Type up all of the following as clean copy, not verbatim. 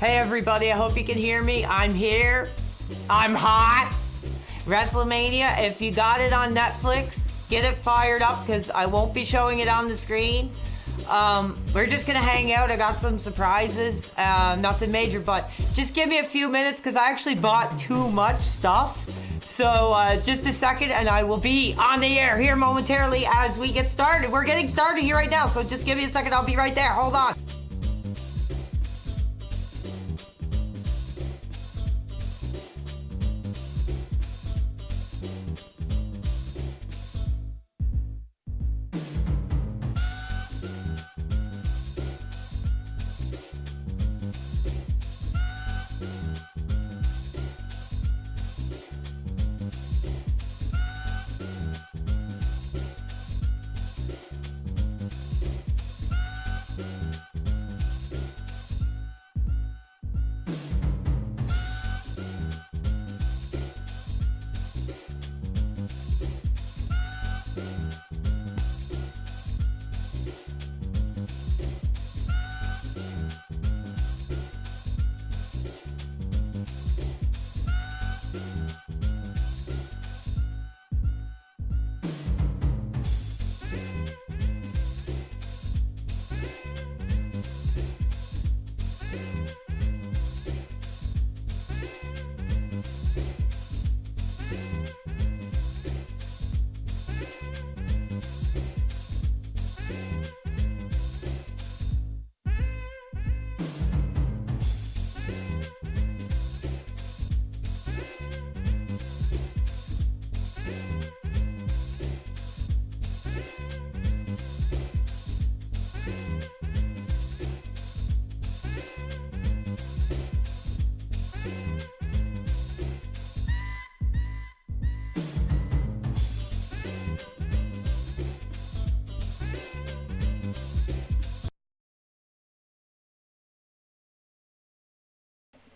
Hey everybody, I hope you can hear me. I'm here. I'm hot. WRESTLEMAINA, if you got it on Netflix, get it fired up because I won't be showing it on the screen. We're just gonna hang out. I got some surprises, nothing major, but just give me a few minutes because I actually bought too much stuff. So just a second and I will be on the air here momentarily as we get started. We're getting started here right now, so just give me a second. I'll be right there. Hold on.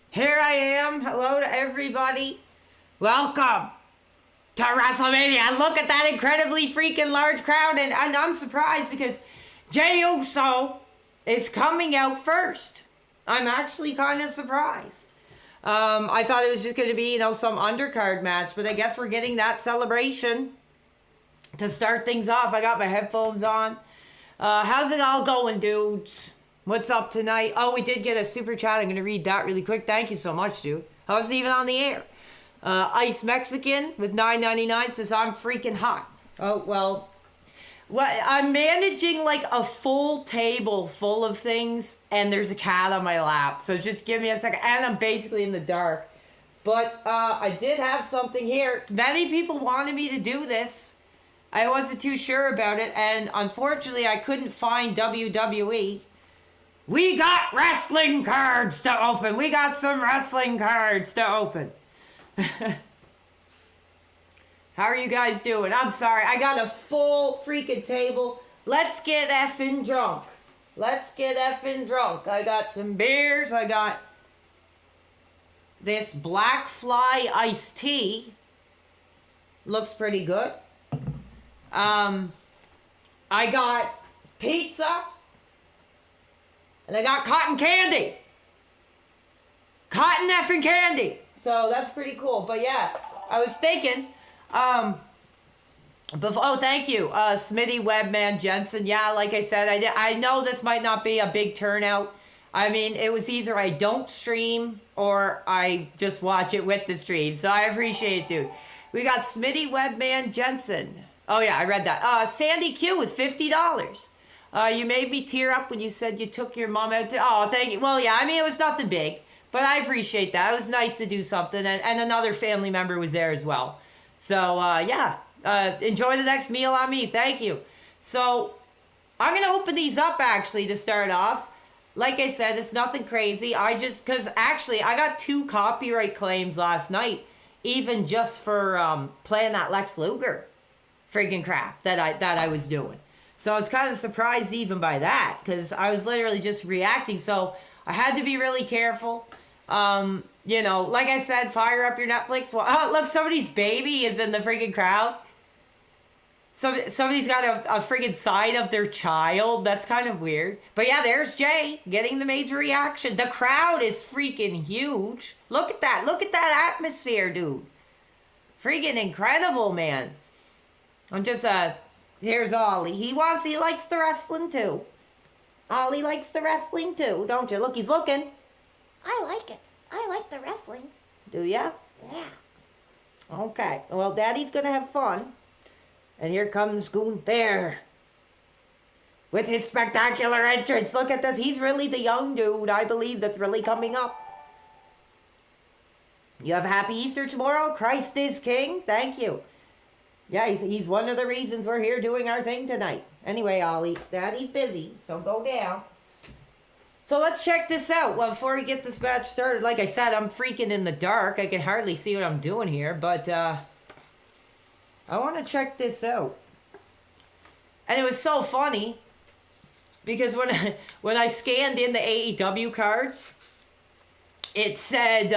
Here I am. Hello to everybody. Welcome to WrestleMania. Look at that incredibly freaking large crowd. And I'm surprised because Jey Uso is coming out first. I'm actually kind of surprised. I thought it was just going to be, some undercard match. But I guess we're getting that celebration to start things off. I got my headphones on. How's it all going, dudes? What's up tonight? Oh, we did get a super chat. I'm going to read that really quick. Thank you so much, dude. I wasn't even on the air. Ice Mexican with $9.99 says, I'm freaking hot. Oh, well, I'm managing like a full table full of things, and there's a cat on my lap. So just give me a second. And I'm basically in the dark. But I did have something here. Many people wanted me to do this. I wasn't too sure about it. And unfortunately, I couldn't find WWE. We got wrestling cards to open. We got some wrestling cards to open. How are you guys doing? I'm sorry. I got a full freaking table. Let's get effing drunk. Let's get effing drunk. I got some beers. I got this Black Fly iced tea. Looks pretty good. I got pizza. And I got cotton candy. Cotton effing candy. So that's pretty cool. But yeah, I was thinking, thank you, Smitty Webman Jensen. Yeah, like I said, I know this might not be a big turnout. I mean, it was either I don't stream or I just watch it with the stream. So I appreciate it, dude. We got Smitty Webman Jensen. Oh yeah, I read that. Sandy Q with $50. You made me tear up when you said you took your mom out to... Oh, thank you. Well, yeah, I mean, it was nothing big, but I appreciate that. It was nice to do something, and another family member was there as well. So, yeah, enjoy the next meal on me. Thank you. So, I'm going to open these up, actually, to start off. Like I said, it's nothing crazy. Because, actually, I got 2 copyright claims last night, even just for playing that Lex Luger friggin' crap that I was doing. So I was kind of surprised even by that because I was literally just reacting. So I had to be really careful. Like I said, fire up your Netflix. Well, oh, look, somebody's baby is in the freaking crowd. Somebody's got a friggin' sign of their child. That's kind of weird. But yeah, there's Jay getting the major reaction. The crowd is freaking huge. Look at that. Look at that atmosphere, dude. Freaking incredible, man. I'm just, here's Ollie. He likes the wrestling too. Ollie likes the wrestling too, don't you? Look, he's looking. I like it. I like the wrestling. Do ya? Yeah. Okay. Well, Daddy's gonna have fun. And here comes Gunther with his spectacular entrance. Look at this. He's really the young dude, I believe, that's really coming up. You have a happy Easter tomorrow? Christ is King? Thank you. Yeah, he's one of the reasons we're here doing our thing tonight. Anyway, Ollie, Daddy's busy, so go down. So let's check this out. Well, before we get this match started, like I said, I'm freaking in the dark. I can hardly see what I'm doing here, but I want to check this out. And it was so funny because when I scanned in the AEW cards, it said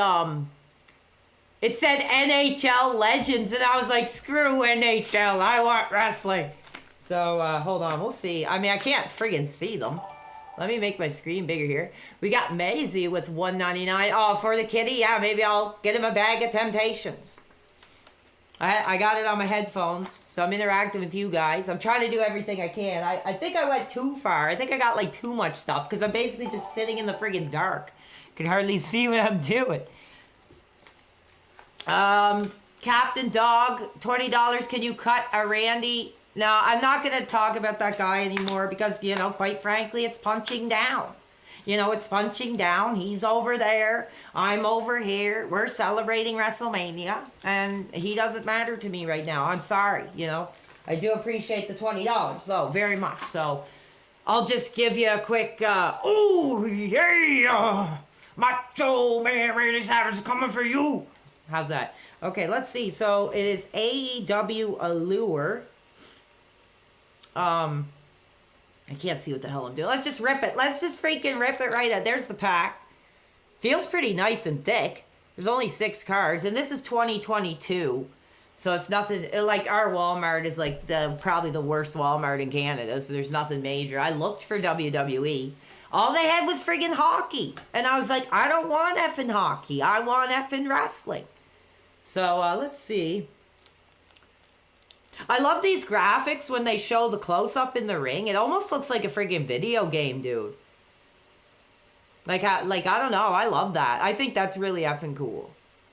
NHL Legends, and I was like, screw NHL, I want wrestling. So hold on, we'll see. I mean, I can't friggin' see them. Let me make my screen bigger here. We got Maisie with $1.99. Oh, for the kitty? Yeah, maybe I'll get him a bag of Temptations. I got it on my headphones, so I'm interacting with you guys. I'm trying to do everything I can. I think I went too far. I think I got like too much stuff because I'm basically just sitting in the friggin' dark. Can hardly see what I'm doing. Captain Dog, $20. Can you cut a Randy? No, I'm not going to talk about that guy anymore because, you know, quite frankly, it's punching down. You know, it's punching down. He's over there. I'm over here. We're celebrating WrestleMania. And he doesn't matter to me right now. I'm sorry, you know. I do appreciate the $20, though, very much. So, I'll just give you a quick, oh, yeah. Macho Man Randy Savage is coming for you. How's that? Okay, let's see. So, it is AEW Allure. I can't see what the hell I'm doing. Let's just rip it. Let's just freaking rip it right out. There's the pack. Feels pretty nice and thick. There's only 6 cards. And this is 2022. So it's nothing, like our Walmart is like probably the worst Walmart in Canada. So there's nothing major. I looked for WWE. All they had was friggin' hockey. And I was like, I don't want effing hockey. I want effing wrestling. So let's see. I love these graphics when they show the close-up in the ring. It almost looks like a friggin' video game, dude. Like, I don't know. I love that. I think that's really effing cool.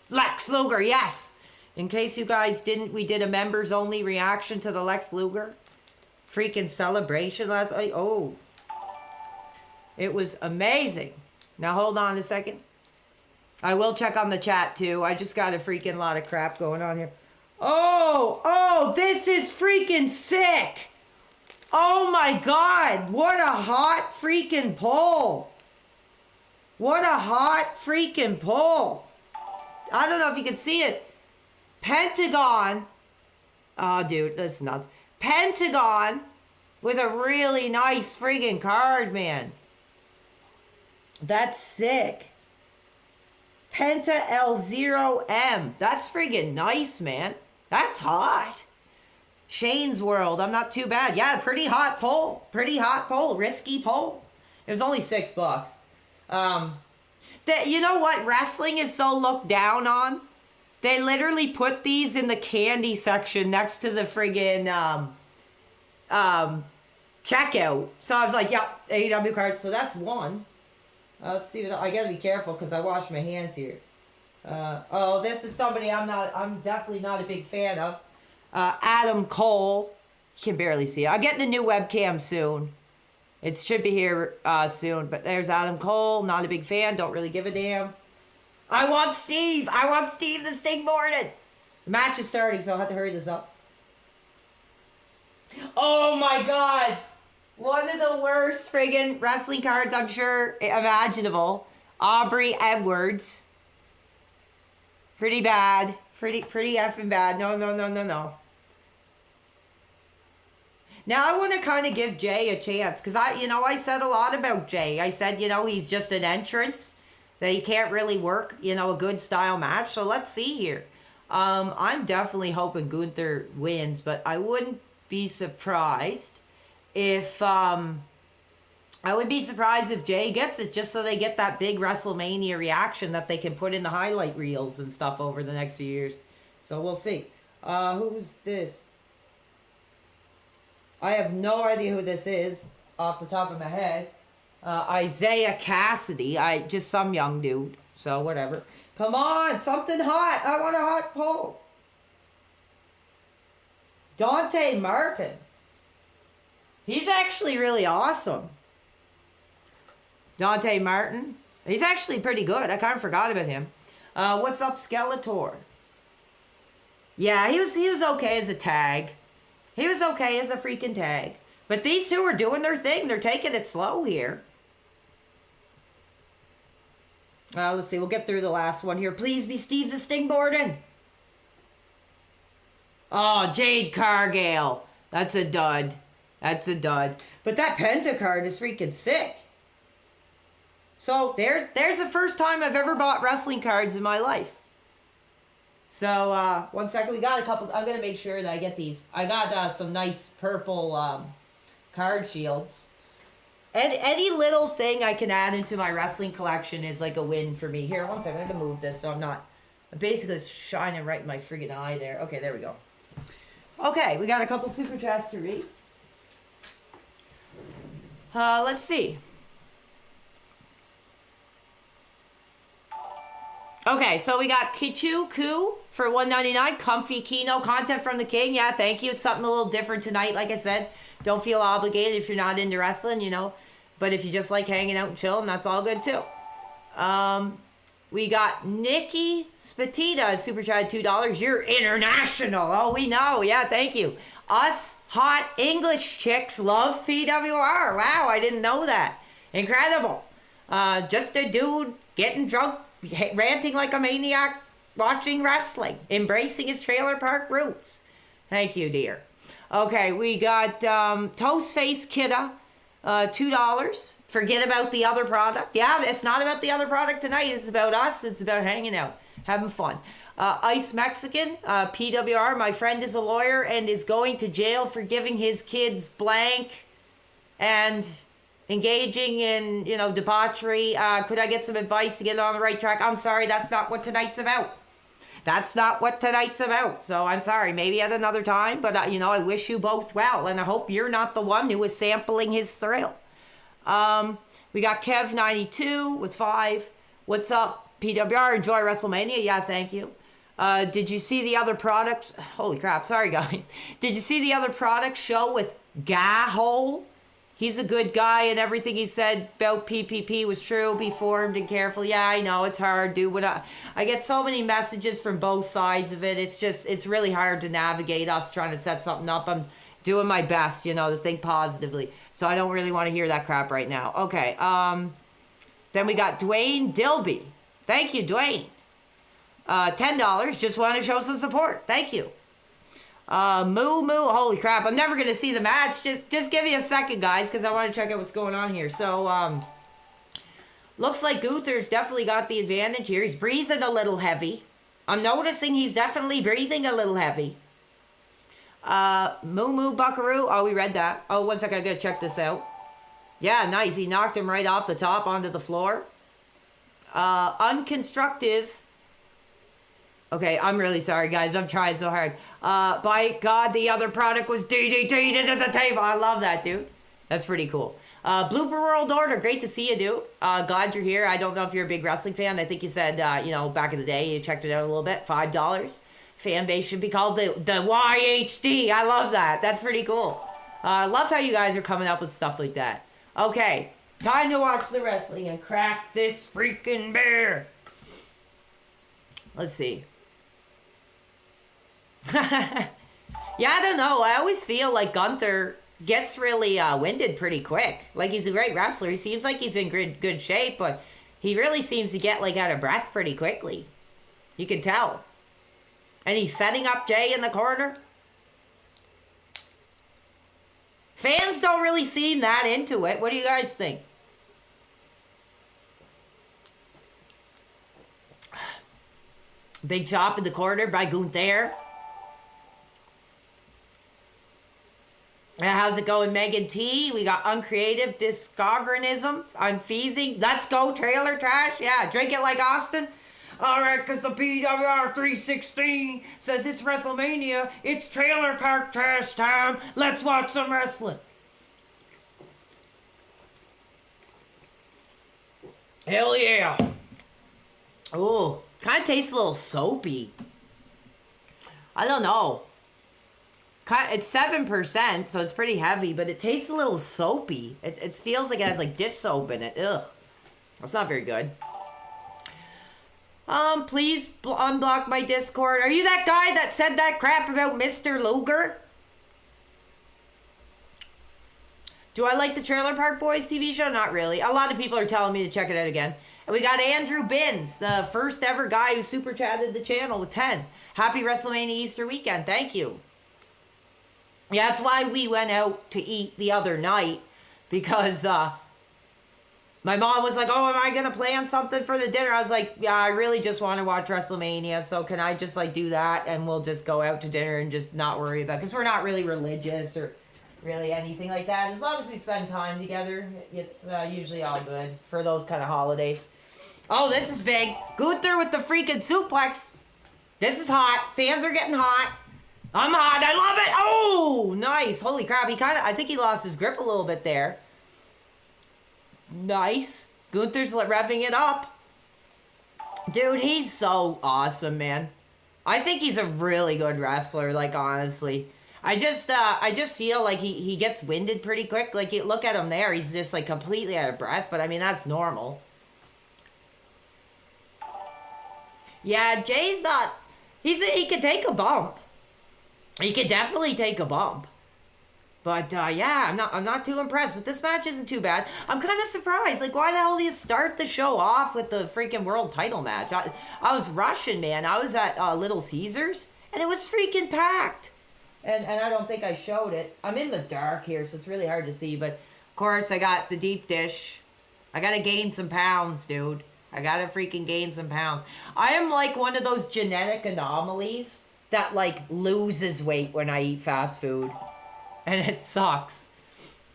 Lex Luger, yes! In case you guys didn't, we did a members-only reaction to the Lex Luger freaking celebration last night. Oh. It was amazing. Now, hold on a second. I will check on the chat, too. I just got a freaking lot of crap going on here. Oh, this is freaking sick. Oh my God. What a hot freaking pull. What a hot freaking pull. I don't know if you can see it. Pentagon. Oh, dude, this is nuts. Pentagon with a really nice freaking card, man. That's sick. Penta L0M. That's friggin' nice, man. That's hot. Shane's World. I'm not too bad. Yeah, pretty hot pull. Pretty hot pull. Risky pull. It was only $6. You know what? Wrestling is so looked down on. They literally put these in the candy section next to the friggin' checkout. So I was like, yep, AEW cards. So that's one. Let's see. I gotta be careful because I wash my hands here. Oh, this is somebody I'm definitely not a big fan of. Adam Cole. You can barely see it. I'm getting a new webcam soon. It should be here soon. But there's Adam Cole. Not a big fan. Don't really give a damn. I want Steve. I want Steve the Sting Morton. The match is starting, so I'll have to hurry this up. Oh my God. One of the worst friggin' wrestling cards, I'm sure, imaginable. Aubrey Edwards. Pretty bad. Pretty effing bad. No. Now I want to kind of give Jay a chance. Because, I said a lot about Jay. I said, he's just an entrance. That he can't really work, a good style match. So let's see here. I'm definitely hoping Gunther wins. But I wouldn't be surprised if I would be surprised if Jay gets it, just so they get that big WrestleMania reaction that they can put in the highlight reels and stuff over the next few years. So we'll see. Who's this? I have no idea who this is off the top of my head. Isaiah Cassidy. Just some young dude. So whatever. Come on, something hot. I want a hot poll. Dante Martin. He's actually really awesome. Dante Martin. He's actually pretty good. I kind of forgot about him. What's up, Skeletor? Yeah, he was okay as a tag. He was okay as a freaking tag. But these two are doing their thing. They're taking it slow here. Let's see. We'll get through the last one here. Please be Steve the Sting Borden. Oh, Jade Cargill. That's a dud. That's a dud. But that Penta card is freaking sick. So there's the first time I've ever bought wrestling cards in my life. So 1 second, we got a couple. I'm gonna make sure that I get these. I got some nice purple card shields. And any little thing I can add into my wrestling collection is like a win for me. Here, 1 second, I have to move this so I'm not. Basically, it's shining right in my friggin' eye there. Okay, there we go. Okay, we got a couple super chats to read. Let's see. Okay, so we got Kichu Ku for $1.99. Comfy Kino content from the King. Yeah, thank you. It's something a little different tonight. Like I said, don't feel obligated if you're not into wrestling, you know. But if you just like hanging out and chilling, that's all good too. We got Nikki Spatita, super chat $2. You're international. Oh, we know. Yeah, thank you. Us hot English chicks love PWR. Wow, I didn't know that. Incredible. Just a dude getting drunk, ranting like a maniac, watching wrestling, embracing his trailer park roots. Thank you, dear. Okay, we got Toastface Kidda, $2. Forget about the other product. Yeah, it's not about the other product tonight. It's about us. It's about hanging out, having fun. Ice Mexican, PWR. My friend is a lawyer and is going to jail for giving his kids blank and engaging in, you know, debauchery. Could I get some advice to get on the right track? I'm sorry, that's not what tonight's about. That's not what tonight's about. So I'm sorry, maybe at another time, but you know, I wish you both well, and I hope you're not the one who is sampling his thrill. We got Kev92 with 5. What's up, PWR? Enjoy WrestleMania? Yeah, thank you. Did you see the other product? Holy crap, sorry guys. Did you see the other product show with Gahole? He's a good guy, and everything he said about PPP was true. Be formed and careful. Yeah, I know, it's hard, dude. I get so many messages from both sides of it. It's really hard to navigate us trying to set something up. I'm doing my best, you know, to think positively. So I don't really want to hear that crap right now. Okay, then we got Dwayne Dilby. Thank you, Dwayne. $10. Just want to show some support. Thank you. Moo Moo, holy crap, I'm never gonna see the match. Just give me a second, guys, because I want to check out what's going on here. So looks like Gunther's definitely got the advantage here. He's breathing a little heavy. I'm noticing he's definitely breathing a little heavy. Moo Moo Buckaroo, oh, we read that. Oh, 1 second, I gotta check this out. Yeah, nice, he knocked him right off the top onto the floor. Unconstructive. Okay, I'm really sorry, guys. I'm trying so hard. By God, the other product was DDT at the table. I love that, dude. That's pretty cool. Blooper World Order, great to see you, dude. Glad you're here. I don't know if you're a big wrestling fan. I think you said, you know, back in the day, you checked it out a little bit. $5. Fan base should be called the YHD. I love that. That's pretty cool. Love how you guys are coming up with stuff like that. Okay, time to watch the wrestling and crack this freaking bear. Let's see. Yeah, I don't know. I always feel like Gunther gets really winded pretty quick. Like, he's a great wrestler. He seems like he's in good shape, but he really seems to get, like, out of breath pretty quickly. You can tell. And he's setting up Jay in the corner. Fans don't really seem that into it. What do you guys think? Big chop in the corner by Gunther. How's it going, Megan T? We got uncreative discogranism. I'm feasing. Let's go, trailer trash. Yeah, drink it like Austin. All right, because the PWR 316 says it's WrestleMania. It's trailer park trash time. Let's watch some wrestling. Hell yeah. Oh, kind of tastes a little soapy. I don't know. It's 7%, so it's pretty heavy, but it tastes a little soapy. It feels like it has like dish soap in it. Ugh. That's not very good. Please unblock my Discord. Are you that guy that said that crap about Mr. Luger? Do I like the Trailer Park Boys TV show? Not really. A lot of people are telling me to check it out again. And we got Andrew Binns, the first ever guy who super chatted the channel with 10. Happy WrestleMania Easter weekend. Thank you. Yeah, that's why we went out to eat the other night, because my mom was like, oh, am I going to plan something for the dinner? I was like, yeah, I really just want to watch WrestleMania, so can I just like do that and we'll just go out to dinner and just not worry about it, because we're not really religious or really anything like that. As long as we spend time together, it's usually all good for those kind of holidays. Oh, this is big. Gunther with the freaking suplex. This is hot. Fans are getting hot. I'm hot. I love it. Oh, nice. Holy crap. I think he lost his grip a little bit there. Nice. Gunther's revving it up. Dude, he's so awesome, man. I think he's a really good wrestler, like, honestly. I just feel like he gets winded pretty quick. Like, you look at him there. He's just, like, completely out of breath. But, I mean, that's normal. Yeah, Jay's not... He could take a bump. He could definitely take a bump. But, yeah, I'm not too impressed. But this match isn't too bad. I'm kind of surprised. Like, why the hell do you start the show off with the freaking world title match? I was rushing, man. I was at Little Caesars, and it was freaking packed. And I don't think I showed it. I'm in the dark here, so it's really hard to see. But, of course, I got the deep dish. I got to gain some pounds, dude. I got to freaking gain some pounds. I am like one of those genetic anomalies that, like, loses weight when I eat fast food. And it sucks.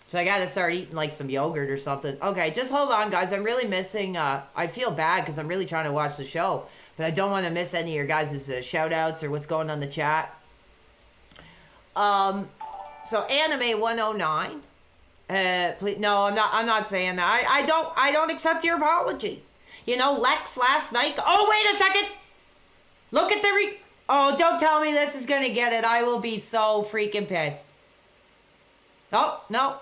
So I got to start eating, like, some yogurt or something. Okay, just hold on, guys. I'm really missing... I feel bad because I'm really trying to watch the show. But I don't want to miss any of your guys' shout-outs or what's going on in the chat. So Anime 109. Please, no, I'm not saying that. I don't accept your apology. You know, Lex last night... Oh, wait a second! Look at the... Oh, don't tell me this is going to get it. I will be so freaking pissed. Oh, no.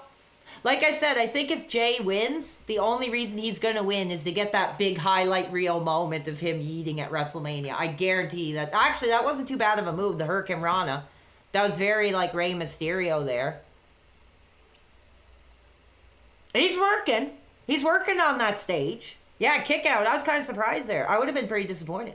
Like I said, I think if Jay wins, the only reason he's going to win is to get that big highlight reel moment of him eating at WrestleMania. I guarantee that. Actually, that wasn't too bad of a move, the Hurricane Rana. That was very like Rey Mysterio there. He's working. He's working on that stage. Yeah, kick out. I was kind of surprised there. I would have been pretty disappointed.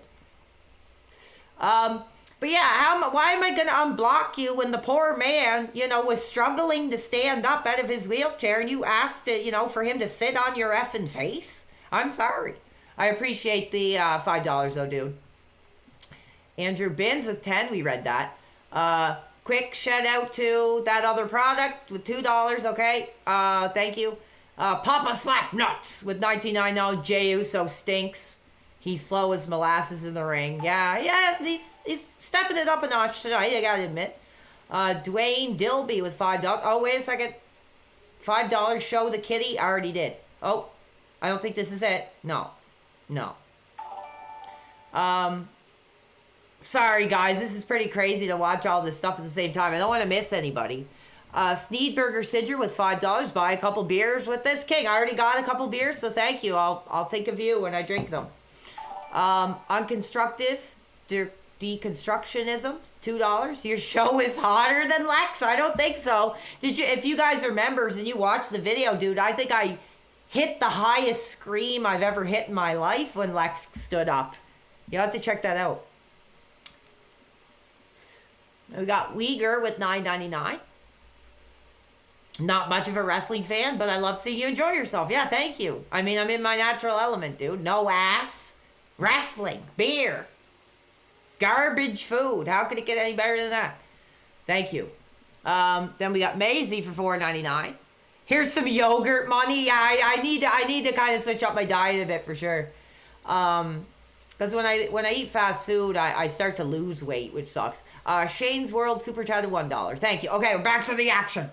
But yeah, why am I going to unblock you when the poor man, you know, was struggling to stand up out of his wheelchair and you asked, you know, for him to sit on your effing face? I'm sorry. I appreciate the $5 though, dude. Andrew Binns with 10. We read that. Quick shout out to that other product with $2. Okay. Thank you. Papa Slap Nuts with 19.99. Jey Uso stinks. He's slow as molasses in the ring. Yeah, he's stepping it up a notch tonight, I gotta admit. Dwayne Dilby with $5. Oh, wait a second. $5, show the kitty. I already did. Oh, I don't think this is it. No. Sorry, guys. This is pretty crazy to watch all this stuff at the same time. I don't want to miss anybody. Sneedburger Sidger with $5. Buy a couple beers with this king. I already got a couple beers, so thank you. I'll think of you when I drink them. Unconstructive deconstructionism, $2. Your show is hotter than Lex? I don't think so. If you guys are members and you watch the video, dude, I think I hit the highest scream I've ever hit in my life when Lex stood up. You'll have to check that out. We got Uyghur with $9.99. Not much of a wrestling fan, but I love seeing you enjoy yourself. Yeah, thank you. I mean, I'm in my natural element, dude. No ass. Wrestling. Beer. Garbage food. How could it get any better than that? Thank you. Then we got Maisie for $4.99. Here's some yogurt money. I need to kind of switch up my diet a bit for sure. Because when I eat fast food, I start to lose weight, which sucks. Shane's World Super Chat $1. Thank you. Okay, we're back to the action.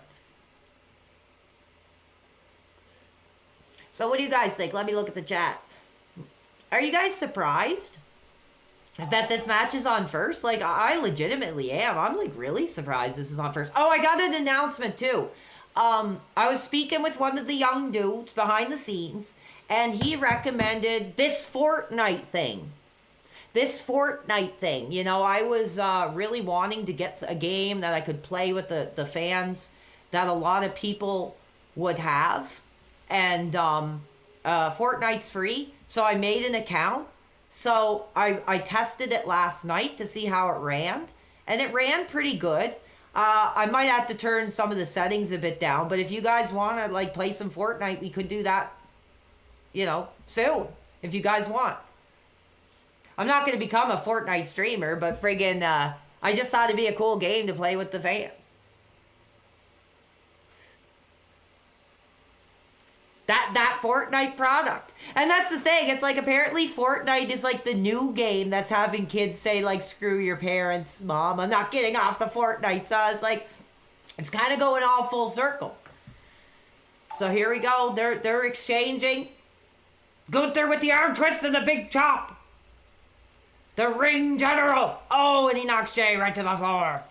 So what do you guys think? Let me look at the chat. Are you guys surprised that this match is on first? Like, I legitimately am. I'm, like, really surprised this is on first. Oh, I got an announcement, too. I was speaking with one of the young dudes behind the scenes, and he recommended this Fortnite thing. You know, I was really wanting to get a game that I could play with the fans that a lot of people would have. And Fortnite's free, so I made an account. So I tested it last night to see how it ran, and it ran pretty good. I might have to turn some of the settings a bit down, but if you guys want to like play some Fortnite, we could do that, you know, soon, if you guys want. I'm not going to become a Fortnite streamer, but friggin' I just thought it'd be a cool game to play with the fans. That Fortnite product. And that's the thing. It's like apparently Fortnite is like the new game that's having kids say like, screw your parents, mom. I'm not getting off the Fortnite. So it's like, it's kind of going all full circle. So here we go. They're exchanging. Gunther with the arm twist and the big chop. The ring general. Oh, and he knocks Jay right to the floor.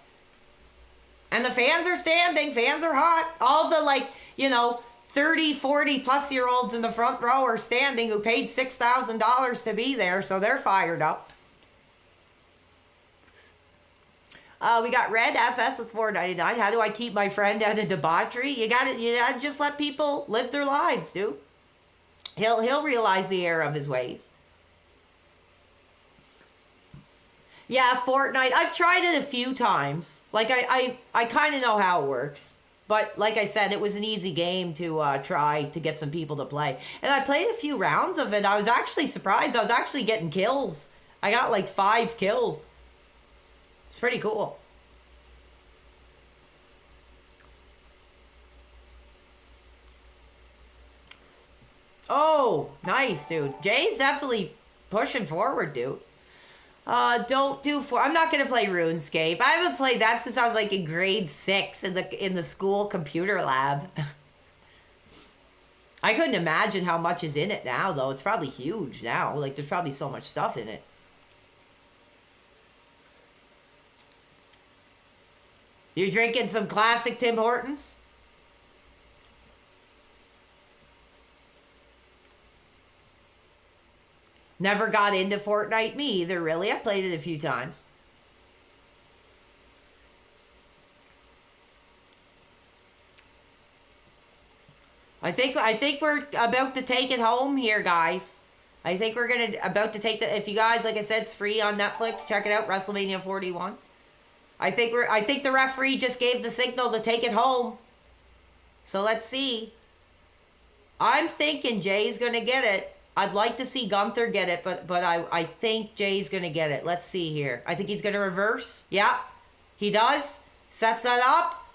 And the fans are standing. Fans are hot. All the like, you know, 30, 40 plus year olds in the front row are standing who paid $6,000 to be there, so they're fired up. We got Red FS with $4.99. How do I keep my friend out of debauchery? You gotta just let people live their lives, dude. He'll realize the error of his ways. Yeah, Fortnite. I've tried it a few times. Like I kind of know how it works. But like I said, it was an easy game to try to get some people to play. And I played a few rounds of it. I was actually surprised. I was actually getting kills. I got like 5 kills. It's pretty cool. Oh, nice, dude. Jay's definitely pushing forward, dude. I'm not gonna play RuneScape. I haven't played that since I was like in grade 6 in the school computer lab. I couldn't imagine how much is in it now, though. It's probably huge now. Like, there's probably so much stuff in it. You drinking some classic Tim Hortons? Never got into Fortnite, me either, really. I played it a few times. I think we're about to take it home here, guys. I think we're about to take the. If you guys, like I said, it's free on Netflix. Check it out, WrestleMania 41. I think the referee just gave the signal to take it home. So let's see. I'm thinking Jay's gonna get it. I'd like to see Gunther get it, but I think Jay's going to get it. Let's see here. I think he's going to reverse. Yeah, he does. Sets that up.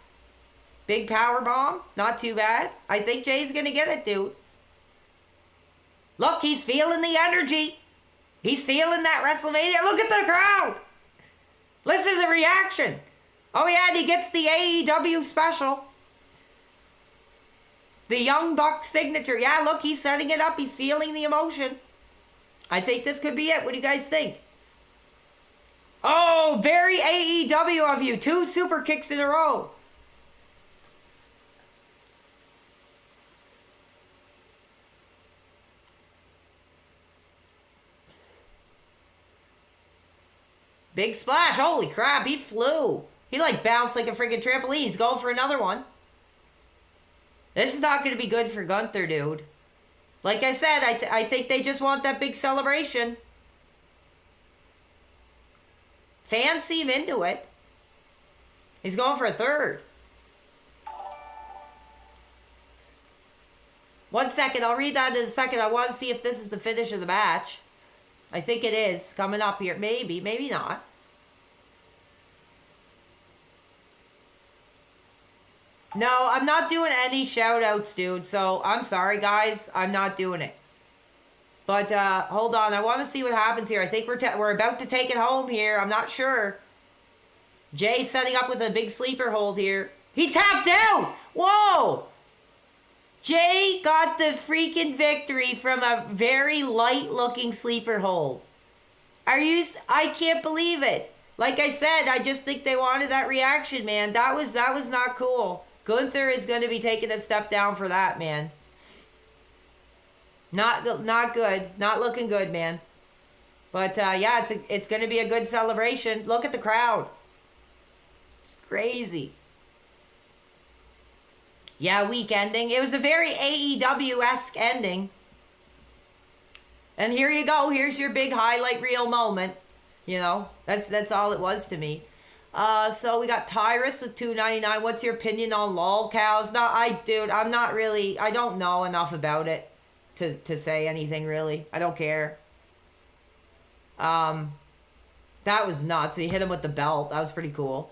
Big power bomb. Not too bad. I think Jay's going to get it, dude. Look, he's feeling the energy. He's feeling that WrestleMania. Look at the crowd. Listen to the reaction. Oh, yeah, and he gets the AEW special. The Young Buck signature. Yeah, look, he's setting it up. He's feeling the emotion. I think this could be it. What do you guys think? Oh, very AEW of you. 2 super kicks in a row. Big splash. Holy crap, he flew. He like bounced like a freaking trampoline. He's going for another one. This is not going to be good for Gunther, dude. Like I said, I think they just want that big celebration. Fans seem into it. He's going for a third. 1 second. I'll read that in a second. I want to see if this is the finish of the match. I think it is. Coming up here. Maybe. Maybe not. No, I'm not doing any shout outs, dude. So I'm sorry, guys. I'm not doing it. But hold on. I want to see what happens here. I think we're about to take it home here. I'm not sure. Jay setting up with a big sleeper hold here. He tapped out. Whoa. Jay got the freaking victory from a very light looking sleeper hold. I can't believe it. Like I said, I just think they wanted that reaction, man. That was not cool. Gunther is going to be taking a step down for that, man. Not good. Not looking good, man. But yeah, it's going to be a good celebration. Look at the crowd. It's crazy. Yeah, week ending. It was a very AEW-esque ending. And here you go. Here's your big highlight reel moment. You know, that's all it was to me. So we got Tyrus with $2.99. What's your opinion on lol cows? No, I'm not really. I don't know enough about it to say anything really. I don't care. That was nuts. He hit him with the belt. That was pretty cool.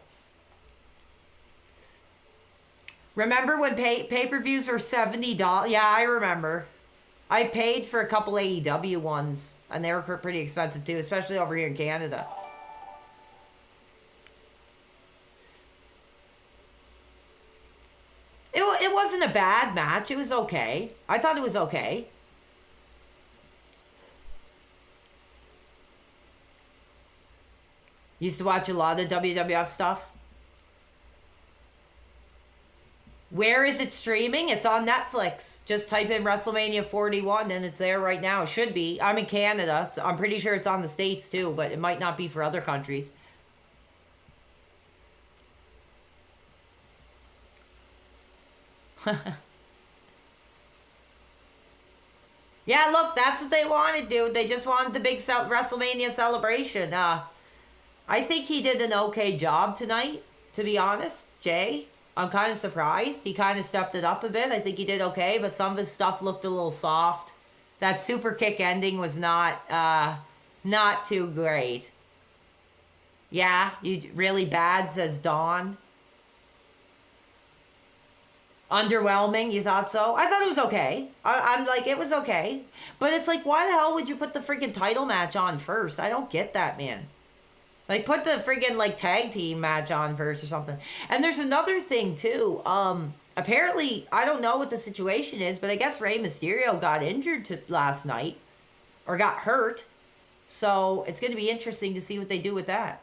Remember when pay-per-views were $70? Yeah, I remember. I paid for a couple AEW ones, and they were pretty expensive too, especially over here in Canada. It wasn't a bad match. It was okay. I thought it was okay. Used to watch a lot of WWF stuff. Where is it streaming? It's on Netflix. Just type in WrestleMania 41 and it's there right now. It should be. I'm in Canada, so I'm pretty sure it's on the States too, but it might not be for other countries. Yeah, look, that's what they wanted, dude. They just wanted the big WrestleMania celebration. I think he did an okay job tonight, to be honest, Jay. I'm kind of surprised. He kind of stepped it up a bit. I think he did okay, but some of his stuff looked a little soft. That super kick ending was not too great. Yeah, you really bad, says Dawn. Underwhelming, you thought so? I thought it was okay. I'm like, it was okay. But it's like, why the hell would you put the freaking title match on first? I don't get that, man. Like, put the friggin', like, tag team match on first or something. And there's another thing, too. Apparently, I don't know what the situation is, but I guess Rey Mysterio got injured last night. Or got hurt. So, it's going to be interesting to see what they do with that.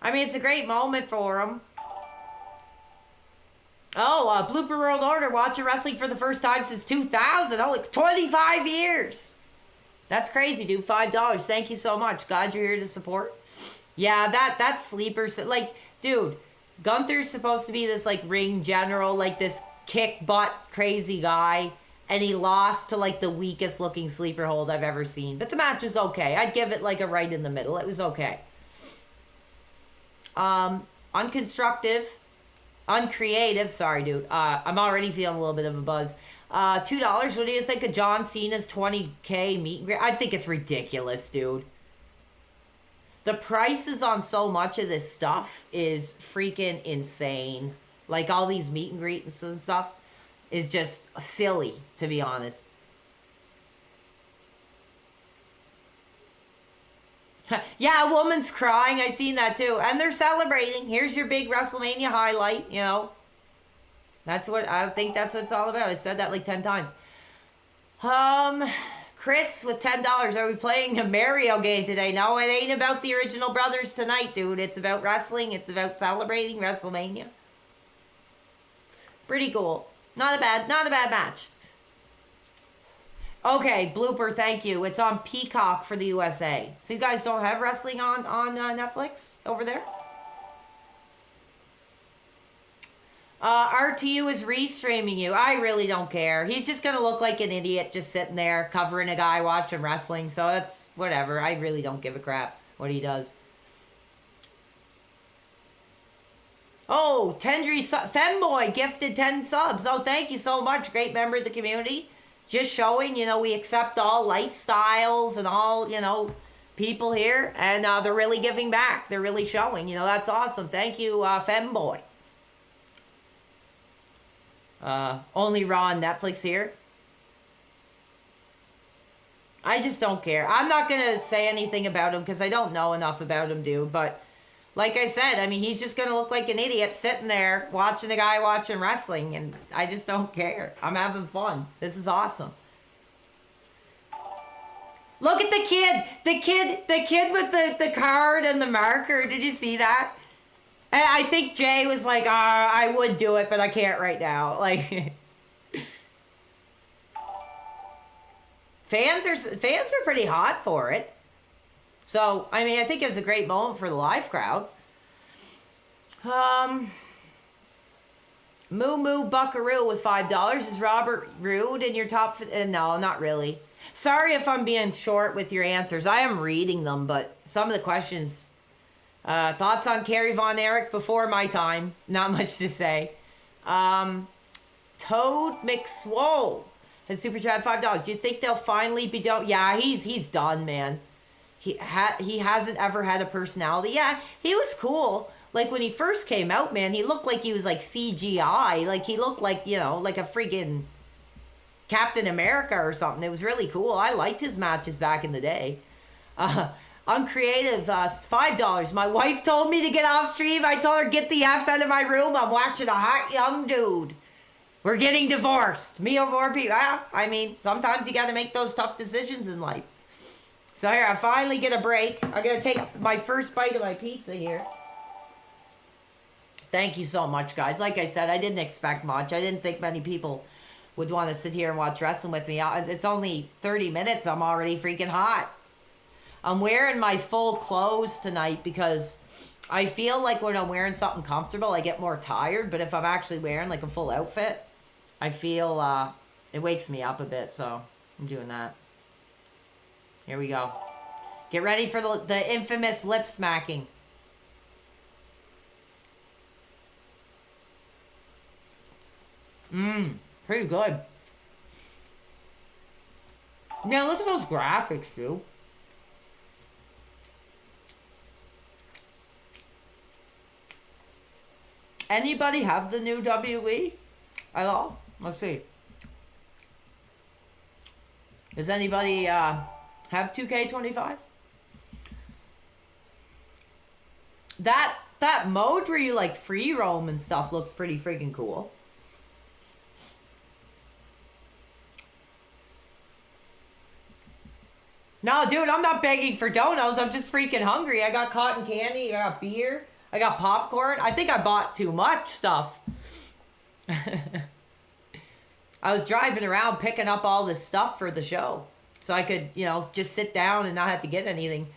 I mean, it's a great moment for him. Oh, Blooper World Order, watching wrestling for the first time since 2000. Oh, like 25 years. That's crazy, dude. $5. Thank you so much. Glad you're here to support. Yeah, that sleeper. Like, dude, Gunther's supposed to be this, like, ring general, like, this kick butt crazy guy. And he lost to, like, the weakest looking sleeper hold I've ever seen. But the match was okay. I'd give it, like, a right in the middle. It was okay. Unconstructive. Uncreative. Sorry, dude. I'm already feeling a little bit of a buzz. $2. What do you think of John Cena's 20K meet and greet? I think it's ridiculous, dude. The prices on so much of this stuff is freaking insane. Like all these meet and greets and stuff is just silly, to be honest. Yeah, a woman's crying. I seen that too. And they're celebrating. Here's your big WrestleMania highlight, you know. That's what I think that's what it's all about. I said that like 10 times. Chris with $10. Are we playing a Mario game today? No, it ain't about the original brothers tonight, dude. It's about wrestling. It's about celebrating WrestleMania. Pretty cool. Not a bad match. Okay, Blooper, thank you. It's on Peacock for the USA. So you guys don't have wrestling on Netflix over there? RTU is restreaming you. I really don't care. He's just going to look like an idiot just sitting there covering a guy watching wrestling. So that's whatever. I really don't give a crap what he does. Oh, Tendry Femboy gifted 10 subs. Oh, thank you so much. Great member of the community. Just showing, you know, we accept all lifestyles and all, you know, people here, and they're really giving back. They're really showing. You know, that's awesome. Thank you, Femboy. Only Raw on Netflix here. I just don't care. I'm not going to say anything about him because I don't know enough about him, dude. But like I said, I mean, he's just going to look like an idiot sitting there watching the guy watching wrestling. And I just don't care. I'm having fun. This is awesome. Look at the kid. The kid with the card and the marker. Did you see that? And I think Jay was like, I would do it, but I can't right now. Like... Fans are pretty hot for it. So, I mean, I think it was a great moment for the live crowd. Moo Moo Buckaroo with $5. Is Robert Roode in your top... no, not really. Sorry if I'm being short with your answers. I am reading them, but some of the questions... thoughts on Kerry Von Erich before my time. Not much to say. Toad McSwole has super chat $5. Do you think they'll finally be done? Yeah, he's done, man. He hasn't ever had a personality. Yeah, he was cool. Like when he first came out, man, he looked like he was like CGI. Like he looked like, you know, like a freaking Captain America or something. It was really cool. I liked his matches back in the day. Uncreative, $5. My wife told me to get off stream. I told her, get the F out of my room. I'm watching a hot young dude. We're getting divorced. Me or more people. I mean, sometimes you got to make those tough decisions in life. So here, I finally get a break. I'm going to take my first bite of my pizza here. Thank you so much, guys. Like I said, I didn't expect much. I didn't think many people would want to sit here and watch wrestling with me. It's only 30 minutes. I'm already freaking hot. I'm wearing my full clothes tonight because I feel like when I'm wearing something comfortable, I get more tired. But if I'm actually wearing like a full outfit, I feel it wakes me up a bit. So I'm doing that. Here we go. Get ready for the infamous lip smacking. Pretty good. Man, look at those graphics, dude. Anybody have the new WE at all? Let's see. Does anybody have 2K25? That mode where you like free roam and stuff looks pretty freaking cool. No, dude, I'm not begging for donuts. I'm just freaking hungry. I got cotton candy. I got beer. I got popcorn. I think I bought too much stuff. I was driving around picking up all this stuff for the show. So I could, you know, just sit down and not have to get anything.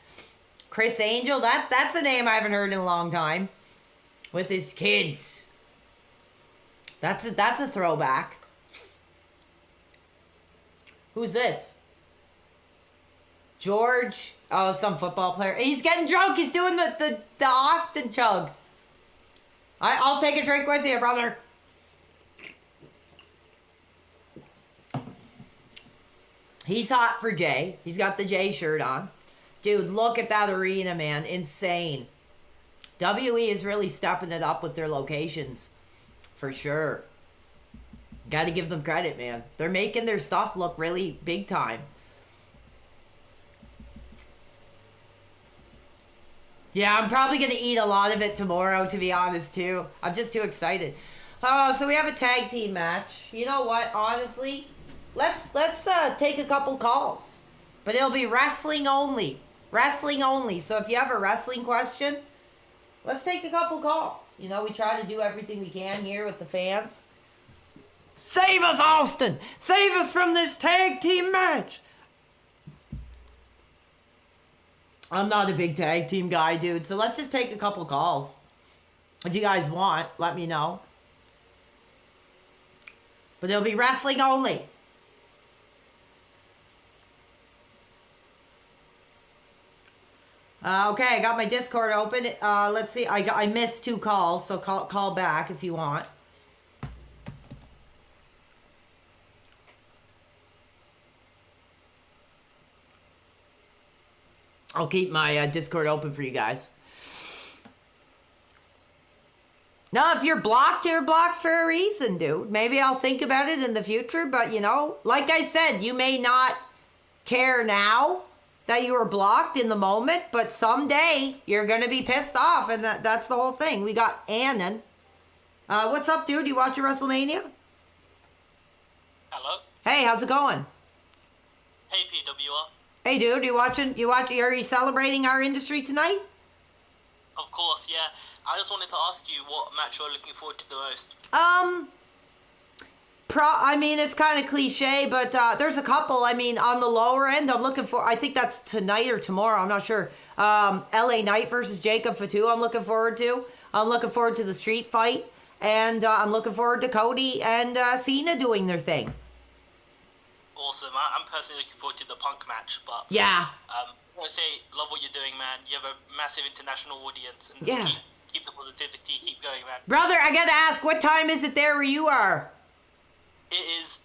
Chris Angel, that's a name I haven't heard in a long time. With his kids. That's a throwback. Who's this? George. Oh, some football player. He's getting drunk. He's doing the Austin chug. I'll take a drink with you, brother. He's hot for Jay. He's got the Jay shirt on. Dude, look at that arena, man. Insane. WE is really stepping it up with their locations. For sure. Got to give them credit, man. They're making their stuff look really big time. Yeah, I'm probably going to eat a lot of it tomorrow, to be honest, too. I'm just too excited. Oh, so we have a tag team match. You know what? Honestly, let's take a couple calls. But it'll be wrestling only. Wrestling only. So if you have a wrestling question, let's take a couple calls. You know, we try to do everything we can here with the fans. Save us, Austin! Save us from this tag team match! I'm not a big tag team guy, dude. So let's just take a couple calls. If you guys want, let me know. But it'll be wrestling only. Okay, I got my Discord open. Let's see. I missed 2 calls, so call back if you want. I'll keep my Discord open for you guys. No, if you're blocked for a reason, dude. Maybe I'll think about it in the future, but you know, like I said, you may not care now that you were blocked in the moment, but someday you're going to be pissed off, and that's the whole thing. We got Annan. What's up, dude? You watching WrestleMania? Hello. Hey, how's it going? Hey, PWR. Hey, dude, are you celebrating our industry tonight? Of course, yeah. I just wanted to ask you what match you're looking forward to the most. I mean, it's kind of cliche, but there's a couple. I mean, on the lower end, I'm looking for, I think that's tonight or tomorrow, I'm not sure. LA Knight versus Jacob Fatu, I'm looking forward to. I'm looking forward to the street fight. And I'm looking forward to Cody and Cena doing their thing. Awesome. I'm personally looking forward to the Punk match, but yeah. I want to say, love what you're doing, man. You have a massive international audience, and yeah. Keep the positivity, keep going, man. Brother, I gotta ask, what time is it there where you are? It is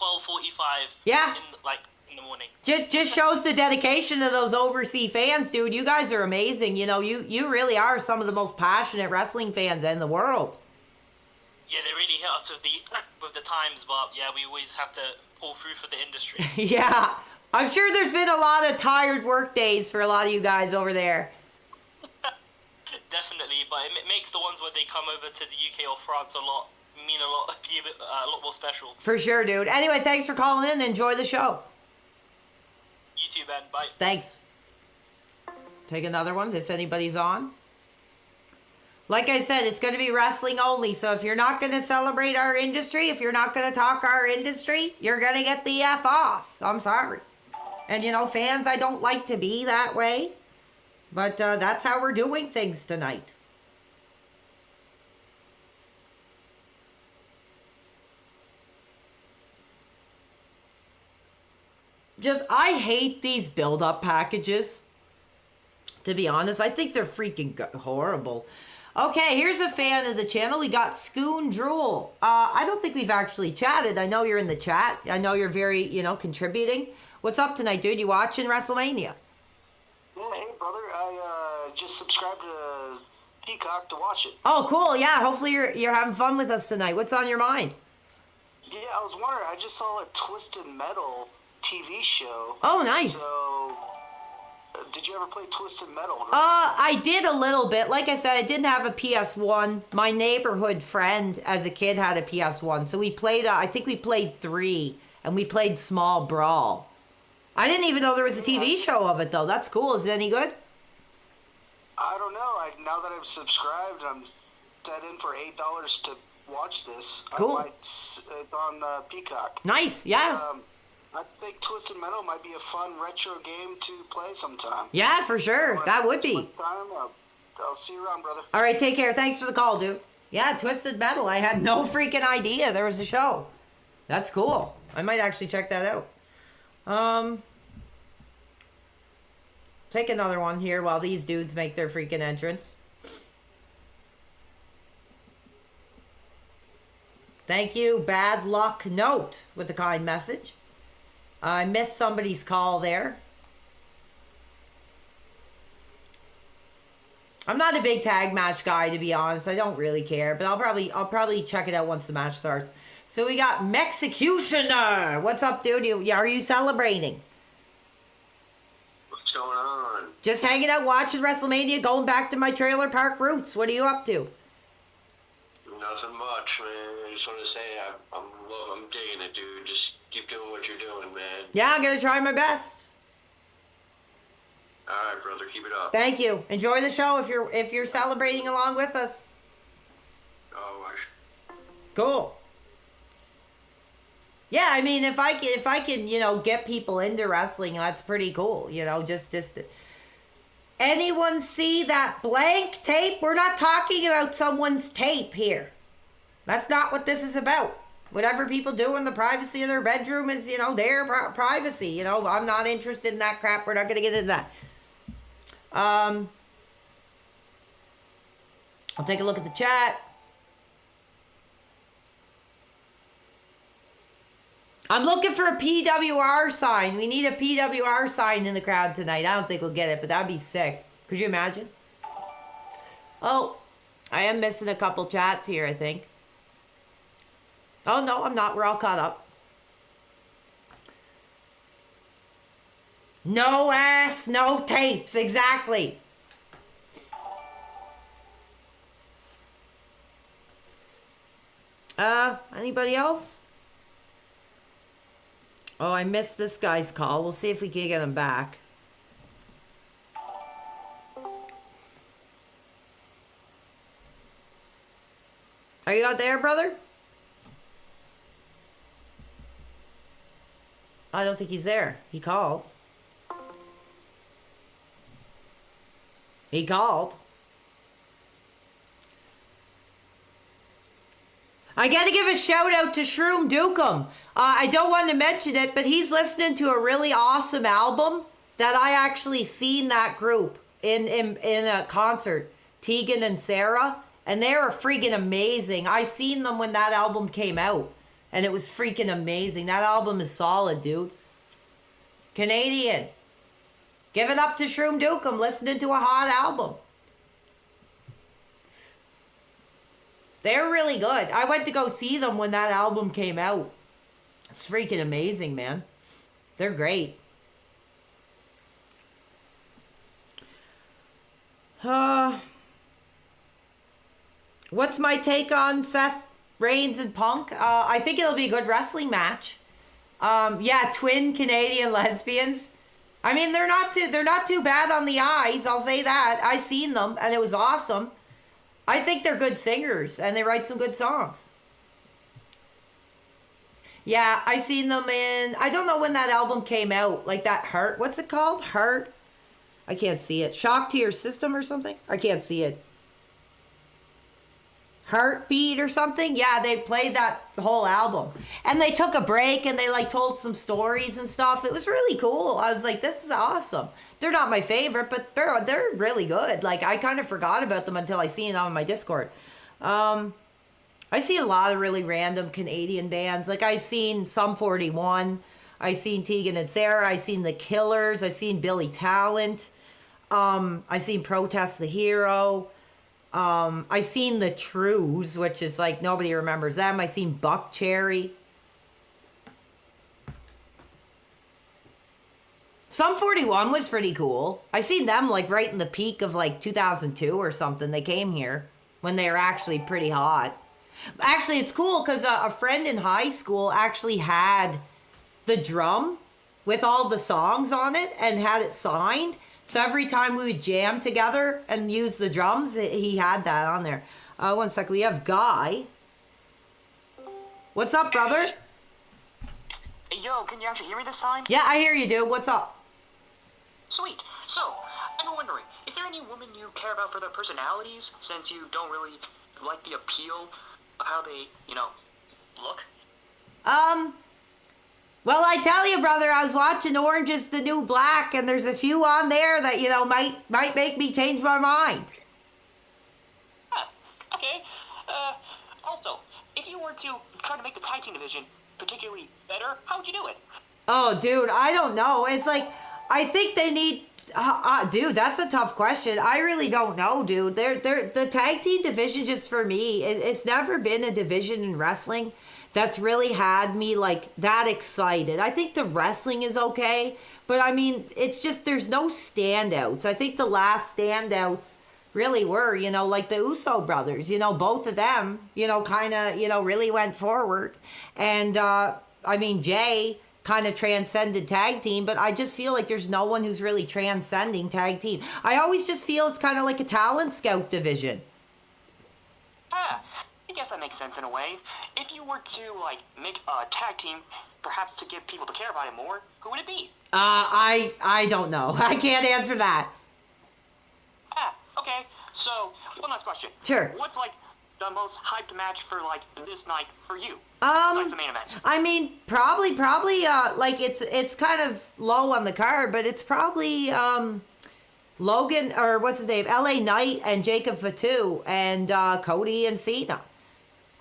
12:45. Yeah. In the morning. Just shows the dedication of those overseas fans, dude. You guys are amazing. You know, you really are some of the most passionate wrestling fans in the world. Yeah, they really hit us with the times, but yeah, we always have to pull through for the industry. Yeah. I'm sure there's been a lot of tired work days for a lot of you guys over there. Definitely, but it makes the ones where they come over to the UK or France be a lot more special. For sure, dude. Anyway, thanks for calling in. Enjoy the show. You too, man. Bye. Thanks. Take another one if anybody's on. Like I said, it's going to be wrestling only. So if you're not going to celebrate our industry, if you're not going to talk our industry, you're going to get the F off. I'm sorry. And, you know, fans, I don't like to be that way. But that's how we're doing things tonight. I hate these build-up packages. To be honest, I think they're freaking horrible. Okay, here's a fan of the channel. We got Scoon Drool. I don't think we've actually chatted. I know you're in the chat. I know you're very, contributing. What's up tonight, dude? You watching WrestleMania? Yeah, hey, brother. I just subscribed to Peacock to watch it. Oh, cool. Yeah, hopefully you're having fun with us tonight. What's on your mind? Yeah, I was wondering. I just saw a Twisted Metal TV show. Oh, nice. So, did you ever play Twisted Metal? I did a little bit. Like I said, I didn't have a PS1. My neighborhood friend as a kid had a PS1. So we played, I think we played 3. And we played Small Brawl. I didn't even know there was a TV show of it, though. That's cool. Is it any good? I don't know. Now that I've subscribed, I'm set in for $8 to watch this. Cool. It's on Peacock. Nice, yeah. I think Twisted Metal might be a fun retro game to play sometime. Yeah, for sure. That would be. I'll see you around, brother. All right, take care. Thanks for the call, dude. Yeah, Twisted Metal. I had no freaking idea there was a show. That's cool. I might actually check that out. Take another one here while these dudes make their freaking entrance. Thank you, Bad Luck Note, with the kind message. I missed somebody's call there. I'm not a big tag match guy, to be honest. I don't really care, but I'll probably check it out once the match starts. So we got Mexicutioner. What's up, dude? Are you celebrating? What's going on? Just hanging out, watching WrestleMania, going back to my trailer park roots. What are you up to? Nothing much, man. I just want to say I'm digging it, dude. Just keep doing what you're doing, man. Yeah, I'm gonna try my best. All right, brother. Keep it up. Thank you. Enjoy the show if you're celebrating along with us. Oh, Cool. Yeah, I mean, if I can, get people into wrestling, that's pretty cool. Just anyone see that blank tape? We're not talking about someone's tape here. That's not what this is about. Whatever people do in the privacy of their bedroom is, their privacy. I'm not interested in that crap. We're not going to get into that. I'll take a look at the chat. I'm looking for a PWR sign. We need a PWR sign in the crowd tonight. I don't think we'll get it, but that'd be sick. Could you imagine? Oh, I am missing a couple chats here, I think. Oh, no, I'm not. We're all caught up. No ass, no tapes. Exactly. Anybody else? Oh, I missed this guy's call. We'll see if we can get him back. Are you out there, brother? I don't think he's there. He called. He called. I gotta give a shout out to Shroom Dukem. I don't want to mention it, but he's listening to a really awesome album that I actually seen that group in a concert, Tegan and Sarah, and they're freaking amazing. I seen them when that album came out, and it was freaking amazing. That album is solid, dude. Canadian. Give it up to Shroom Dukem, listening to a hot album. They're really good. I went to go see them when that album came out. It's freaking amazing, man. They're great. What's my take on Seth Reigns and Punk? I think it'll be a good wrestling match. Yeah, twin Canadian lesbians. I mean, they're not too bad on the eyes. I'll say that. I seen them and it was awesome. I think they're good singers and they write some good songs. Yeah, I seen them in, I don't know when that album came out. Like that Heart, what's it called? Heart? I can't see it. Shock to Your System or something? I can't see it. Heartbeat or something? Yeah, they played that whole album. And they took a break and they like told some stories and stuff. It was really cool. I was like, this is awesome. They're not my favorite, but they're really good. Like, I kind of forgot about them until I seen it on my Discord. I see a lot of really random Canadian bands. Like, I seen Sum 41. I seen Tegan and Sarah. I seen The Killers. I seen Billy Talent. I seen Protest the Hero. I seen The Trues, which is like nobody remembers them. I seen Buck Cherry. Sum 41 was pretty cool. I seen them like right in the peak of like 2002 or something. They came here when they were actually pretty hot. Actually, it's cool because a friend in high school actually had the drum with all the songs on it and had it signed. So every time we would jam together and use the drums, he had that on there. One second, we have Guy. What's up, brother? Hey, yo, can you actually hear me this time? Yeah, I hear you, dude. What's up? Sweet. So, I've been wondering, is there any woman you care about for their personalities, since you don't really like the appeal of how they, look? Well, I tell you, brother, I was watching Orange is the New Black, and there's a few on there that, might make me change my mind. Huh. Okay. Also, if you were to try to make the tag team division particularly better, how would you do it? Oh, dude, I don't know. It's like, I think they need... dude, that's a tough question. I really don't know, dude. The tag team division, just for me, it's never been a division in wrestling that's really had me like that excited. I think the wrestling is okay, but I mean, it's just there's no standouts. I think the last standouts really were, like the Uso brothers, both of them, kind of, really went forward. And I mean, Jay kind of transcended tag team, but I just feel like there's no one who's really transcending tag team. I always just feel it's kind of like a talent scout division. I guess that makes sense in a way. If you were to, make a tag team, perhaps to give people to care about it more, who would it be? I don't know. I can't answer that. Okay. So, one last question. Sure. What's, the most hyped match for, this night for you? Besides the main event. I mean, probably, it's kind of low on the card, but it's probably, Logan, or what's his name? LA Knight and Jacob Fatu and, Cody and Cena.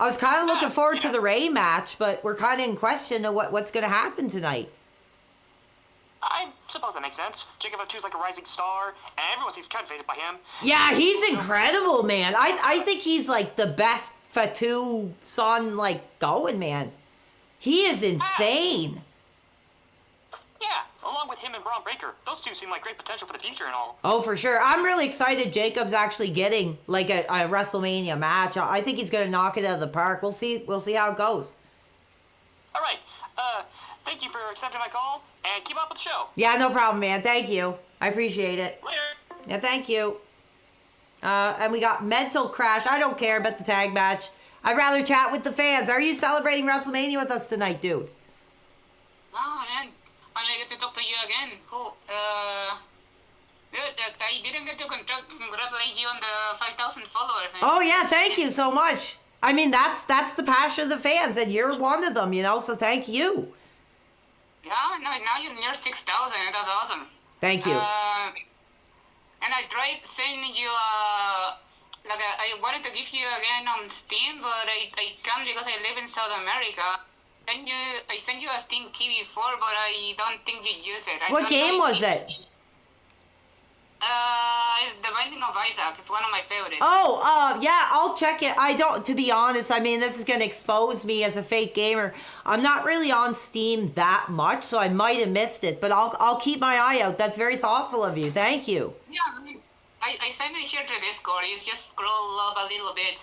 I was kind of looking forward to the Ray match, but we're kind of in question of what's going to happen tonight. I suppose that makes sense. Jacob Fatu's like a rising star, and everyone seems captivated by him. Yeah, he's incredible, man. I think he's like the best Fatu son like going, man. He is insane. Yeah, along with him and Braun Breaker. Those two seem like great potential for the future and all. Oh, for sure. I'm really excited Jacob's actually getting like a WrestleMania match. I think he's going to knock it out of the park. We'll see how it goes. All right. Thank you for accepting my call, and keep up with the show. Yeah, no problem, man. Thank you. I appreciate it. Later. Yeah, thank you. And we got Mental Crash. I don't care about the tag match. I'd rather chat with the fans. Are you celebrating WrestleMania with us tonight, dude? Oh man, finally get to talk to you again. Cool. Good. I didn't get to congratulate you on the 5,000 followers. Oh yeah, thank you so much. I mean, that's the passion of the fans, and you're one of them, you know. So thank you. Yeah, no, now you're near 6,000. That's awesome. Thank you. And I tried sending you I wanted to give you again on Steam, but I can't because I live in South America. I sent you a Steam key before, but I don't think you use it. What game was it? It's The Binding of Isaac. It's one of my favorites. Oh, yeah, I'll check it. I don't, to be honest, I mean, this is going to expose me as a fake gamer. I'm not really on Steam that much, so I might have missed it, but I'll keep my eye out. That's very thoughtful of you. Thank you. Yeah, I sent it here to Discord. You just scroll up a little bit.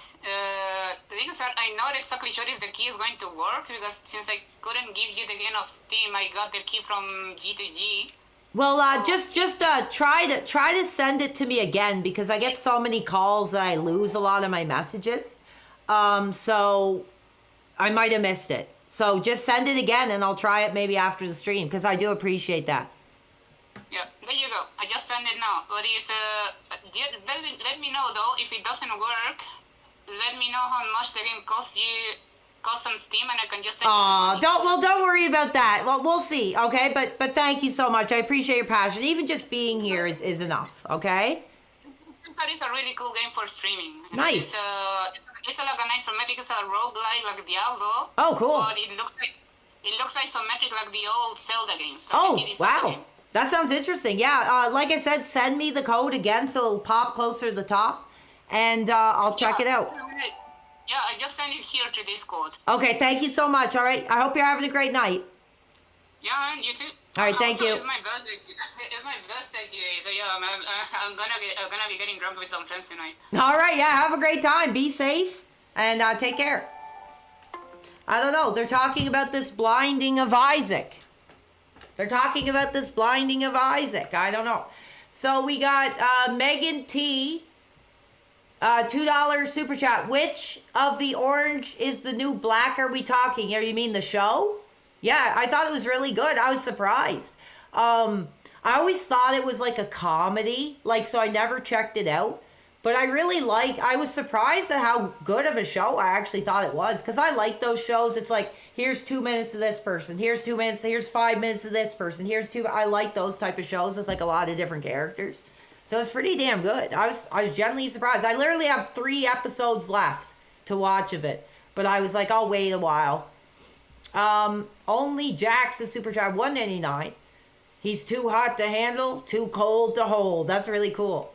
The thing is that I'm not exactly sure if the key is going to work, because since I couldn't give you the game of Steam, I got the key from G2G. Well, just try to send it to me again, because I get so many calls that I lose a lot of my messages. So I might have missed it. So just send it again, and I'll try it maybe after the stream, because I do appreciate that. Yeah, there you go. I just sent it now. But if let me know though if it doesn't work. Let me know how much the game costs on Steam, and I can just. Don't worry about that. Well, we'll see. Okay, but thank you so much. I appreciate your passion. Even just being here is enough. Okay. It's a really cool game for streaming. Nice. It's like an isometric. It's a roguelike like Diablo. Oh, cool. But it looks isometric like the old Zelda games. Like Oh, the 3D Zelda wow. games. That sounds interesting. Yeah, like I said, send me the code again so it'll pop closer to the top, and I'll check it out. Yeah, I just sent it here to Discord. Okay, thank you so much. All right, I hope you're having a great night. Yeah, and you too. All right, thank you. It's my birthday. It's my birthday today, so yeah, I'm gonna be getting drunk with some friends tonight. All right, yeah, have a great time. Be safe, and take care. I don't know. They're talking about this blinding of Isaac. I don't know. So we got Megan T. $2 super chat. Which of the orange is the new black are we talking? You mean the show? Yeah, I thought it was really good. I was surprised. I always thought it was like a comedy, so I never checked it out. But I was surprised at how good of a show I actually thought it was, because I like those shows. It's like, here's 2 minutes of this person, here's 2 minutes, here's 5 minutes of this person, I like those type of shows with a lot of different characters. So it's pretty damn good. I was genuinely surprised. I literally have 3 episodes left to watch of it, but I was like, I'll wait a while. Only Jack's a super chat, $1.99. He's too hot to handle, too cold to hold. That's really cool.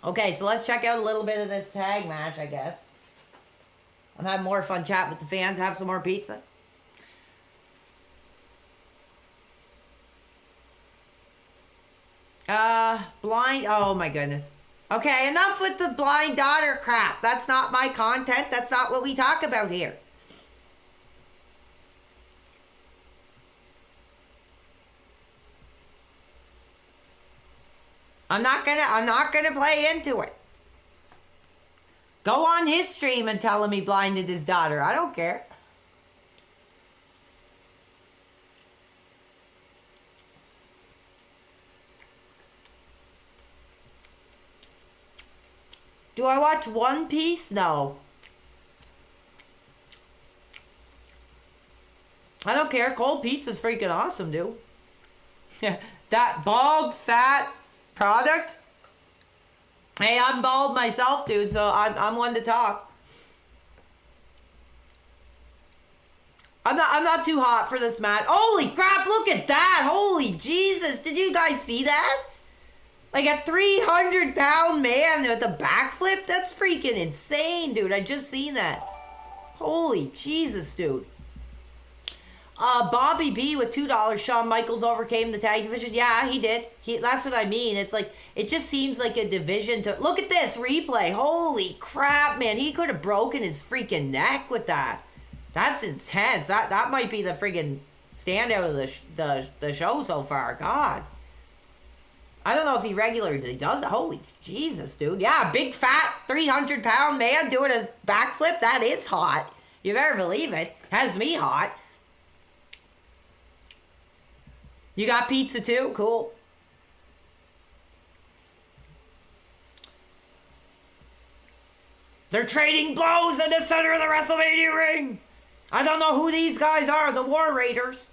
Okay, so let's check out a little bit of this tag match, I guess. I'm having more fun chatting with the fans. Have some more pizza. Blind. Oh, my goodness. Okay, enough with the blind daughter crap. That's not my content. That's not what we talk about here. I'm not gonna play into it. Go on his stream and tell him he blinded his daughter. I don't care. Do I watch One Piece? No. I don't care. Cold pizza's freaking awesome, dude. Yeah, that bald, fat product. Hey, I'm bald myself, dude, so I'm one to talk. I'm not too hot for this match. Holy crap, look at that. Holy Jesus. Did you guys see that? Like a 300-pound man with a backflip? That's freaking insane, dude. I just seen that. Holy Jesus, dude. Bobby B with $2. Shawn Michaels overcame the tag division. Yeah, he did. That's what I mean. It's like, it just seems like a division to... Look at this replay. Holy crap, man. He could have broken his freaking neck with that. That's intense. That might be the freaking standout of the show so far. God. I don't know if he regularly does it. Holy Jesus, dude. Yeah, big fat 300-pound man doing a backflip. That is hot. You better believe it. Has me hot. You got pizza too? Cool. They're trading blows in the center of the WrestleMania ring. I don't know who these guys are. The War Raiders.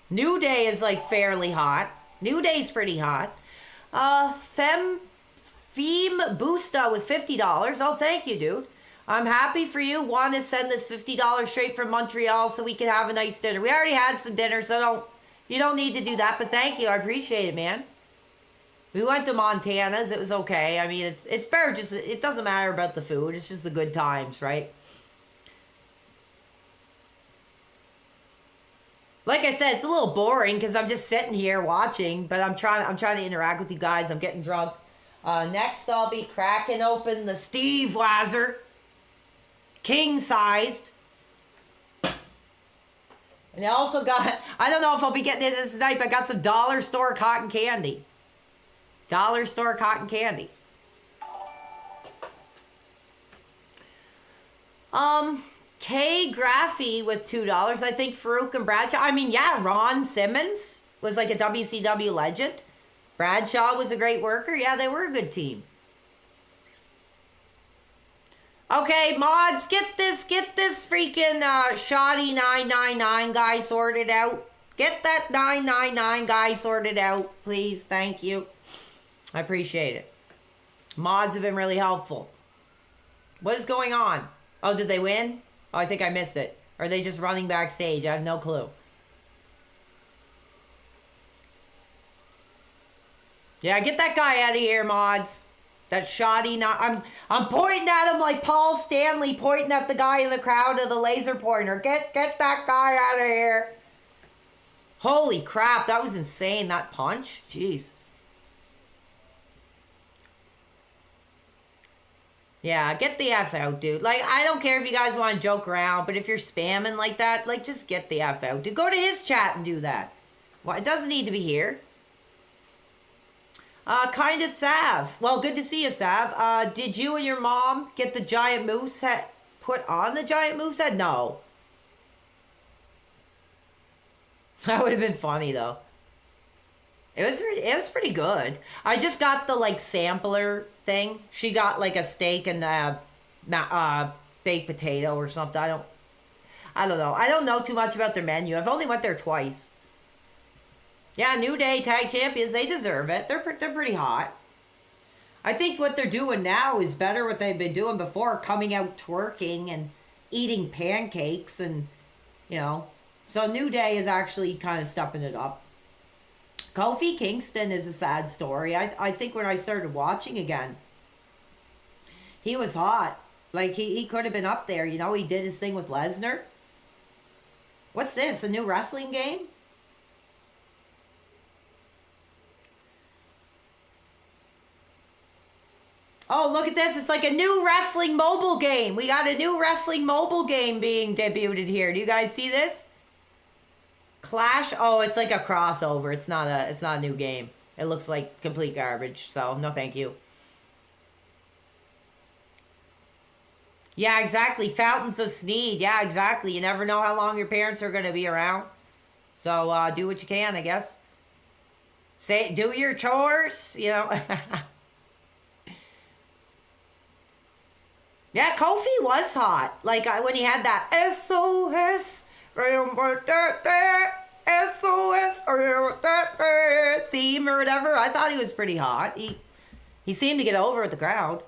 New Day is like fairly hot. New Day's pretty hot. Femme Boosta with $50. Oh, thank you, dude. I'm happy for you. Want to send this $50 straight from Montreal so we can have a nice dinner. We already had some dinner, so you don't need to do that. But thank you. I appreciate it, man. We went to Montana's. It was okay. I mean, it's better. Just it doesn't matter about the food. It's just the good times, right? Like I said, it's a little boring because I'm just sitting here watching. But I'm trying to interact with you guys. I'm getting drunk. Next, I'll be cracking open the Steve Lazar. King-sized. And I also got, I don't know if I'll be getting into this tonight, but I got some dollar store cotton candy. Dollar store cotton candy. K Graffy with $2. I think Farouk and Bradshaw. I mean, yeah, Ron Simmons was like a WCW legend. Bradshaw was a great worker. Yeah, they were a good team. Okay, mods, get this freaking shoddy 999 guy sorted out. Get that 999 guy sorted out, please. Thank you. I appreciate it. Mods have been really helpful. What is going on? Oh, did they win? Oh, I think I missed it. Or are they just running backstage? I have no clue. Yeah, get that guy out of here, mods. That shoddy, I'm pointing at him like Paul Stanley pointing at the guy in the crowd with the laser pointer. Get that guy out of here. Holy crap, that was insane, that punch. Jeez. Yeah, get the F out, dude. Like, I don't care if you guys want to joke around, but if you're spamming like that, like, just get the F out, dude. Go to his chat and do that. Well, it doesn't need to be here. Kind of Sav. Well, good to see you, Sav. Did you and your mom get the giant moose head put on the giant moose head? No. That would have been funny, though. It was pretty good. I just got the, like, sampler thing. She got, like, a steak and baked potato or something. I don't know. I don't know too much about their menu. I've only went there twice. Yeah, New Day Tag Champions, they deserve it. They're pretty hot. I think what they're doing now is better what they've been doing before, coming out twerking and eating pancakes and, you know. So New Day is actually kind of stepping it up. Kofi Kingston is a sad story. I think when I started watching again, he was hot. Like, he could have been up there, you know. He did his thing with Lesnar. What's this, a new wrestling game? Oh, look at this. It's like a new wrestling mobile game. We got a new wrestling mobile game being debuted here. Do you guys see this? Clash. Oh, it's like a crossover. It's not a new game. It looks like complete garbage. So, no thank you. Yeah, exactly. Fountains of Sneed. Yeah, exactly. You never know how long your parents are going to be around. So, do what you can, I guess. Do your chores, you know. Yeah, Kofi was hot. Like, when he had that SOS, SOS theme or whatever, I thought he was pretty hot. He seemed to get over at the crowd.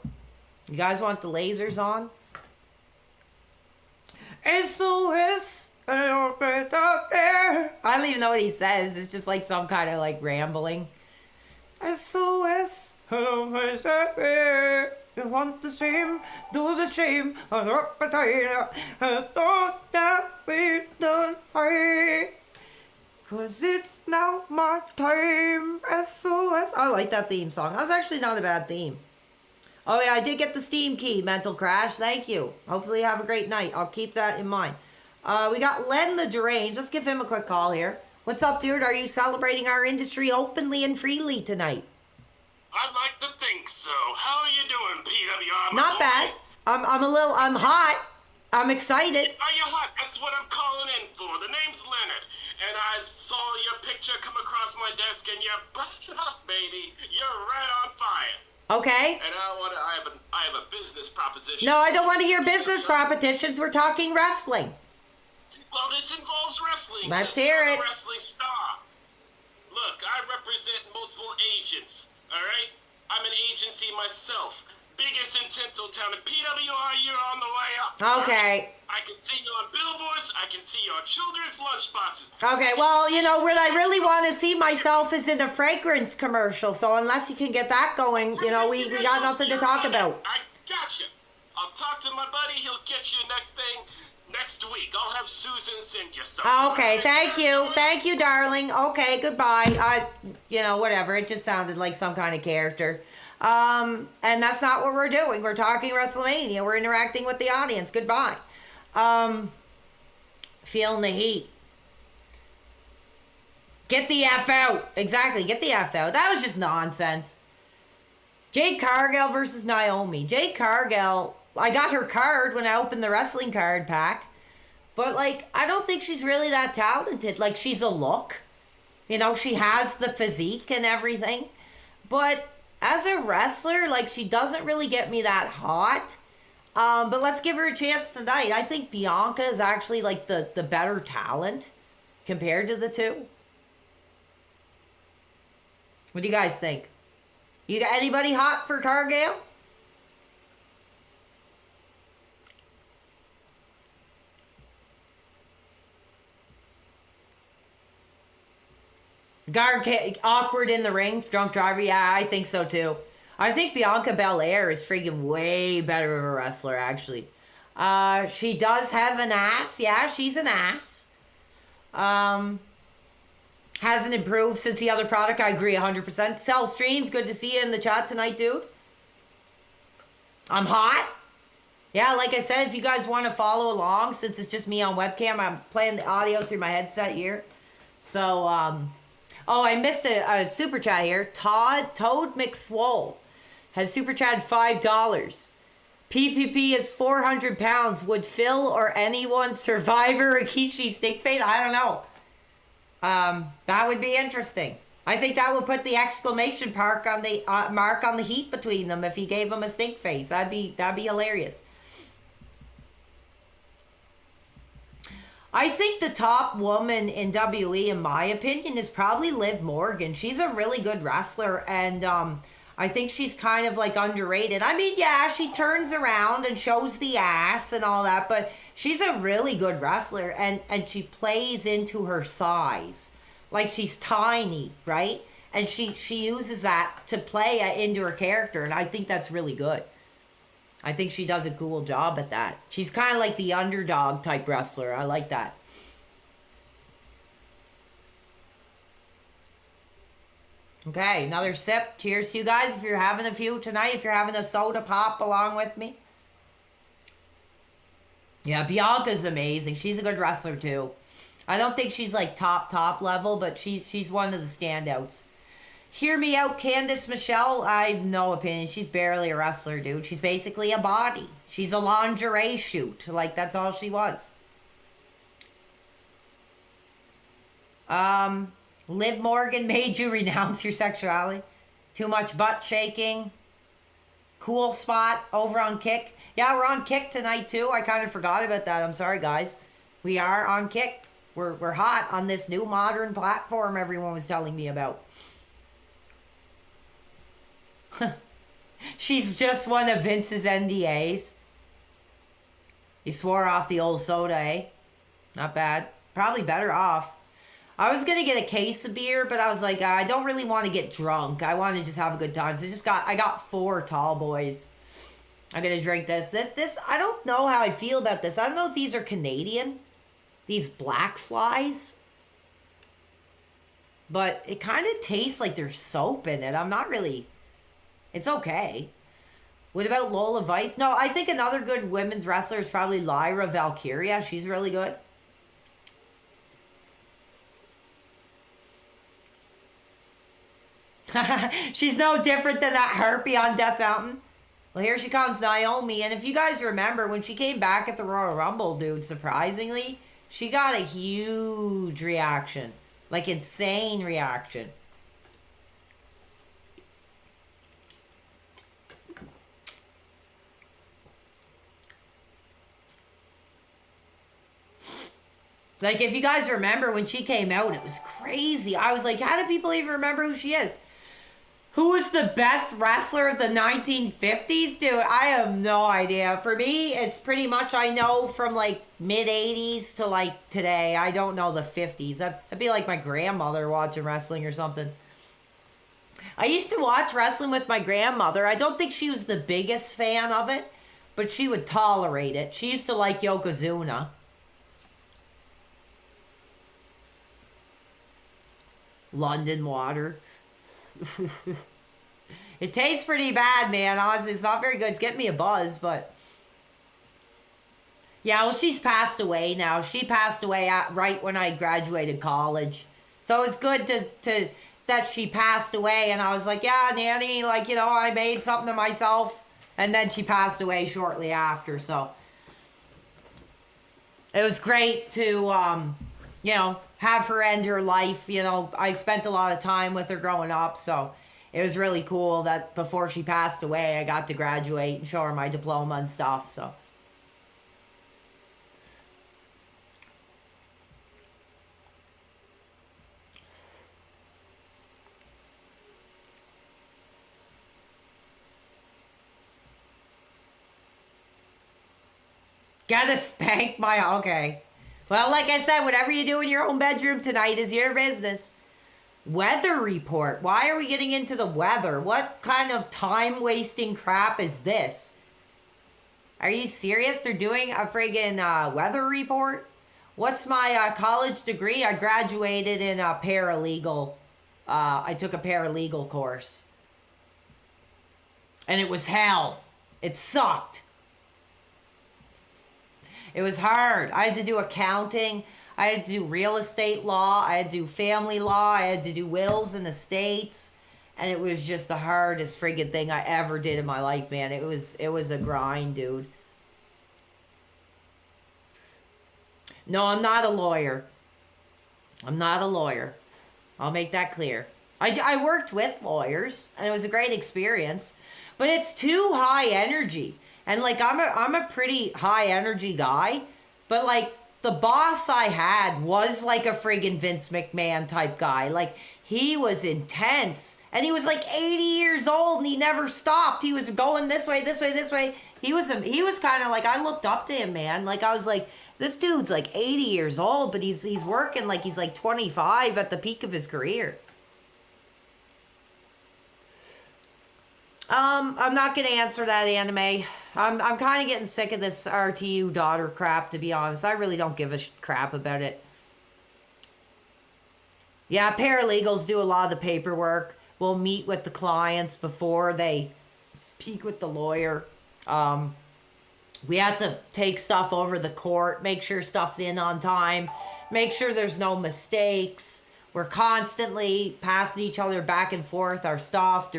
You guys want the lasers on? SOS. I don't even know what he says. It's just like some kind of like rambling. SOS. You want the same, do the same. Don't that we don't hurry. 'Cause it's now my time. SOS. I like that theme song. That was actually not a bad theme. Oh yeah, I did get the Steam key, Mental Crash. Thank you. Hopefully you have a great night. I'll keep that in mind. We got Len the Deranged. Let's give him a quick call here. What's up, dude? Are you celebrating our industry openly and freely tonight? I'd like to think so. How are you doing, PWR? Not bad. I'm hot. I'm excited. Are you hot? That's what I'm calling in for. The name's Leonard, and I saw your picture come across my desk, and you're brushed up, baby. You're right on fire. Okay. And I have a business proposition. No, I don't want to hear business propositions. We're talking wrestling. Well, this involves wrestling. Let's hear it. I'm a wrestling star. Look, I represent multiple agents. All right? I'm an agency myself. Biggest in Tinseltown. And PWR, you're on the way up. Okay. I can see you on billboards. I can see you on children's lunchboxes. Okay, well, you know, where I really want to see myself is in a fragrance commercial. So unless you can get that going, you know, we got nothing to talk about. I gotcha. I'll talk to my buddy. He'll get you next week. I'll have Susan send you something. Okay, thank you. Thank you, darling. Okay, goodbye. You know, whatever. It just sounded like some kind of character. And that's not what we're doing. We're talking WrestleMania. We're interacting with the audience. Goodbye. Feeling the heat. Get the F out. Exactly, get the F out. That was just nonsense. Jade Cargill versus Naomi. Jade Cargill, I got her card when I opened the wrestling card pack. But, like, I don't think she's really that talented. Like, she's a look. You know, she has the physique and everything. But as a wrestler, like, she doesn't really get me that hot. But let's give her a chance tonight. I think Bianca is actually, like, the better talent compared to the two. What do you guys think? You got anybody hot for Cargill? Awkward in the ring, drunk driver. Yeah, I think so too. I think Bianca Belair is freaking way better of a wrestler, actually. She does have an ass. Yeah, she's an ass. Hasn't improved since the other product. I agree 100%. Cell Streams, good to see you in the chat tonight, dude. I'm hot. Yeah, like I said, if you guys want to follow along, since it's just me on webcam, I'm playing the audio through my headset here. So, oh, I missed a super chat here. Toad McSwole has super chat $5. PPP is 400 pounds. Would Phil or anyone Survivor Rikishi stick face? I don't know. That would be interesting. I think that would put the exclamation mark on the heat between them if he gave him a stink face. That'd be hilarious. I think the top woman in WE, in my opinion, is probably Liv Morgan. She's a really good wrestler, and I think she's kind of like underrated. I mean, yeah, she turns around and shows the ass and all that, but she's a really good wrestler, and she plays into her size. Like, she's tiny, right? And she uses that to play into her character, and I think that's really good. I think she does a cool job at that. She's kind of like the underdog type wrestler. I like that. Okay, another sip. Cheers to you guys if you're having a few tonight. If you're having a soda pop along with me. Yeah, Bianca's amazing. She's a good wrestler too. I don't think she's like top level, but she's one of the standouts. Hear me out, Candice Michelle. I have no opinion. She's barely a wrestler, dude. She's basically a body. She's a lingerie shoot. Like, that's all she was. Liv Morgan made you renounce your sexuality. Too much butt shaking. Cool spot over on Kick. Yeah, we're on Kick tonight too. I kind of forgot about that. I'm sorry, guys. We are on Kick. We're hot on this new modern platform everyone was telling me about. She's just one of Vince's NDAs. You swore off the old soda, eh? Not bad. Probably better off. I was gonna get a case of beer, but I was like, I don't really want to get drunk. I want to just have a good time. So I got 4 tall boys. I'm gonna drink this. This, I don't know how I feel about this. I don't know if these are Canadian. These black flies. But it kind of tastes like there's soap in it. I'm not really... It's okay. What about Lola Vice? No, I think another good women's wrestler is probably Lyra Valkyria. She's really good. She's no different than that harpy on Death Mountain. Well, here she comes, Naomi. And if you guys remember, when she came back at the Royal Rumble, dude, surprisingly, she got a huge reaction. Like, insane reaction. Like, if you guys remember when she came out, it was crazy. I was like, how do people even remember who she is? Who was the best wrestler of the 1950s? Dude, I have no idea. For me, it's pretty much I know from like mid-80s to like today. I don't know the 50s. That'd be like my grandmother watching wrestling or something. I used to watch wrestling with my grandmother. I don't think she was the biggest fan of it, but she would tolerate it. She used to like Yokozuna. London water. It tastes pretty bad, man. Honestly, it's not very good. It's getting me a buzz, but... Yeah, well, she's passed away now. She passed away right when I graduated college. So it's good to that she passed away. And I was like, yeah, Nanny, like, you know, I made something to myself. And then she passed away shortly after, so... It was great to, you know, have her end her life. You know, I spent a lot of time with her growing up, so it was really cool that before she passed away, I got to graduate and show her my diploma and stuff, so. Gotta spank my, okay. Well, like I said, whatever you do in your own bedroom tonight is your business. Weather report. Why are we getting into the weather? What kind of time-wasting crap is this? Are you serious? They're doing a friggin' weather report? What's my college degree? I graduated in a paralegal. I took a paralegal course. And it was hell. It sucked. It was hard. I had to do accounting. I had to do real estate law. I had to do family law. I had to do wills and estates. And it was just the hardest friggin' thing I ever did in my life, man. It was a grind, dude. No, I'm not a lawyer. I'm not a lawyer. I'll make that clear. I worked with lawyers, and it was a great experience. But it's too high energy. And, like, I'm a pretty high-energy guy, but, like, the boss I had was, like, a friggin' Vince McMahon type guy. Like, he was intense, and he was, like, 80 years old, and he never stopped. He was going this way, this way, this way. He was kind of, like, I looked up to him, man. Like, I was like, this dude's, like, 80 years old, but he's working like he's, like, 25 at the peak of his career. I'm not gonna answer that, anime. I'm kind of getting sick of this RTU daughter crap, to be honest. I really don't give a crap about it. Yeah, paralegals do a lot of the paperwork. We'll meet with the clients before they speak with the lawyer. We have to take stuff over the court, make sure stuff's in on time, make sure there's no mistakes. We're constantly passing each other back and forth our stuff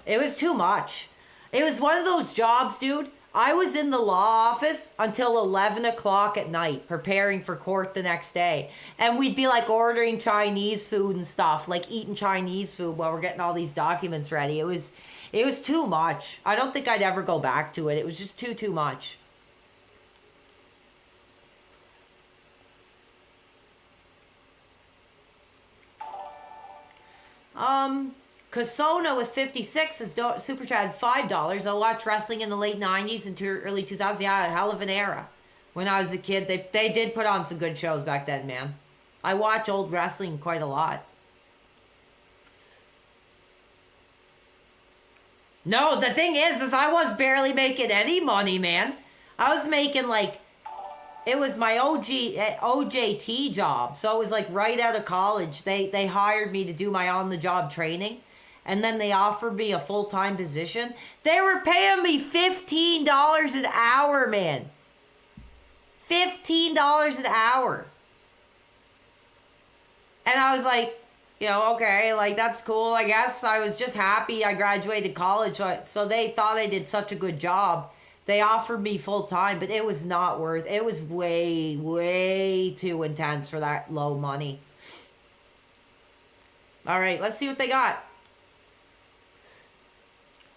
it was too much. It was one of those jobs, dude. I was in the law office until 11 o'clock at night preparing for court the next day. And we'd be like ordering Chinese food and stuff, like eating Chinese food while we're getting all these documents ready. It was too much. I don't think I'd ever go back to it. It was just too much. Kasona with 56 is super chat $5. I watched wrestling in the late 90s and early 2000s. Yeah, a hell of an era. When I was a kid, they did put on some good shows back then, man. I watch old wrestling quite a lot. No, the thing is I was barely making any money, man. I was making like, it was my OJT job. So it was like right out of college. They hired me to do my on-the-job training. And then they offered me a full-time position. They were paying me $15 an hour, man. $15 an hour. And I was like, you know, okay, like that's cool, I guess. I was just happy I graduated college. So they thought I did such a good job. They offered me full-time, but it was not worth it. It was way, way too intense for that low money. All right, let's see what they got.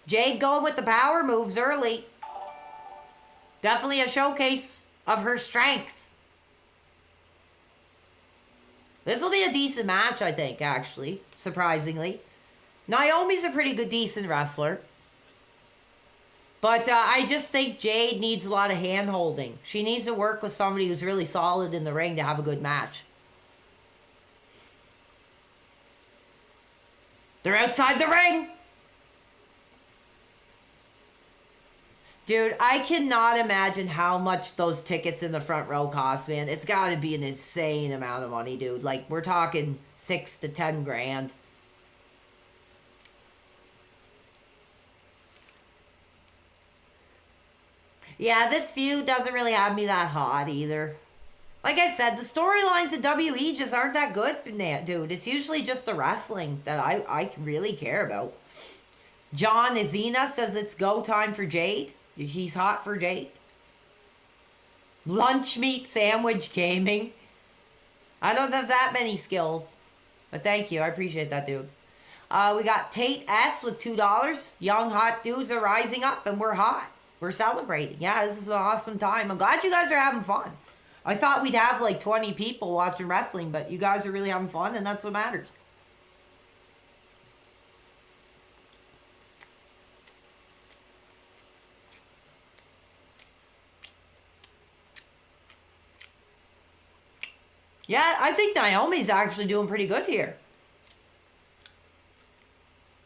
Jade going with the power moves early. Definitely a showcase of her strength. This will be a decent match, I think, actually, surprisingly. Naomi's a pretty good, decent wrestler. But I just think Jade needs a lot of hand-holding. She needs to work with somebody who's really solid in the ring to have a good match. They're outside the ring! Dude, I cannot imagine how much those tickets in the front row cost, man. It's got to be an insane amount of money, dude. Like, we're talking 6 to 10 grand. Yeah, this feud doesn't really have me that hot either. Like I said, the storylines in WE just aren't that good, dude. It's usually just the wrestling that I really care about. John Izina says it's go time for Jade. He's hot for Jade. Lunch meat sandwich gaming. I don't have that many skills. But thank you. I appreciate that, dude. We got Tate S with $2. Young hot dudes are rising up and we're hot. We're celebrating. Yeah, this is an awesome time. I'm glad you guys are having fun. I thought we'd have like 20 people watching wrestling, but you guys are really having fun and that's what matters. Yeah, I think Naomi's actually doing pretty good here.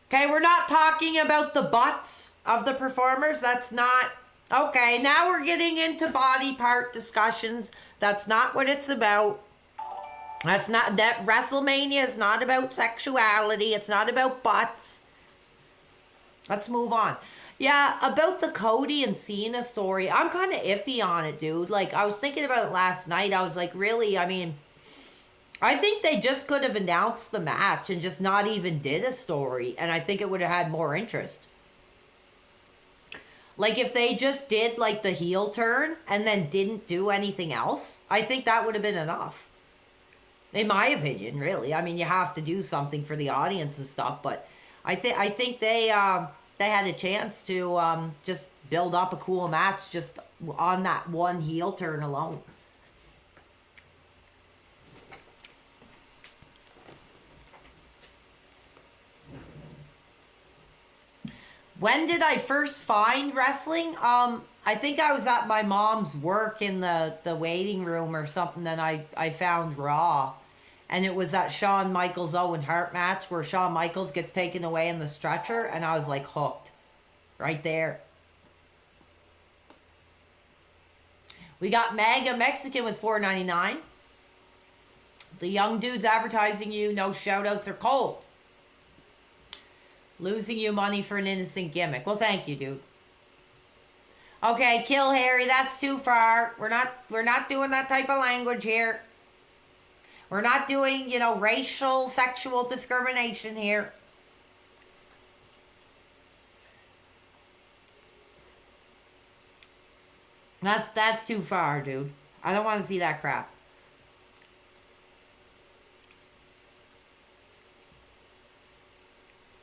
Okay, we're not talking about the butts of the performers. That's not... Okay, now we're getting into body part discussions. That's not what it's about. That's not... That WrestleMania is not about sexuality. It's not about butts. Let's move on. Yeah, about the Cody and Cena story, I'm kind of iffy on it, dude. Like, I was thinking about it last night. I was like, really? I mean... I think they just could have announced the match and just not even did a story. And I think it would have had more interest. Like, if they just did, like, the heel turn and then didn't do anything else, I think that would have been enough. In my opinion, really. I mean, you have to do something for the audience and stuff. But I think they had a chance to just build up a cool match just on that one heel turn alone. When did I first find wrestling? I think I was at my mom's work in the waiting room or something, and I found Raw. And it was that Shawn Michaels Owen Hart match where Shawn Michaels gets taken away in the stretcher, and I was like hooked. Right there. We got Mega Mexican with $4.99. The young dudes advertising you, no shout-outs are cold. Losing you money for an innocent gimmick. Well, thank you, dude. Okay, Kill Harry, that's too far. We're not doing that type of language here. We're not doing, you know, racial, sexual discrimination here. That's too far, dude. I don't want to see that crap.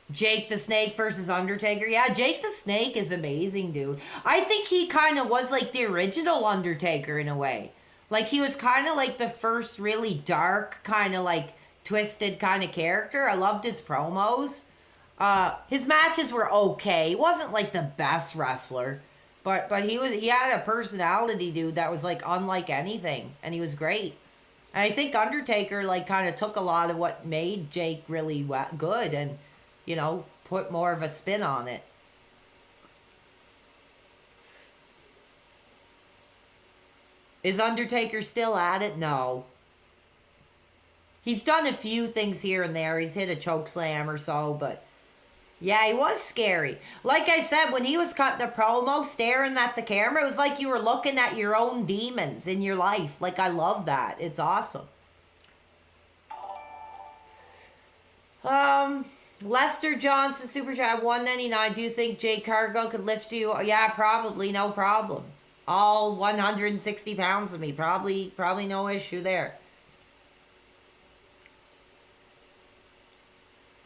Jake the Snake versus Undertaker. Yeah, Jake the Snake is amazing, dude. I think he kind of was like the original Undertaker in a way. Like, he was kind of like the first really dark, kind of like twisted kind of character. I loved his promos. His matches were okay. He wasn't like the best wrestler, but he had a personality, dude, that was like unlike anything, and he was great. And I think Undertaker like kind of took a lot of what made Jake really good, and put more of a spin on it. Is Undertaker still at it? No. He's done a few things here and there. He's hit a choke slam or so, but yeah, he was scary. Like I said, when he was cutting the promo, staring at the camera, it was like you were looking at your own demons in your life. Like, I love that. It's awesome. Lester Johnson, Super Chat, 199. Do you think Jay Cargill could lift you? Yeah, probably, no problem. All 160 pounds of me. Probably no issue there.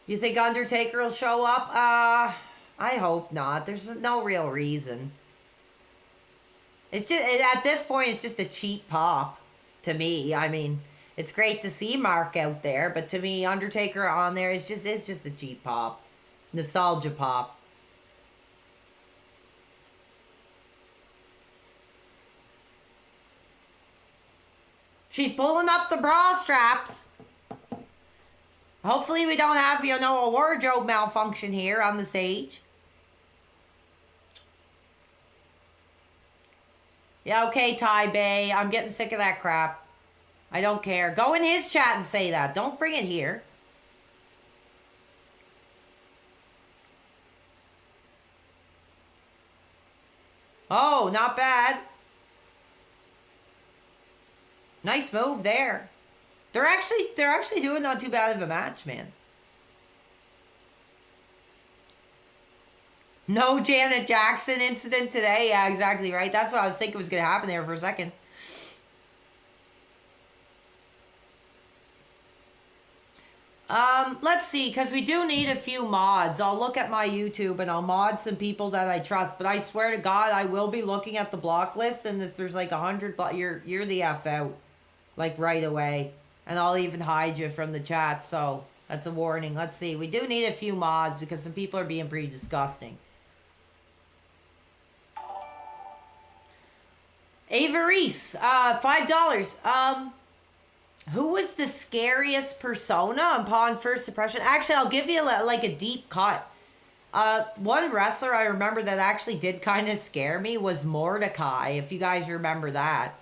You think Undertaker will show up? I hope not. There's no real reason. It's just, at this point, it's just a cheap pop to me. I mean, it's great to see Mark out there, but to me, Undertaker on there it's just a cheap pop. Nostalgia pop. She's pulling up the bra straps. Hopefully we don't have, a wardrobe malfunction here on the stage. Yeah, okay, Ty Bay. I'm getting sick of that crap. I don't care. Go in his chat and say that. Don't bring it here. Oh, not bad. Nice move there. They're actually doing not too bad of a match, man. No Janet Jackson incident today. Yeah, exactly right. That's what I was thinking was going to happen there for a second. Let's see, because we do need a few mods. I'll look at my YouTube and I'll mod some people that I trust. But I swear to God, I will be looking at the block list, and if there's like 100, you're the F out, like right away. And I'll even hide you from the chat, so that's a warning. Let's see. We do need a few mods because some people are being pretty disgusting. Ava Reese, $5. Who was the scariest persona upon first impression? Actually, I'll give you like a deep cut. One wrestler I remember that actually did kind of scare me was Mordecai, if you guys remember that.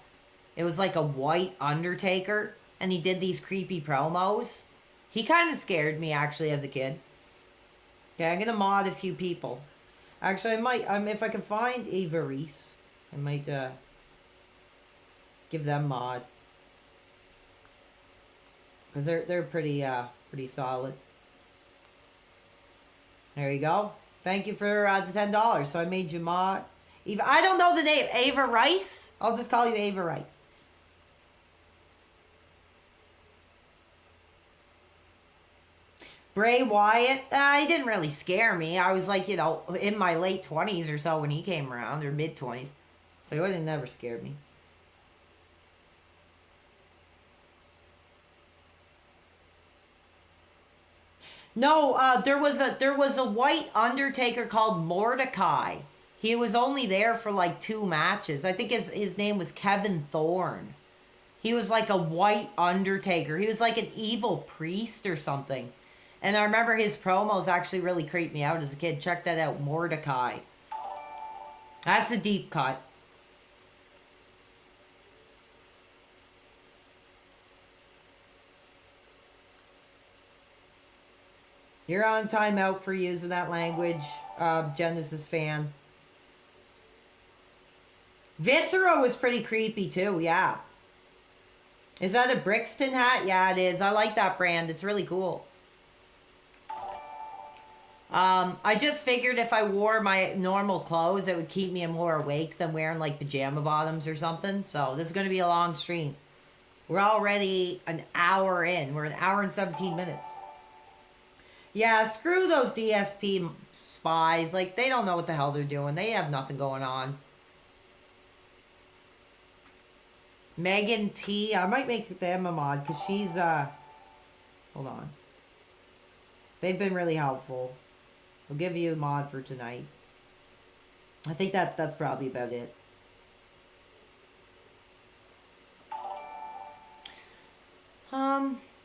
It was like a white Undertaker. And he did these creepy promos. He kind of scared me, actually, as a kid. Okay, I'm going to mod a few people. Actually, I might, if I can find Ava Reese, I might give them mod. Because they're pretty solid. There you go. Thank you for the $10. So I made you mod. Eva, I don't know the name. Ava Rice? I'll just call you Ava Rice. Bray Wyatt, he didn't really scare me. I was like, in my late 20s or so when he came around, or mid-20s. So he would never scared me. No, there was a white Undertaker called Mordecai. He was only there for like 2 matches. I think his name was Kevin Thorne. He was like a white Undertaker. He was like an evil priest or something. And I remember his promos actually really creeped me out as a kid. Check that out, Mordecai. That's a deep cut. You're on timeout for using that language, Genesis fan. Viscera was pretty creepy too, yeah. Is that a Brixton hat? Yeah, it is. I like that brand. It's really cool. I just figured if I wore my normal clothes, it would keep me more awake than wearing like pajama bottoms or something. So this is going to be a long stream. We're already an hour in. We're an hour and 17 minutes. Yeah, screw those DSP spies. Like, they don't know what the hell they're doing. They have nothing going on. Megan T. I might make them a mod because she's, hold on. They've been really helpful. We'll give you a mod for tonight. I think that's probably about it.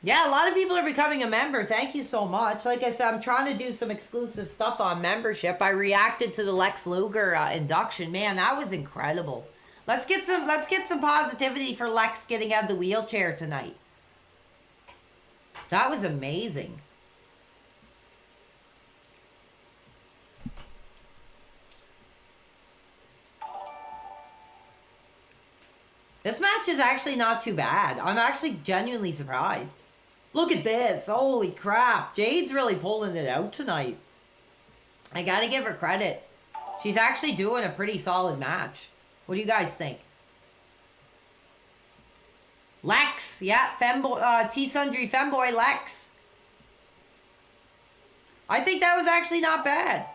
Yeah, a lot of people are becoming a member. Thank you so much. Like I said, I'm trying to do some exclusive stuff on membership. I reacted to the Lex Luger induction. Man, that was incredible. Let's get some positivity for Lex getting out of the wheelchair tonight. That was amazing. This match is actually not too bad. I'm actually genuinely surprised. Look at this. Holy crap. Jade's really pulling it out tonight. I gotta give her credit. She's actually doing a pretty solid match. What do you guys think? Lex. Yeah, Femboy, T-Sundry Femboy Lex. I think that was actually not bad.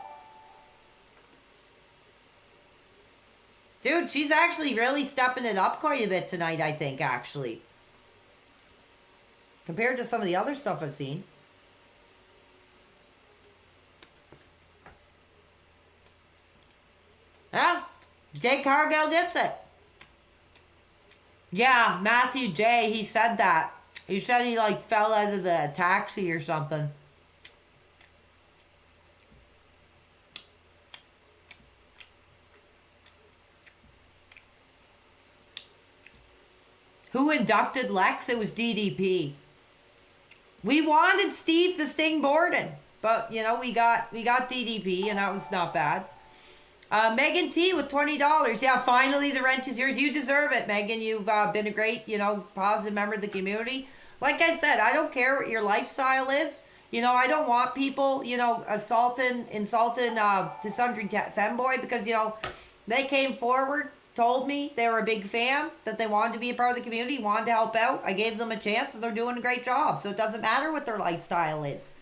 Dude, she's actually really stepping it up quite a bit tonight, I think, actually. Compared to some of the other stuff I've seen. Yeah, Jay Cargill gets it. Yeah, Matthew J, he said that. He said he, like, fell out of the taxi or something. Who inducted Lex? It was DDP. We wanted Steve the Sting Borden, but you know we got DDP, and that was not bad. Megan T with $20. Yeah, finally the wrench is yours. You deserve it, Megan. You've been a great, positive member of the community. Like I said, I don't care what your lifestyle is. I don't want people, insulting to Sundry Femboy because they came forward. Told me they were a big fan, that they wanted to be a part of the community, wanted to help out. I gave them a chance, and they're doing a great job. So it doesn't matter what their lifestyle is.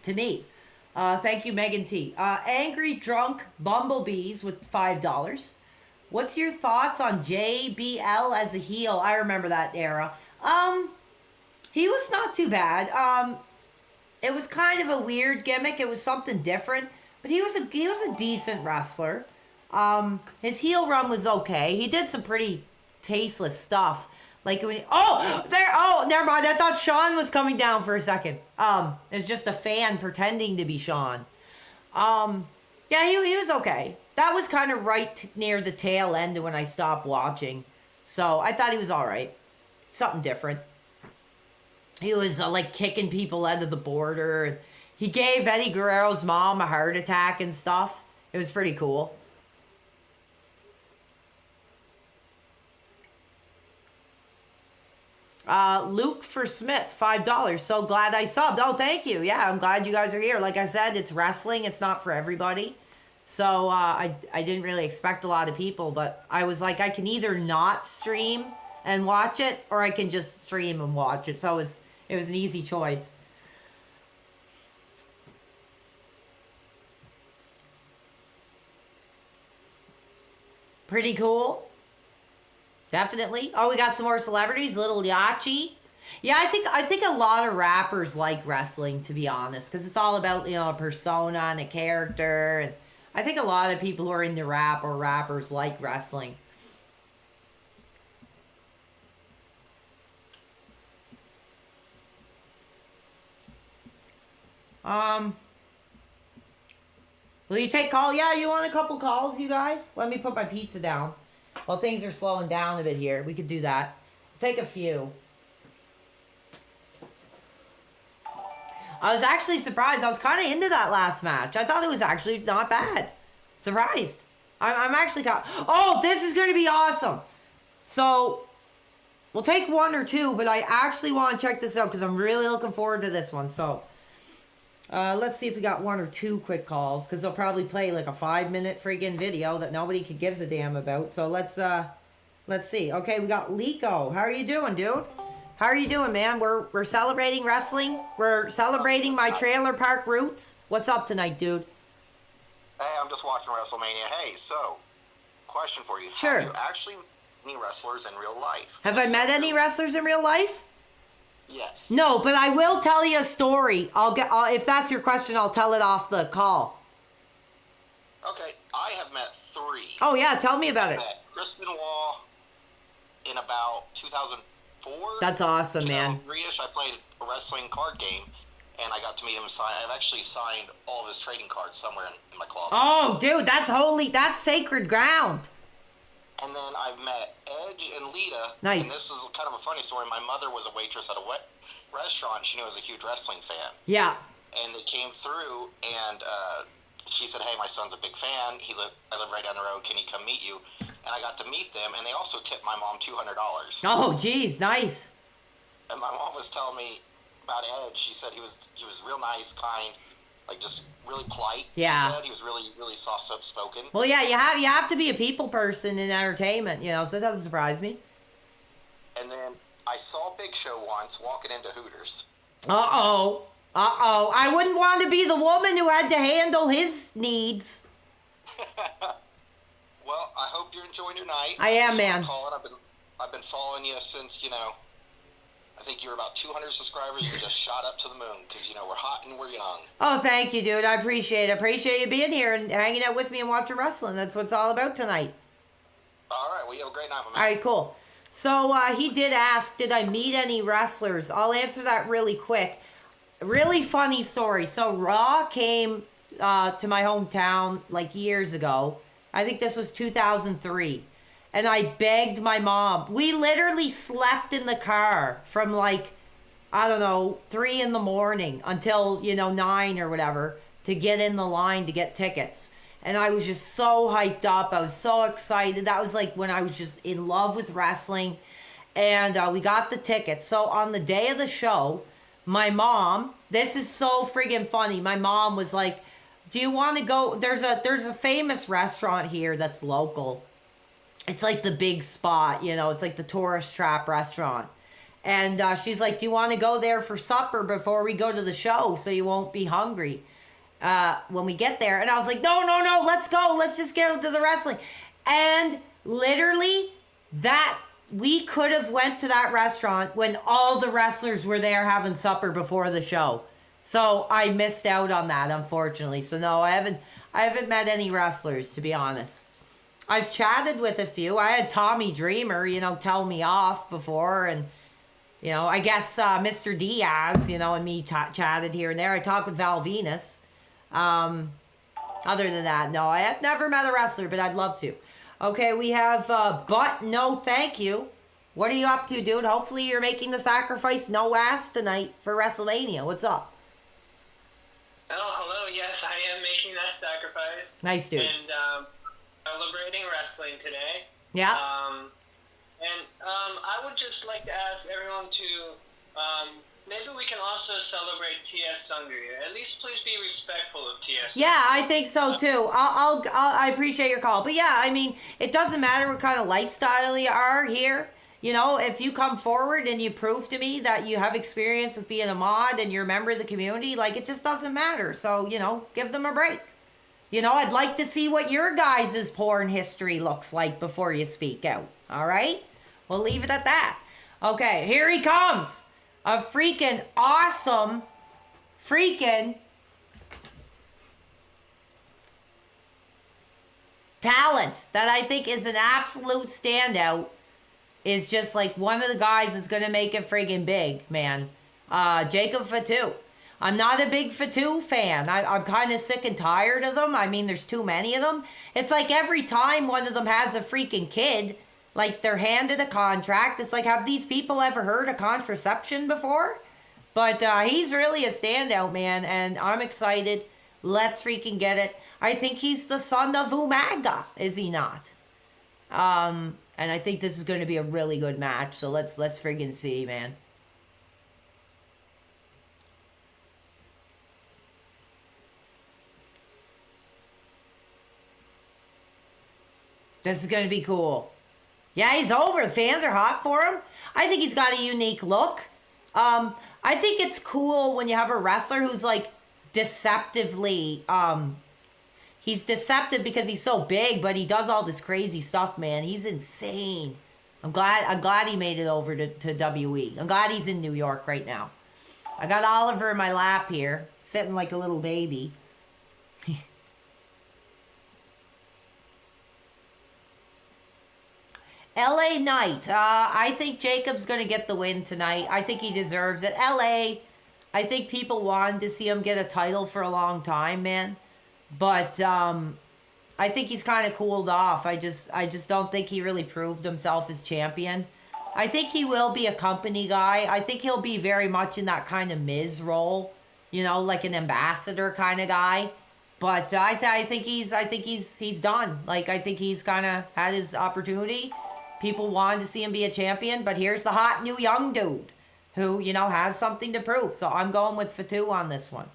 To me. Thank you, Megan T. Angry Drunk Bumblebees with $5. What's your thoughts on JBL as a heel? I remember that era. He was not too bad. It was kind of a weird gimmick. It was something different. But he was a decent wrestler. His heel run was okay. He did some pretty tasteless stuff. Like when never mind. I thought Sean was coming down for a second. It's just a fan pretending to be Sean. Yeah, he was okay. That was kind of right near the tail end of when I stopped watching. So I thought he was all right. Something different. He was like kicking people out of the border. He gave Eddie Guerrero's mom a heart attack and stuff. It was pretty cool. Luke for Smith, $5. So glad I subbed. Oh, thank you. Yeah, I'm glad you guys are here. Like I said, it's wrestling. It's not for everybody. So I didn't really expect a lot of people, but I was like, I can either not stream and watch it, or I can just stream and watch it. So it was an easy choice. Pretty cool. Definitely. Oh, we got some more celebrities. Little Yachi. Yeah, I think a lot of rappers like wrestling, to be honest, because it's all about, a persona and a character. And I think a lot of people who are into rap or rappers like wrestling. Will you take call? Yeah, you want a couple calls, you guys? Let me put my pizza down. While things are slowing down a bit here, we could do that. Take a few. I was actually surprised. I was kind of into that last match. I thought it was actually not bad. Surprised. I'm actually oh, this is going to be awesome. So, we'll take one or two, but I actually want to check this out because I'm really looking forward to this one. So, let's see if we got one or two quick calls, because they'll probably play like a 5-minute friggin' video that nobody could gives a damn about. So let's see. Okay, we got Lico. How are you doing, dude? How are you doing, man? We're celebrating wrestling. We're celebrating my trailer park roots. What's up tonight, dude? Hey, I'm just watching WrestleMania. Hey, so, question for you. Sure. Have you actually met any wrestlers in real life? Have I met any wrestlers in real life? Yes. No, but I will tell you a story. If that's your question, I'll tell it off the call. Okay, I have met 3. Oh yeah, tell me about I it. met Chris Benoit in about 2004. That's awesome, man. 2003-ish. I played a wrestling card game, and I got to meet him. I've actually signed all of his trading cards somewhere in my closet. Oh, dude, that's sacred ground. And then I've met Edge and Lita. Nice. And this is kind of a funny story. My mother was a waitress at a restaurant. She knew I was a huge wrestling fan. Yeah. And they came through, and she said, "Hey, my son's a big fan. I live right down the road. Can he come meet you?" And I got to meet them, and they also tipped my mom $200. Oh, geez, nice. And my mom was telling me about Edge. She said he was real nice, kind, like just really polite. Yeah. She said he was really, really soft-spoken. Well, yeah, you have to be a people person in entertainment, so it doesn't surprise me. And then I saw Big Show once walking into Hooters. Uh-oh. I wouldn't want to be the woman who had to handle his needs. Well, I hope you're enjoying your night. I am, man. I've been following you since, I think you were about 200 subscribers. You just shot up to the moon because, we're hot and we're young. Oh, thank you, dude. I appreciate it. Appreciate you being here and hanging out with me and watching wrestling. That's what it's all about tonight. All right. Well, you have a great night, my man. All right, cool. So he did ask, did I meet any wrestlers? I'll answer that really quick. Really funny story. So Raw came to my hometown like years ago. I think this was 2003. And I begged my mom. We literally slept in the car from 3 in the morning until, 9 or whatever to get in the line to get tickets. And I was just so hyped up. I was so excited. That was like when I was just in love with wrestling. And we got the tickets. So on the day of the show, my mom, this is so friggin' funny. My mom was like, do you want to go? There's a famous restaurant here that's local. It's like the Big Spot, it's like the tourist trap restaurant. And she's like, do you want to go there for supper before we go to the show so you won't be hungry when we get there? And I was like, no, let's go. Let's just get to the wrestling. And literally we could have went to that restaurant when all the wrestlers were there having supper before the show. So I missed out on that, unfortunately. So no, I haven't met any wrestlers, to be honest. I've chatted with a few. I had Tommy Dreamer, tell me off before. And, I guess Mr. Diaz, and me chatted here and there. I talked with Val Venus. Other than that, no, I have never met a wrestler, but I'd love to. Okay, we have But No Thank You. What are you up to, dude? Hopefully you're making the sacrifice no ass tonight for WrestleMania. What's up? Oh, hello. Yes, I am making that sacrifice. Nice, dude. And celebrating wrestling today. Yeah. I would just like to ask everyone to maybe we can also celebrate T.S. Sundry. At least please be respectful of T.S. Yeah, I think so too. I appreciate your call. But yeah, I mean, it doesn't matter what kind of lifestyle you are here. If you come forward and you prove to me that you have experience with being a mod and you're a member of the community, it just doesn't matter. So, give them a break. I'd like to see what your guys' porn history looks like before you speak out. All right? We'll leave it at that. Okay, here he comes. A freaking awesome talent that I think is an absolute standout. Is just one of the guys that's going to make it friggin' big, man. Jacob Fatu. I'm not a big Fatu fan. I'm kind of sick and tired of them. I mean, there's too many of them. It's like every time one of them has a freaking kid, they're handed a contract. It's like, have these people ever heard of contraception before? But he's really a standout, man, and I'm excited. Let's freaking get it. I think he's the son of Umaga, is he not? And I think this is going to be a really good match. So let's friggin' see, man. This is going to be cool. Yeah, he's over. The fans are hot for him. I think he's got a unique look. I think it's cool when you have a wrestler who's deceptively, he's deceptive because he's so big, but he does all this crazy stuff, man. He's insane. I'm glad he made it over to WE. I'm glad he's in New York right now. I got Oliver in my lap here, sitting like a little baby. LA Knight. I think Jacob's going to get the win tonight. I think he deserves it. LA, I think people wanted to see him get a title for a long time, man. But I think he's kind of cooled off. I just don't think he really proved himself as champion. I think he will be a company guy. I think he'll be very much in that kind of Miz role, you know, like an ambassador kind of guy. But I think he's done. Like, I think he's kind of had his opportunity. People wanted to see him be a champion, but here's the hot new young dude who, you know, has something to prove. So I'm going with Fatu on this one.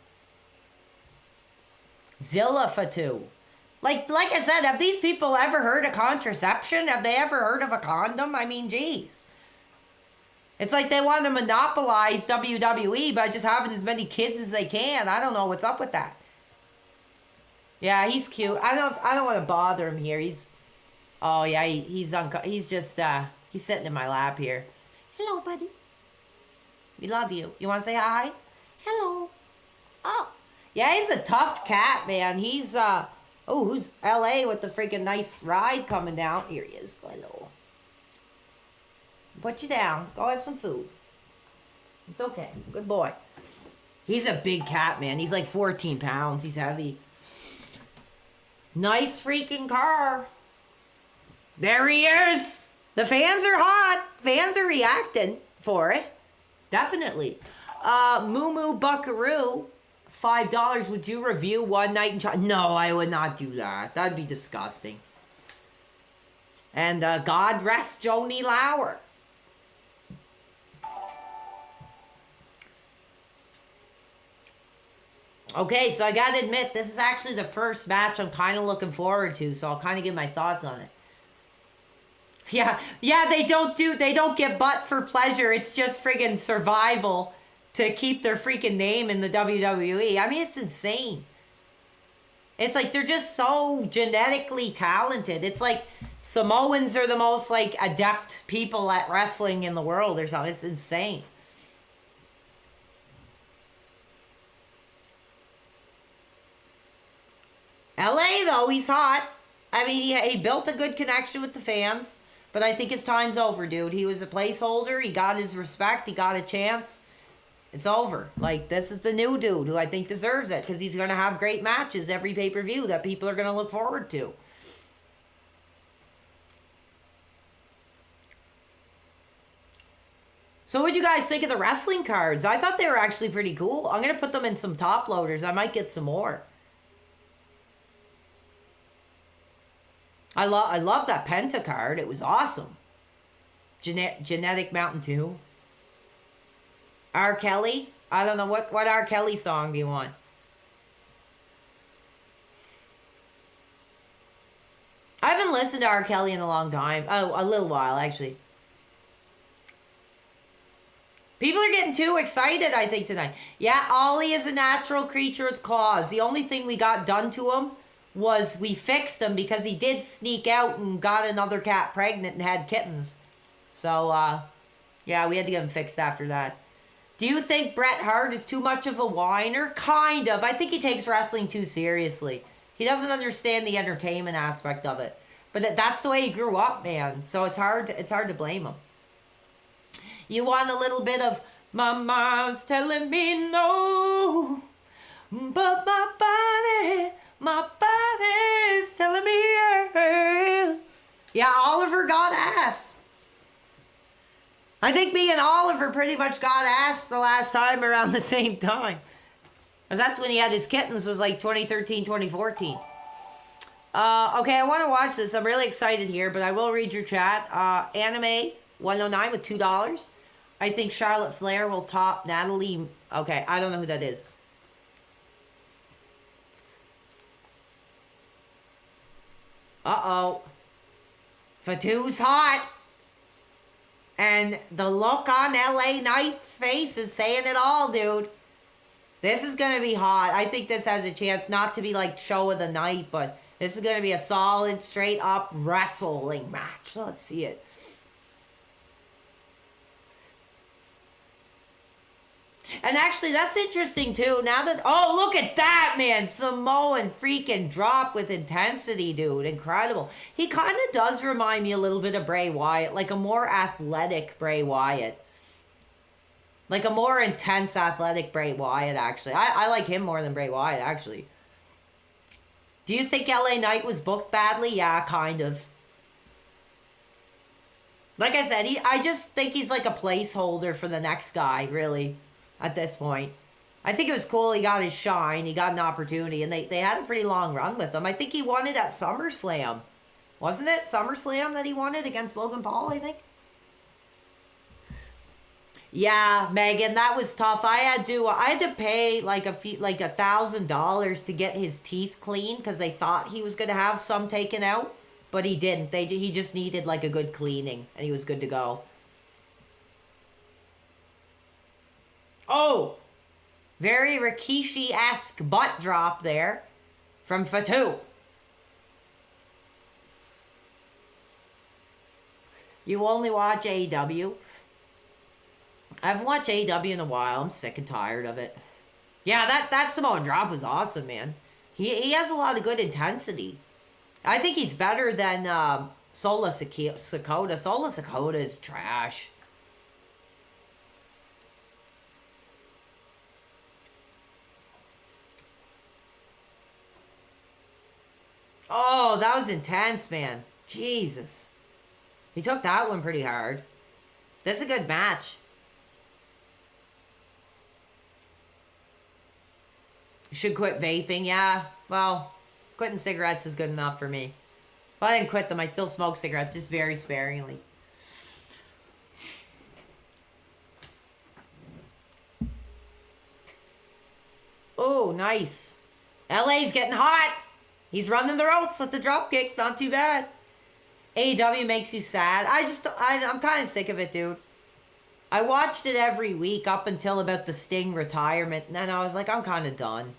Zilla Fatu. Like I said, have these people ever heard of contraception? Have they ever heard of a condom? I mean, geez. It's like they want to monopolize WWE by just having as many kids as they can. I don't know what's up with that. Yeah, he's cute. I don't want to bother him here. Oh yeah, he's just he's sitting in my lap here. Hello, buddy. We love you. You want to say hi? Hello. Oh. Yeah, he's a tough cat, man. He's who's LA with the freaking nice ride coming down? Here he is. Hello. Put you down. Go have some food. It's okay. Good boy. He's a big cat, man. He's like 14 pounds. He's heavy. Nice freaking car. There he is. The fans are hot. Fans are reacting for it. Definitely. Moo Moo Buckaroo. $5. Would you review One Night in China? No, I would not do that. That'd be disgusting. And God rest Joni Lauer. Okay, so I gotta admit, this is actually the first match I'm kind of looking forward to, so I'll kind of give my thoughts on it. Yeah, they don't get butt for pleasure. It's just friggin' survival to keep their freaking name in the WWE. I mean, it's insane. It's like they're just so genetically talented. It's like Samoans are the most like adept people at wrestling in the world or something. It's insane. LA though, he's hot. I mean, he built a good connection with the fans, but I think his time's over, dude. He was a placeholder. He got his respect. He got a chance. It's over. Like, this is the new dude who I think deserves it because he's going to have great matches every pay-per-view that people are going to look forward to. So what'd you guys think of the wrestling cards? I thought they were actually pretty cool. I'm going to put them in some top loaders. I might get some more. I love that Penta card. It was awesome. Genetic Mountain 2. R. Kelly? I don't know. What R. Kelly song do you want? I haven't listened to R. Kelly in a long time. Oh, a little while, actually. People are getting too excited, I think, tonight. Yeah, Ollie is a natural creature with claws. The only thing we got done to him was we fixed him because he did sneak out and got another cat pregnant and had kittens. So, yeah, we had to get him fixed after that. Do you think Bret Hart is too much of a whiner? Kind of. I think he takes wrestling too seriously. He doesn't understand the entertainment aspect of it. But that's the way he grew up, man. So it's hard to blame him. You want a little bit of Mama's telling me no, but my body's telling me yes. Yeah, Oliver got ass. I think me and Oliver pretty much got ass the last time around the same time. Because that's when he had his kittens, was like 2013, 2014. Okay, I want to watch this. I'm really excited here, but I will read your chat. Anime 109 with $2. I think Charlotte Flair will top Natalie. Okay, I don't know who that is. Uh-oh. Fatu's hot. And the look on LA Knight's face is saying it all, dude. This is going to be hot. I think this has a chance not to be like show of the night, but this is going to be a solid, straight up wrestling match. So let's see it. And actually, that's interesting too. Now that, oh, look at that, man. Samoan freaking drop with intensity, dude. Incredible. He kind of does remind me a little bit of Bray Wyatt, like a more athletic Bray Wyatt. Like a more intense athletic Bray Wyatt, actually. I like him more than Bray Wyatt, actually. Do you think LA Knight was booked badly? Yeah, kind of. Like I said, I just think he's like a placeholder for the next guy, really, at this point. I think it was cool he got his shine, he got an opportunity, and they had a pretty long run with him. I think he won it at SummerSlam. Wasn't it SummerSlam that he won it against Logan Paul, I think? Yeah, Megan, that was tough. I had to pay like $1,000 to get his teeth cleaned because they thought he was going to have some taken out. But he didn't. He just needed like a good cleaning, and he was good to go. Oh, very Rikishi-esque butt drop there from Fatu. You only watch AEW? I haven't watched AEW in a while. I'm sick and tired of it. Yeah, that Samoan drop was awesome, man. He has a lot of good intensity. I think he's better than Solo Sikoa. Solo Sikoa is trash. Oh, that was intense, man. Jesus. He took that one pretty hard. That's a good match. Should quit vaping, yeah. Well, quitting cigarettes is good enough for me. Well, I didn't quit them. I still smoke cigarettes, just very sparingly. Oh, nice. LA's getting hot. He's running the ropes with the drop kicks. Not too bad. AEW makes you sad. I'm kind of sick of it, dude. I watched it every week up until about the Sting retirement. And then I was like, I'm kind of done.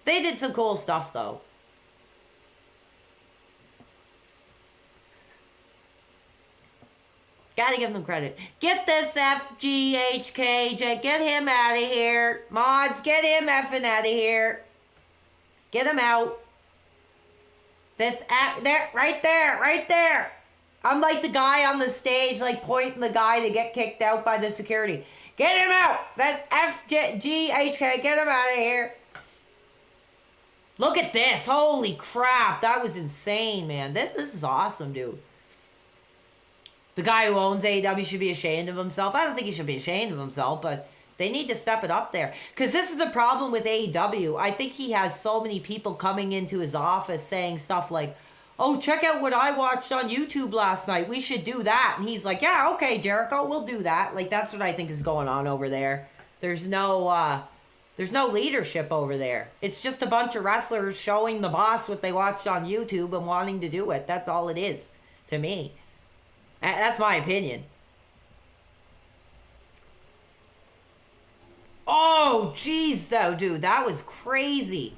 They did some cool stuff, though. Gotta give them credit. Get this FGHKJ. Get him out of here. Mods, get him effing out of here. Get him out. This there, right there, right there. I'm like the guy on the stage, like pointing the guy to get kicked out by the security. Get him out. That's FGHK. Get him out of here. Look at this. Holy crap. That was insane, man. This is awesome, dude. The guy who owns AEW should be ashamed of himself. I don't think he should be ashamed of himself, but they need to step it up there. Because this is the problem with AEW. I think he has so many people coming into his office saying stuff like, oh, check out what I watched on YouTube last night. We should do that. And he's like, yeah, okay, Jericho, we'll do that. Like, that's what I think is going on over there. There's no leadership over there. It's just a bunch of wrestlers showing the boss what they watched on YouTube and wanting to do it. That's all it is to me. That's my opinion. Oh, jeez, though, dude. That was crazy.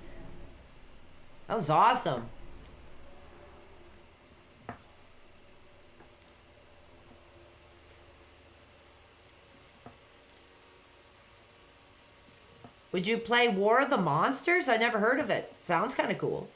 That was awesome. Would you play War of the Monsters? I never heard of it. Sounds kind of cool.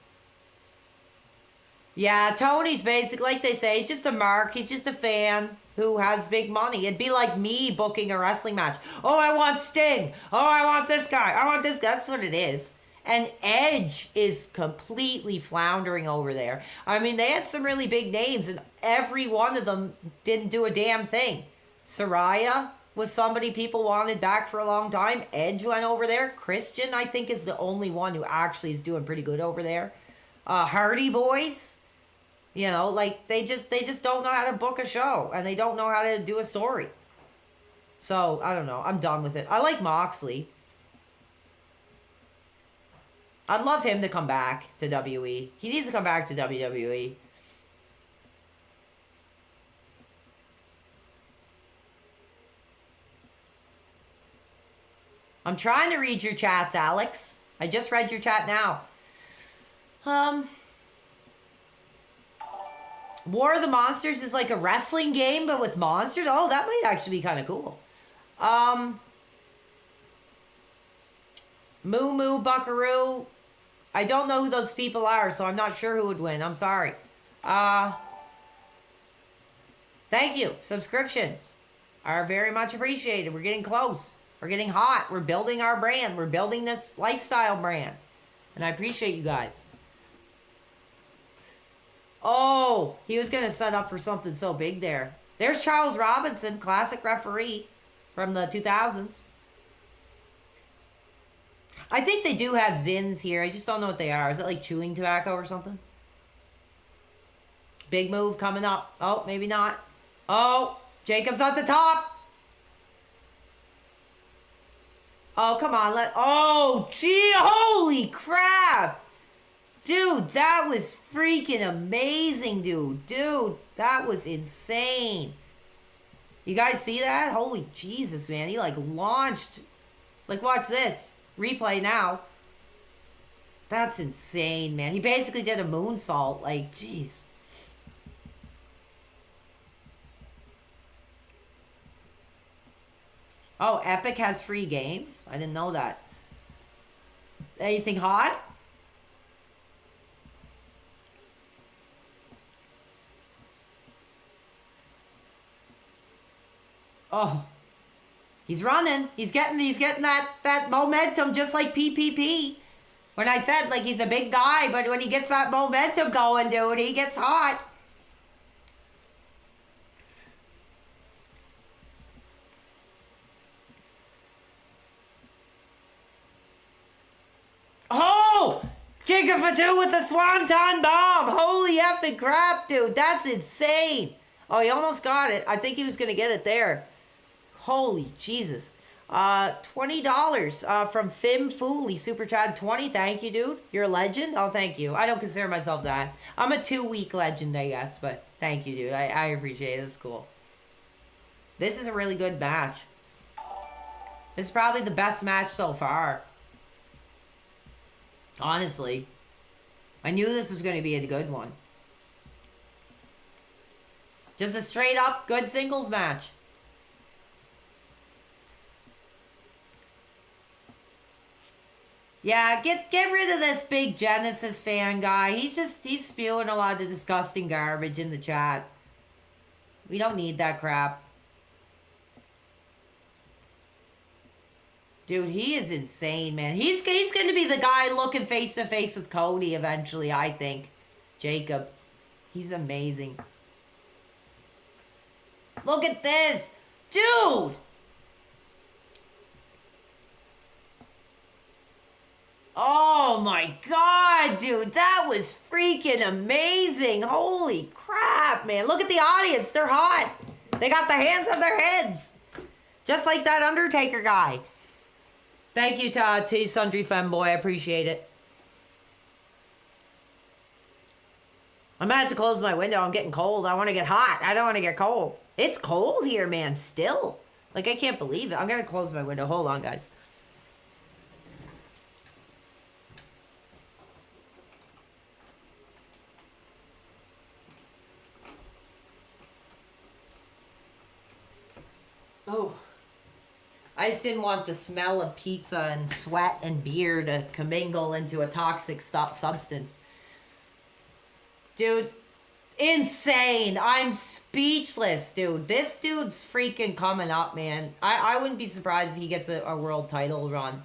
Yeah, Tony's basic, like they say, he's just a mark. He's just a fan who has big money. It'd be like me booking a wrestling match. Oh, I want Sting. Oh, I want this guy. I want this guy. That's what it is. And Edge is completely floundering over there. I mean, they had some really big names, and every one of them didn't do a damn thing. Saraya was somebody people wanted back for a long time. Edge went over there. Christian, I think, is the only one who actually is doing pretty good over there. Hardy Boys. You know, like, they just don't know how to book a show. And they don't know how to do a story. So, I don't know. I'm done with it. I like Moxley. I'd love him to come back to WWE. He needs to come back to WWE. I'm trying to read your chats, Alex. I just read your chat now. War of the Monsters is like a wrestling game, but with monsters? Oh, that might actually be kind of cool. Moo Moo Buckaroo. I don't know who those people are, so I'm not sure who would win. I'm sorry. Thank you. Subscriptions are very much appreciated. We're getting close. We're getting hot. We're building our brand. We're building this lifestyle brand. And I appreciate you guys. Oh, he was going to set up for something so big there. There's Charles Robinson, classic referee from the 2000s. I think they do have Zins here. I just don't know what they are. Is it like chewing tobacco or something? Big move coming up. Oh, maybe not. Oh, Jacob's at the top. Oh, come on. Oh, gee, holy crap. Dude, that was freaking amazing, dude. Dude, that was insane. You guys see that? Holy Jesus, man. He, like, launched. Like, watch this. Replay now. That's insane, man. He basically did a moonsault. Like, jeez. Oh, Epic has free games? I didn't know that. Anything hot? Oh. He's running. He's getting that momentum just like PPP. When I said, like, he's a big guy, but when he gets that momentum going, dude, he gets hot. Oh! Jacob for two with the Swanton Bomb. Holy effing crap, dude. That's insane. Oh, he almost got it. I think he was going to get it there. Holy Jesus. $20 from Fim Fooley. Super chat 20. Thank you, dude. You're a legend. Oh, thank you. I don't consider myself that. I'm a 2-week legend, I guess. But thank you, dude. I appreciate it. It's cool. This is a really good match. This is probably the best match so far. Honestly. I knew this was going to be a good one. Just a straight up good singles match. Yeah, get rid of this big Genesis fan guy. He's spewing a lot of disgusting garbage in the chat. We don't need that crap. Dude, he is insane, man. He's going to be the guy looking face to face with Cody eventually, I think. Jacob. He's amazing. Look at this. Dude! Oh my god, dude. That was freaking amazing. Holy crap, man. Look at the audience. They're hot. They got their hands on their heads. Just like that Undertaker guy. Thank you to Sundry Femboy. I appreciate it. I'm gonna have to close my window. I'm getting cold. I want to get hot. I don't want to get cold. It's cold here, man, still. Like, I can't believe it. I'm gonna close my window. Hold on, guys. Oh. I just didn't want the smell of pizza and sweat and beer to commingle into a toxic substance. Dude, insane. I'm speechless, dude. This dude's freaking coming up, man. I wouldn't be surprised if he gets a world title run.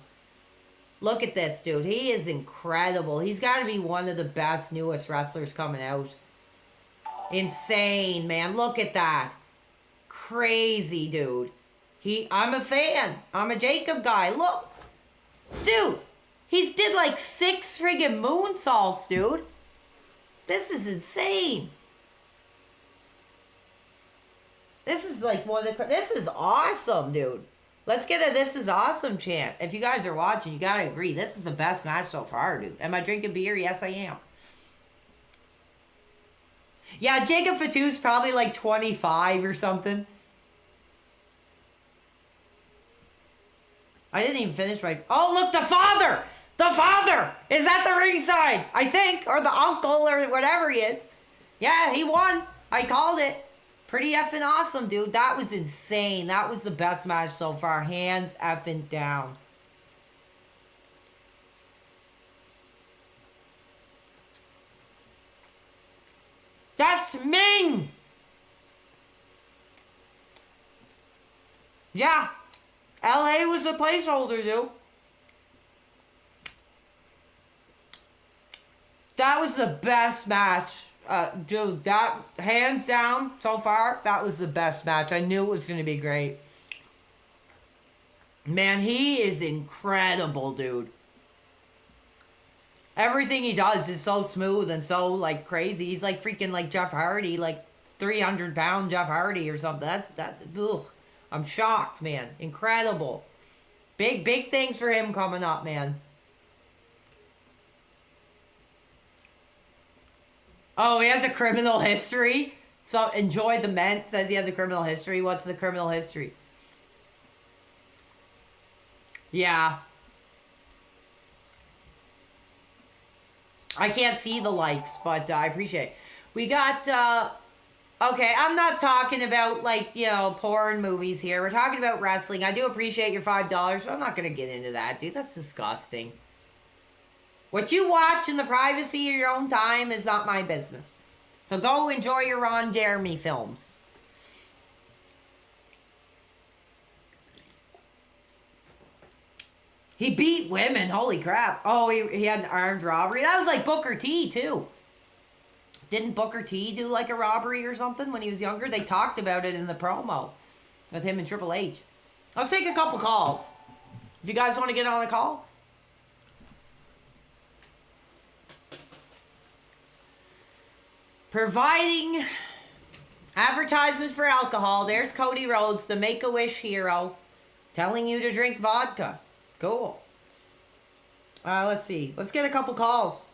Look at this, dude. He is incredible. He's got to be one of the best, newest wrestlers coming out. Insane, man. Look at that. Crazy, dude. I'm a fan. I'm a Jacob guy. Look. Dude. He's did like 6 friggin' moonsaults, dude. This is insane. This is like one of the... This is awesome, dude. Let's get a "This is awesome" chant. If you guys are watching, you gotta agree. This is the best match so far, dude. Am I drinking beer? Yes, I am. Yeah, Jacob Fatu's probably like 25 or something. I didn't even finish my... Oh, look, the father! The father is at the ringside, I think. Or the uncle or whatever he is. Yeah, he won. I called it. Pretty effing awesome, dude. That was insane. That was the best match so far. Hands effing down. That's Ming! Yeah. LA was a placeholder, dude. That was the best match. Dude, that, hands down, so far, that was the best match. I knew it was going to be great. Man, he is incredible, dude. Everything he does is so smooth and so, like, crazy. He's like freaking, like, Jeff Hardy, like 300-pound Jeff Hardy or something. Ugh. I'm shocked, man. Incredible. Big things for him coming up, man. Oh, he has a criminal history? So, Enjoy the Ment says he has a criminal history. What's the criminal history? Yeah. I can't see the likes, but I appreciate it. We got, okay, I'm not talking about, like, you know, porn movies here. We're talking about wrestling. I do appreciate your $5, but I'm not going to get into that, dude. That's disgusting. What you watch in the privacy of your own time is not my business. So go enjoy your Ron Jeremy films. He beat women. Holy crap. Oh, he had an armed robbery. That was like Booker T, too. Didn't Booker T do like a robbery or something when he was younger? They talked about it in the promo with him and Triple H. Let's take a couple calls. If you guys want to get on a call. Providing advertisement for alcohol. There's Cody Rhodes, the Make-A-Wish hero, telling you to drink vodka. Cool. Let's see. Let's get a couple calls.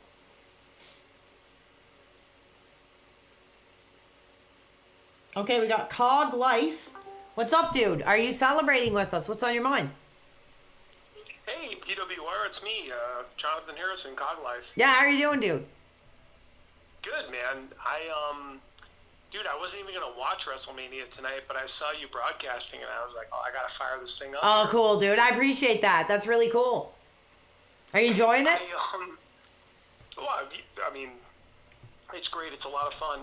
Okay, we got Cog Life. What's up, dude? Are you celebrating with us? What's on your mind? Hey, PWR, it's me, Jonathan Harrison, Cog Life. Yeah, how are you doing, dude? Good, man. Dude, I wasn't even gonna watch WrestleMania tonight, but I saw you broadcasting, and I was like, oh, I gotta fire this thing up. Oh, cool, dude. I appreciate that. That's really cool. Are you enjoying it? Well, I mean, it's great. It's a lot of fun.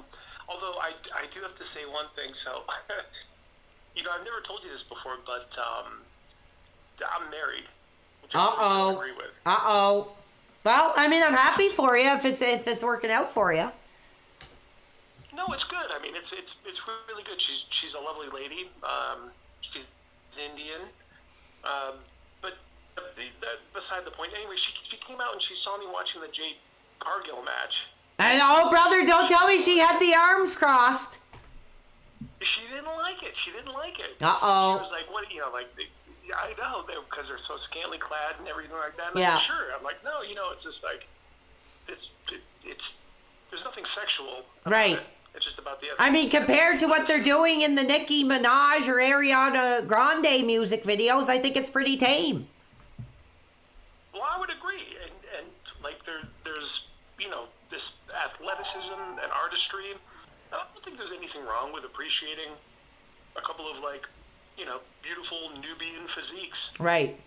Although, I do have to say one thing. So, you know, I've never told you this before, but I'm married. Which I agree with. Uh-oh. Well, I mean, I'm happy for you if it's working out for you. No, it's good. I mean, it's really good. She's a lovely lady. She's Indian. But beside the point. Anyway, she came out and she saw me watching the Jade Cargill match. And oh, brother, don't tell me she had the arms crossed. She didn't like it. She didn't like it. Uh-oh. She was like, what, you know, like, I know, because they're so scantily clad and everything like that. And yeah. I'm like, sure. I'm like, no, you know, it's just like, it's there's nothing sexual about right. it. It's just about the... I mean, compared to what they're doing in the Nicki Minaj or Ariana Grande music videos, I think it's pretty tame. Well, I would agree. And like, there's, you know, this athleticism and artistry. I don't think there's anything wrong with appreciating a couple of, like, you know, beautiful Nubian physiques. Right.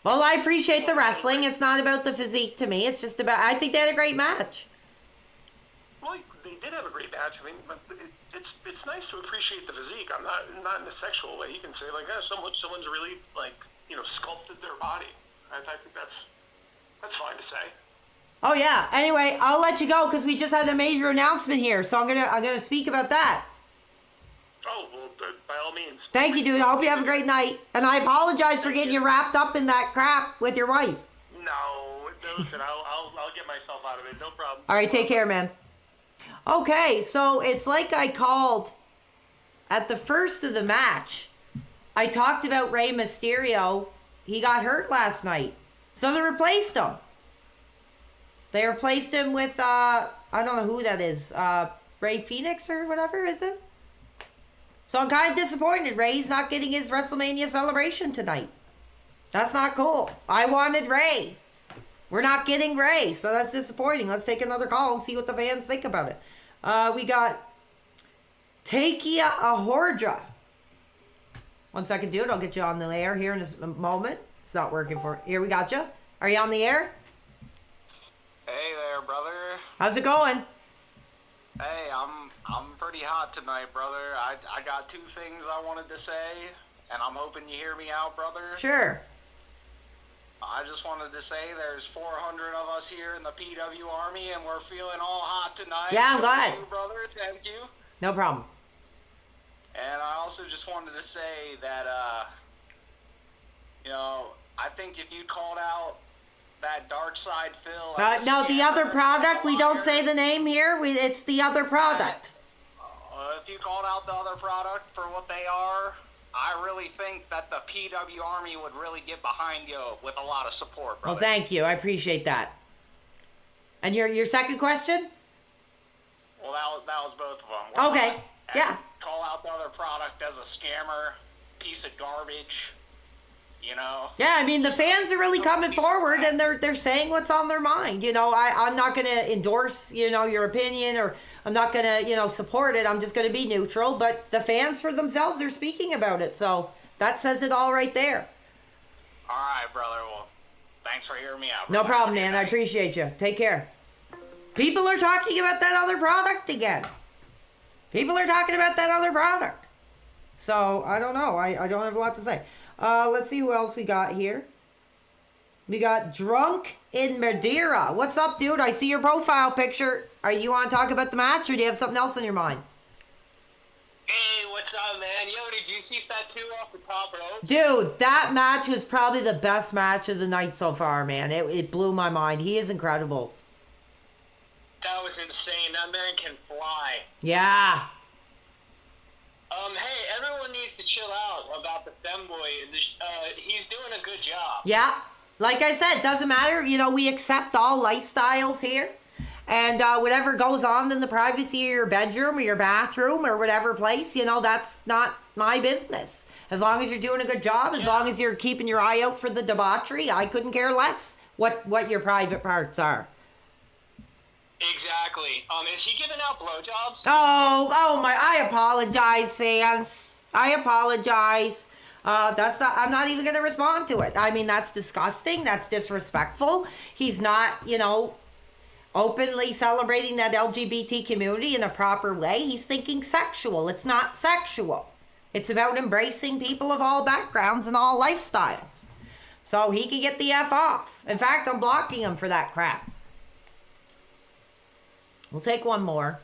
Well, I appreciate the wrestling. It's not about the physique to me. It's just about... I think they had a great match. Well, they did have a great match. I mean, but it's nice to appreciate the physique. I'm not in a sexual way. You can say, like, someone's really, like, you know, sculpted their body. I think that's fine to say. Oh yeah. Anyway, I'll let you go because we just had a major announcement here, so I'm gonna speak about that. Oh well, by all means. Thank you, dude. I hope you have a great night, and I apologize for getting you wrapped up in that crap with your wife. No, listen, I'll get myself out of it. No problem. All right, take care, man. Okay, so it's like I called at the first of the match. I talked about Rey Mysterio. He got hurt last night, so they replaced him. They replaced him with, I don't know who that is, Rey Fenix or whatever, is it? So I'm kind of disappointed. Rey's not getting his WrestleMania celebration tonight. That's not cool. I wanted Rey. We're not getting Rey, so that's disappointing. Let's take another call and see what the fans think about it. We got Takia Ahorja. 1 second, dude. I'll get you on the air here in a moment. It's not working for... Here, we got you. Are you on the air? Hey there, brother. How's it going? Hey, I'm pretty hot tonight, brother. I got 2 things I wanted to say, and I'm hoping you hear me out, brother. Sure. I just wanted to say there's 400 of us here in the PW Army, and we're feeling all hot tonight. Yeah, I'm glad. Thank you, brother. Thank you. No problem. And I also just wanted to say that, I think if you called out that dark side Phil... No, the other product, we don't say the name here. It's the other product. If you called out the other product for what they are, I really think that the PW Army would really get behind you with a lot of support, brother. Well, thank you. I appreciate that. And your second question? Well, that was both of them. Okay. Yeah. Call out the other product as a scammer, piece of garbage, Yeah, I mean, the fans are really coming forward, and they're saying what's on their mind. I'm not going to endorse, your opinion, or I'm not going to, support it. I'm just going to be neutral. But the fans for themselves are speaking about it. So that says it all right there. All right, brother. Well, thanks for hearing me out. No brother. problem, man. I appreciate you. Take care. People are talking about that other product again. People are talking about that other product. So, I don't know. I don't have a lot to say. Let's see who else we got here. We got Drunk in Madeira. What's up, dude? I see your profile picture. Are you want to talk about the match, or do you have something else in your mind? Hey, what's up, man? Yo, did you see Fatu off the top rope? Dude, that match was probably the best match of the night so far, man. It blew my mind. He is incredible. That was insane. That man can fly. Yeah. Hey, everyone needs to chill out about the femboy. He's doing a good job. Yeah. Like I said, doesn't matter. We accept all lifestyles here. And whatever goes on in the privacy of your bedroom or your bathroom or whatever place, that's not my business. As long as you're doing a good job, as long as you're keeping your eye out for the debauchery, I couldn't care less what your private parts are. Exactly. Is he giving out blowjobs? I apologize, fans. I apologize. I'm not even going to respond to it. I mean, that's disgusting. That's disrespectful. He's not, openly celebrating that LGBT community in a proper way. He's thinking sexual. It's not sexual. It's about embracing people of all backgrounds and all lifestyles. So he can get the F off. In fact, I'm blocking him for that crap. We'll take one more.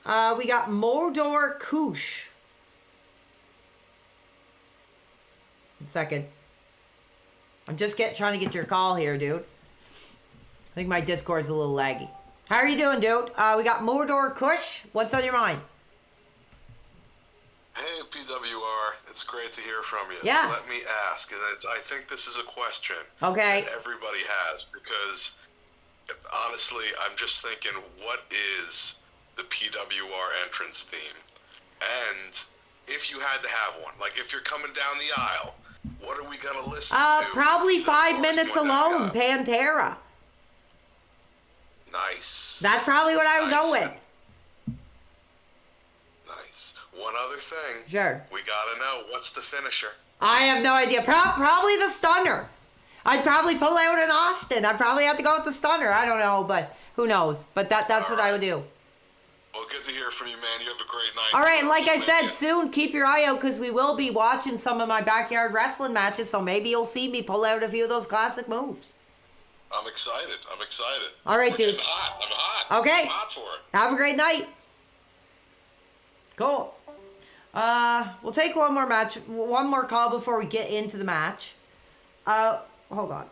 We got Modor Kush. 1 second. I'm just trying to get your call here, dude. I think my Discord's a little laggy. How are you doing, dude? We got Modor Kush. What's on your mind? Hey, PWR. It's great to hear from you. Yeah. Let me ask, and I think this is a question Okay. that everybody has, because honestly, I'm just thinking, what is the PWR entrance theme? And if you had to have one, like if you're coming down the aisle, what are we going to listen to? Probably 5 minutes alone, Pantera. Nice. That's probably what I would go with. Nice. One other thing. Sure. We got to know, what's the finisher? I have no idea. Probably the stunner. I'd probably pull out an Austin. I'd probably have to go with the stunner. I don't know, but who knows? But that's what I would do. Well, good to hear from you, man. You have a great night. All right, and like I said, soon keep your eye out because we will be watching some of my backyard wrestling matches, so maybe you'll see me pull out a few of those classic moves. I'm excited. All right, dude. I'm hot. Okay. I'm hot for it. Have a great night. Cool. We'll take one more call before we get into the match. Hold on.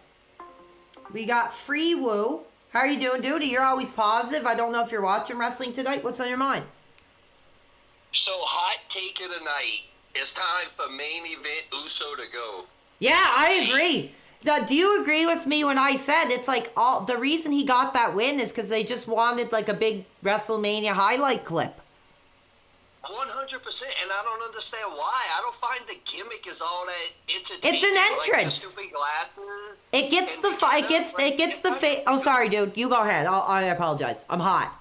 We got Free Woo. How are you doing, dude? You're always positive. I don't know if you're watching wrestling tonight. What's on your mind? So, hot take of the night. It's time for main event Uso to go. Yeah, I agree. Do you agree with me when I said it's like the reason he got that win is because they just wanted like a big WrestleMania highlight clip? 100%, and I don't understand why. I don't find the gimmick is all that entertaining. It's an entrance. Like the stupid glasses. It gets the face. Oh, sorry, dude. You go ahead. I apologize. I'm hot.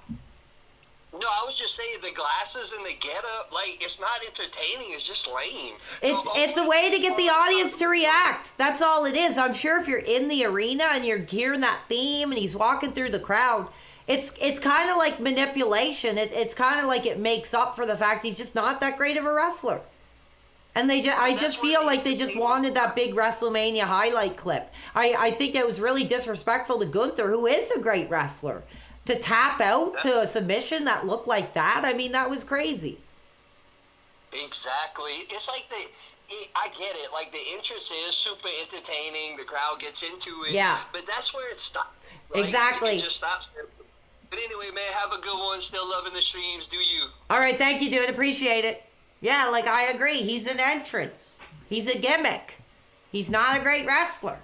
No, I was just saying the glasses and the getup, like, it's not entertaining. It's just lame. It's a way to get the audience to react. That's all it is. I'm sure if you're in the arena and you're hearing that theme and he's walking through the crowd, it's kind of like manipulation. It's kind of like it makes up for the fact he's just not that great of a wrestler. And I just feel like they just wanted that big WrestleMania highlight clip. I think it was really disrespectful to Gunther, who is a great wrestler, to tap out to a submission that looked like that. I mean, that was crazy. Exactly. It's like I get it. Like, the entrance is super entertaining. The crowd gets into it. Yeah. But that's where it stops. Right? Exactly. It just stops there. But anyway, man, have a good one. Still loving the streams. Do you? All right, thank you, dude. Appreciate it. Yeah, like, I agree. He's an entrance. He's a gimmick. He's not a great wrestler.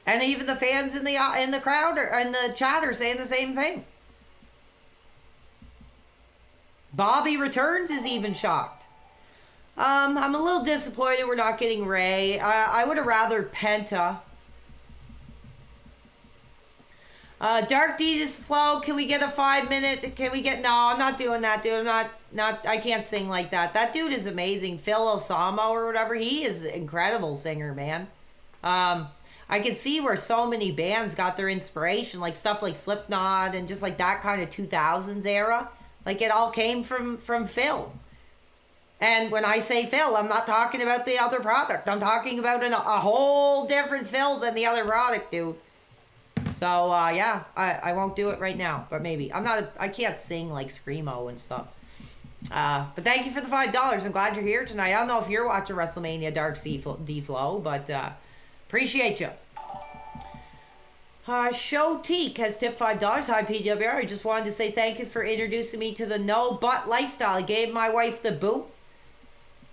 And even the fans in the crowd and the chat are saying the same thing. Bobby Returns is even shocked. I'm a little disappointed we're not getting Ray. I would have rather Penta. Dark Deeds Flow, can we get a 5-minute? Can we get? No, I'm not doing that, dude. I'm not. I can't sing like that. That dude is amazing. Phil Osamo or whatever. He is an incredible singer, man. I can see where so many bands got their inspiration, like stuff like Slipknot and just like that kind of 2000s era. Like, it all came from Phil. And when I say Phil, I'm not talking about the other product. I'm talking about a whole different Phil than the other product, dude. So, yeah, I won't do it right now, but maybe. I can't sing like Screamo and stuff. But thank you for the $5. I'm glad you're here tonight. I don't know if you're watching WrestleMania Dark D-Flow, but appreciate you. Show Teak has tipped $5. Hi, PWR. I just wanted to say thank you for introducing me to the no-butt lifestyle. I gave my wife the boot.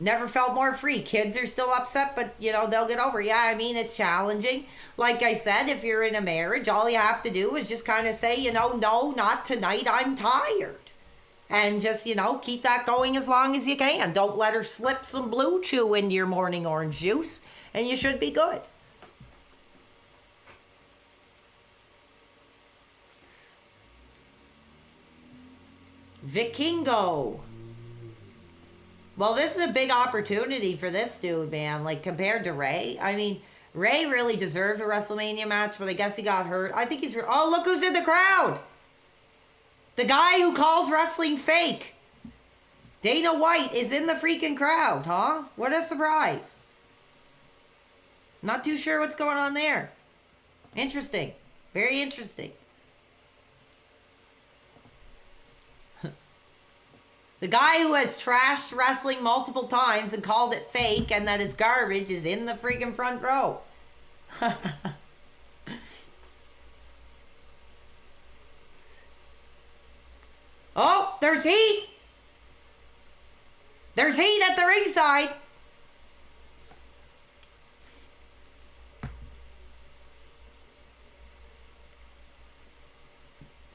Never felt more free. Kids are still upset, but, you know, they'll get over it. Yeah, I mean, it's challenging. Like I said, if you're in a marriage, all you have to do is just kind of say, you know, no, not tonight, I'm tired. And just, you know, keep that going as long as you can. Don't let her slip some Blue Chew into your morning orange juice, and you should be good. Vikingo. Well, this is a big opportunity for this dude, man. Like, compared to Ray. I mean, Ray really deserved a WrestleMania match, but I guess he got hurt. I think he's... Oh, look who's in the crowd! The guy who calls wrestling fake. Dana White is in the freaking crowd, huh? What a surprise. Not too sure what's going on there. Interesting. Very interesting. The guy who has trashed wrestling multiple times and called it fake and that it's garbage is in the freaking front row. Oh, there's heat. There's heat at the ringside.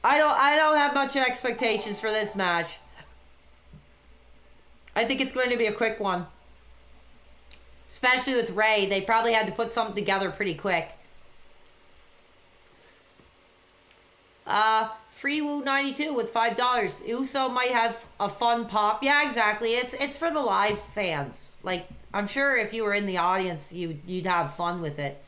I don't have much expectations for this match. I think it's going to be a quick one. Especially with Ray. They probably had to put something together pretty quick. Freewoo92 with $5. Uso might have a fun pop. Yeah, exactly. It's for the live fans. Like, I'm sure if you were in the audience, you'd have fun with it.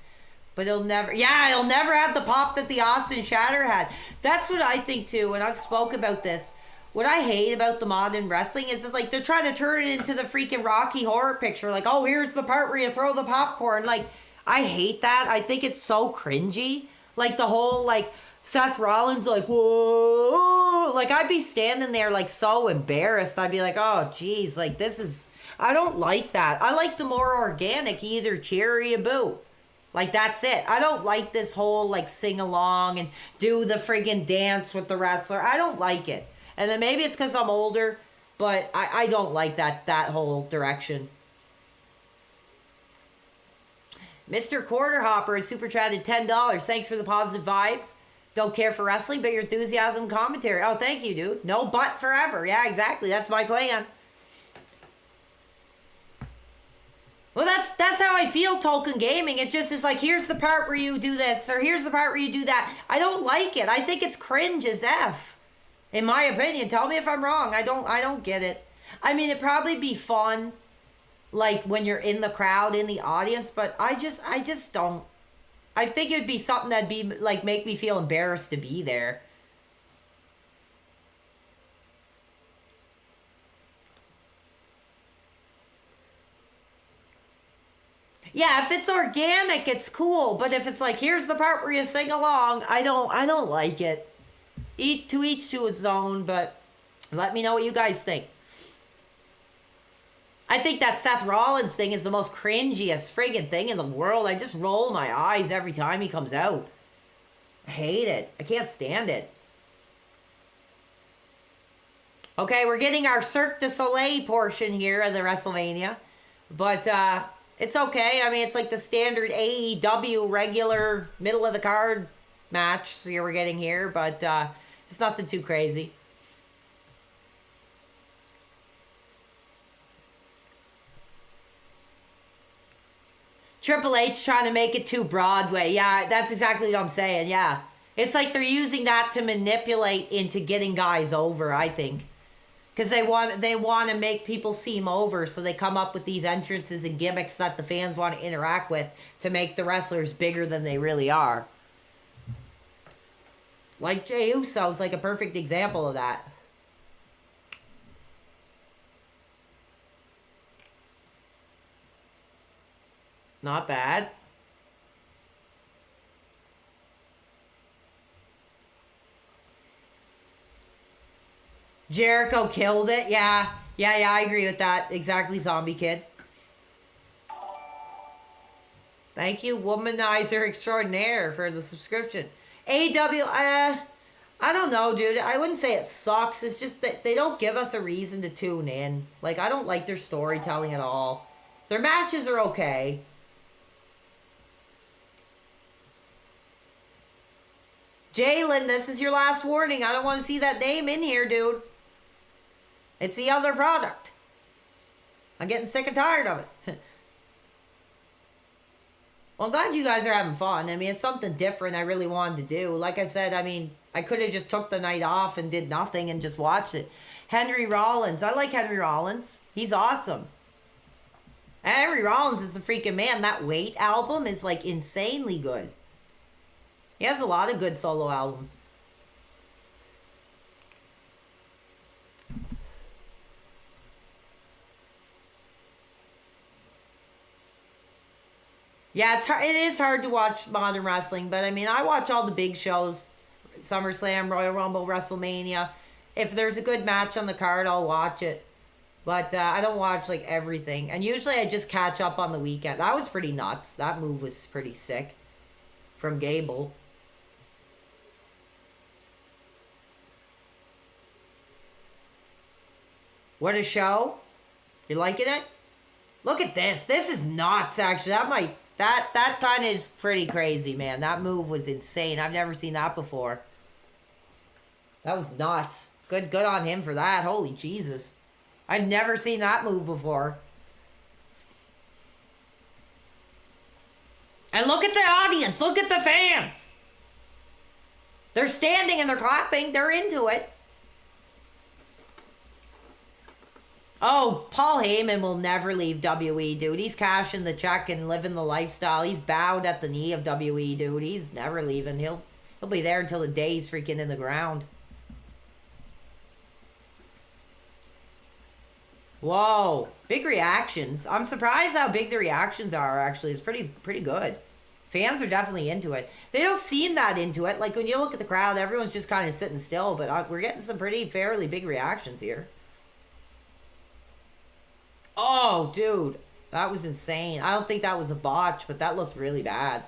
But it'll never have the pop that the Austin Shatter had. That's what I think too, and I've spoke about this. What I hate about the modern wrestling is it's like they're trying to turn it into the freaking Rocky Horror Picture. Like, oh, here's the part where you throw the popcorn. Like, I hate that. I think it's so cringy. Like, the whole, like, Seth Rollins, like, whoa. Like, I'd be standing there, like, so embarrassed. I'd be like, oh, geez, like, this is... I don't like that. I like the more organic, either cheer or you boo. Like, that's it. I don't like this whole, like, sing-along and do the friggin' dance with the wrestler. I don't like it. And then maybe it's because I'm older, but I don't like that whole direction. Mr. Quarterhopper is super chatted $10. Thanks for the positive vibes. Don't care for wrestling, but your enthusiasm and commentary. Oh, thank you, dude. No but forever. Yeah, exactly. That's my plan. Well, that's how I feel, Tolkien Gaming. It just is like, here's the part where you do this, or here's the part where you do that. I don't like it. I think it's cringe as F. In my opinion, tell me if I'm wrong. I don't get it. I mean, it'd probably be fun, like when you're in the crowd, in the audience, but I just don't. I think it'd be something that'd be like make me feel embarrassed to be there. Yeah, if it's organic, it's cool. But if it's like, here's the part where you sing along, I don't like it. Each to his own, but let me know what you guys think. I think that Seth Rollins thing is the most cringiest friggin' thing in the world. I just roll my eyes every time he comes out. I hate it. I can't stand it. Okay, we're getting our Cirque du Soleil portion here of the WrestleMania. But, it's okay. I mean, it's like the standard AEW regular middle of the card match here we're getting here, but it's nothing too crazy. Triple H trying to make it too Broadway. Yeah, that's exactly what I'm saying. Yeah. It's like they're using that to manipulate into getting guys over, I think. Because they want to make people seem over, so they come up with these entrances and gimmicks that the fans want to interact with to make the wrestlers bigger than they really are. Like Jey Uso's like a perfect example of that. Not bad. Jericho killed it. Yeah, I agree with that. Exactly, Zombie Kid. Thank you, Womanizer Extraordinaire, for the subscription. AW, I don't know, dude. I wouldn't say it sucks. It's just that they don't give us a reason to tune in. Like, I don't like their storytelling at all. Their matches are okay. Jalen, this is your last warning. I don't want to see that name in here, dude. It's the other product. I'm getting sick and tired of it. Well, I'm glad you guys are having fun. I mean, it's something different I really wanted to do. Like I said, I mean, I could have just took the night off and did nothing and just watched it. Henry Rollins. I like Henry Rollins. He's awesome. Henry Rollins is a freaking man. That Wait album is, like, insanely good. He has a lot of good solo albums. Yeah, it is hard to watch modern wrestling, but I mean, I watch all the big shows. SummerSlam, Royal Rumble, WrestleMania. If there's a good match on the card, I'll watch it. But I don't watch, like, everything. And usually I just catch up on the weekend. That was pretty nuts. That move was pretty sick. From Gable. What a show. You liking it? Look at this. This is nuts, actually. That kind of is pretty crazy, man. That move was insane. I've never seen that before. That was nuts. Good on him for that. Holy Jesus. I've never seen that move before. And look at the audience. Look at the fans. They're standing and they're clapping. They're into it. Oh, Paul Heyman will never leave WE, dude. He's cashing the check and living the lifestyle. He's bowed at the knee of WE, dude. He's never leaving. He'll be there until the day's freaking in the ground. Whoa, big reactions. I'm surprised how big the reactions are, actually. It's pretty good. Fans are definitely into it. They don't seem that into it. Like, when you look at the crowd, everyone's just kind of sitting still, but we're getting some fairly big reactions here. Oh, dude, that was insane. I don't think that was a botch, but that looked really bad.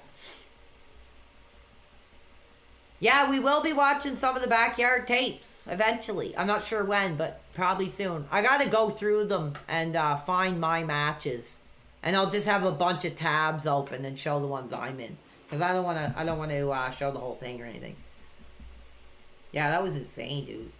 Yeah, we will be watching some of the backyard tapes eventually. I'm not sure when, but probably soon. I got to go through them and find my matches, and I'll just have a bunch of tabs open and show the ones I'm in, because I don't want to show the whole thing or anything. Yeah, that was insane, dude.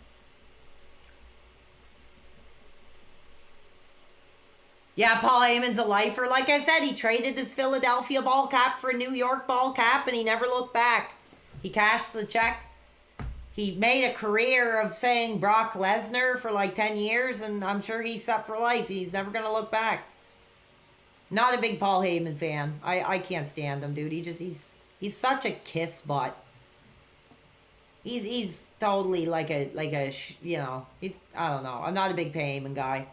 Yeah, Paul Heyman's a lifer. Like I said, he traded his Philadelphia ball cap for a New York ball cap, and he never looked back. He cashed the check. he made a career of saying Brock Lesnar for like 10 years, and I'm sure he's set for life. He's never going to look back. Not a big Paul Heyman fan. I can't stand him, dude. He's such a kiss butt. He's totally like a you know, I don't know. I'm not a big Paul Heyman guy.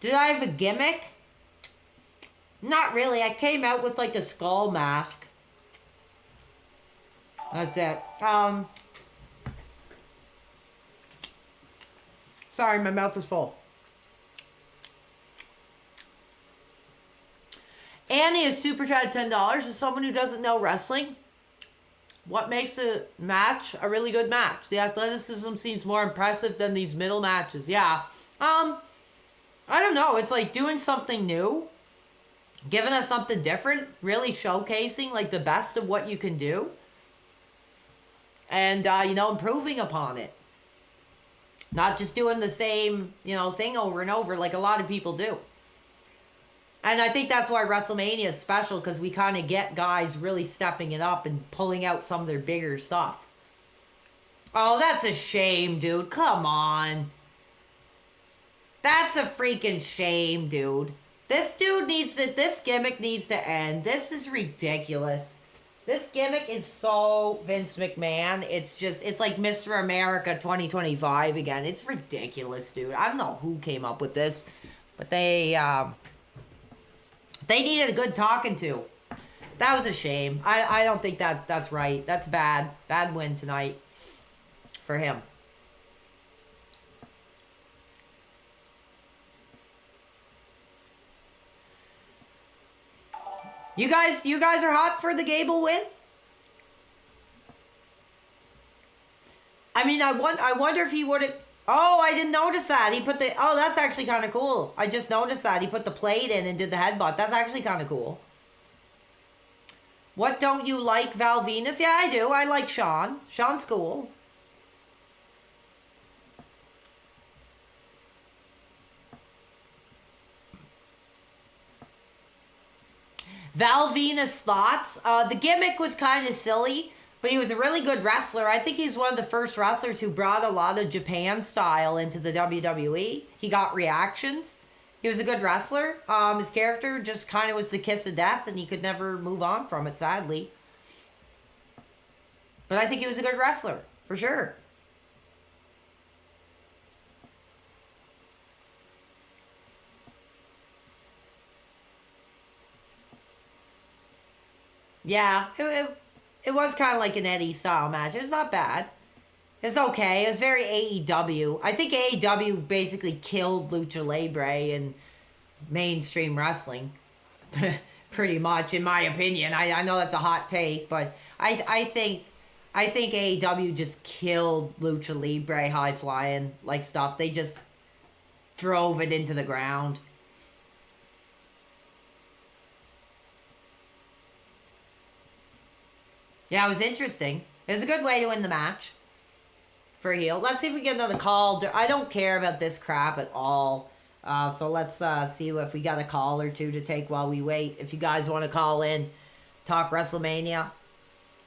Did I have a gimmick? Not really. I came out with like a skull mask. That's it. Sorry, my mouth is full. Annie is super chat $10. As someone who doesn't know wrestling, what makes a match a really good match? The athleticism seems more impressive than these middle matches. Yeah. I don't know. It's like doing something new, giving us something different, really showcasing like the best of what you can do, and you know, improving upon it. Not just doing the same, you know, thing over and over like a lot of people do. And I think that's why WrestleMania is special, because we kind of get guys really stepping it up and pulling out some of their bigger stuff. Oh, that's a shame, dude. Come on. That's a freaking shame, dude. This gimmick needs to end. This is ridiculous. This gimmick is so Vince McMahon. It's like Mr. America 2025 again. It's ridiculous, dude. I don't know who came up with this, but they needed a good talking to. That was a shame. I don't think that's right. That's bad. Bad win tonight for him. You guys are hot for the Gable win? I mean, I wonder if he would have... Oh, I didn't notice that. He put the... Oh, that's actually kind of cool. I just noticed that. He put the plate in and did the headbutt. That's actually kind of cool. What don't you like, Val Venus? Yeah, I do. I like Sean. Sean's cool. Val Venus thoughts. The gimmick was kind of silly, but he was a really good wrestler. I think he's one of the first wrestlers who brought a lot of Japan style into the WWE. He got reactions. He was a good wrestler. His character just kind of was the kiss of death, and he could never move on from it, sadly. But I think he was a good wrestler, for sure. Yeah, it was kind of like an Eddie style match. It was not bad. It's okay. It was very AEW. I think AEW basically killed Lucha Libre in mainstream wrestling. Pretty much, in my opinion. I know that's a hot take, but I think AEW just killed Lucha Libre high flying like stuff. They just drove it into the ground. Yeah, it was interesting. It was a good way to win the match for a heel. Let's see if we get another call. I don't care about this crap at all. So let's see if we got a call or two to take while we wait. If you guys want to call in, talk WrestleMania.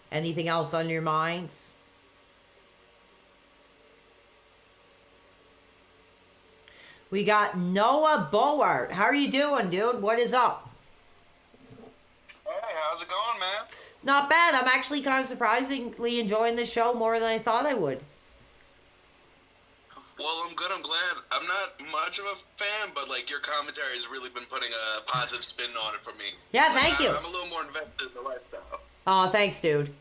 Anything else on your minds? We got Noah Boart. How are you doing, dude? What is up? Hey, how's it going, man? Not bad. I'm actually kind of surprisingly enjoying the show more than I thought I would. Well, I'm good. I'm glad. I'm not much of a fan, but like your commentary has really been putting a positive spin on it for me. Yeah, thank you. I'm a little more invested in the lifestyle. Oh, thanks, dude.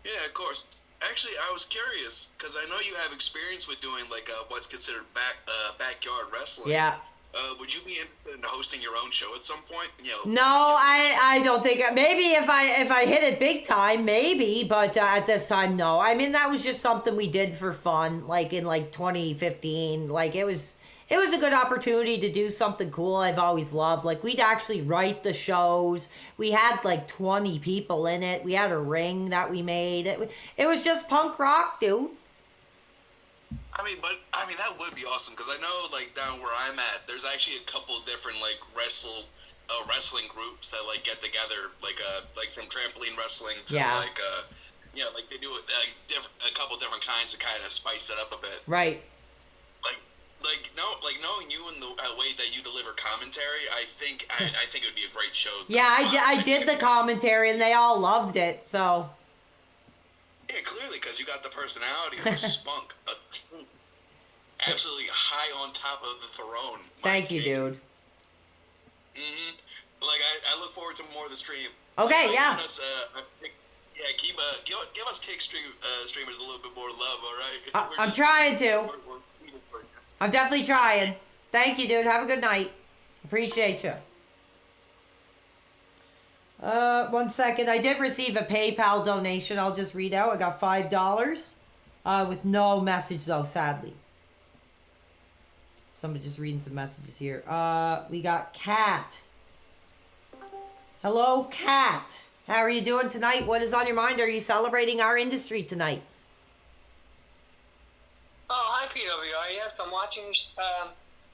Yeah, of course. Actually, I was curious because I know you have experience with doing like what's considered backyard wrestling. Yeah. Would you be interested in hosting your own show at some point? You know, No, I don't think. Maybe if I hit it big time, maybe. But at this time, no. I mean, that was just something we did for fun, like in like 2015. Like it was it was a good opportunity to do something cool I've always loved. Like, we'd actually write the shows. We had like 20 people in it. We had a ring that we made. It was just punk rock, dude. I mean, that would be awesome because I know, like, down where I'm at, there's actually a couple different like wrestling groups that like get together, like from trampoline wrestling to like like they do a couple different kinds to kind of spice it up a bit. Right. Like knowing you and the way that you deliver commentary, I think it would be a great show. Yeah, I did the commentary and they all loved it. So. Yeah, clearly, because you got the personality of a spunk, absolutely high on top of the throne. Thank you, dude. Like I look forward to more of the stream. Okay, yeah. Give us kick streamers a little bit more love, all right? I'm trying to. I'm definitely trying. Thank you, dude. Have a good night. Appreciate you. 1 second. I did receive a PayPal donation. I'll just read out. I got $5. With no message, though, sadly. Somebody just reading some messages here. We got Kat. Hello, Kat. How are you doing tonight? What is on your mind? Are you celebrating our industry tonight? Oh, hi, PWR. Yes, I'm watching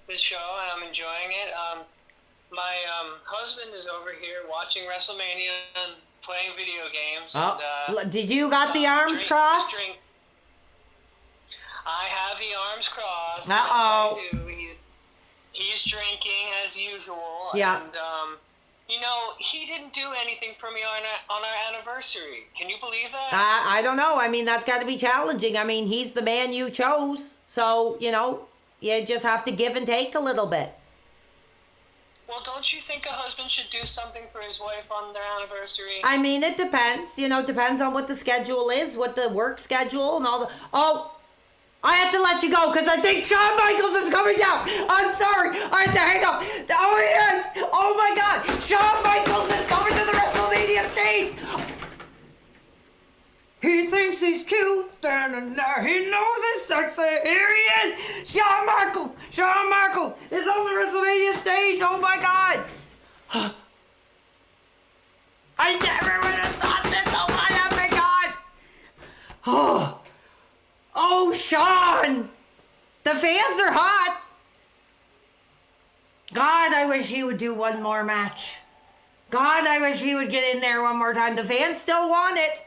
this show, and I'm enjoying it. My husband is over here watching WrestleMania and playing video games. Oh, and, did you got the arms crossed? I have the arms crossed. Uh-oh. I do. He's drinking as usual. Yeah. And, you know, he didn't do anything for me on our anniversary. Can you believe that? I don't know. I mean, that's got to be challenging. I mean, he's the man you chose. So, you know, you just have to give and take a little bit. Well, don't you think a husband should do something for his wife on their anniversary? I mean, it depends. You know, it depends on what the schedule is, what the work schedule and all the... Oh, I have to let you go because I think Shawn Michaels is coming down. I'm sorry. I have to hang up. Oh, yes. Oh, my God. Shawn Michaels is coming to the WrestleMania stage. He thinks he's cute. He knows he's sexy. Here he is. Shawn Michaels. Shawn Michaels is on the WrestleMania stage. Oh, my God. I never would have thought this. Oh, my God. Oh. Oh, Shawn! The fans are hot! God, I wish he would do one more match. God, I wish he would get in there one more time. The fans still want it.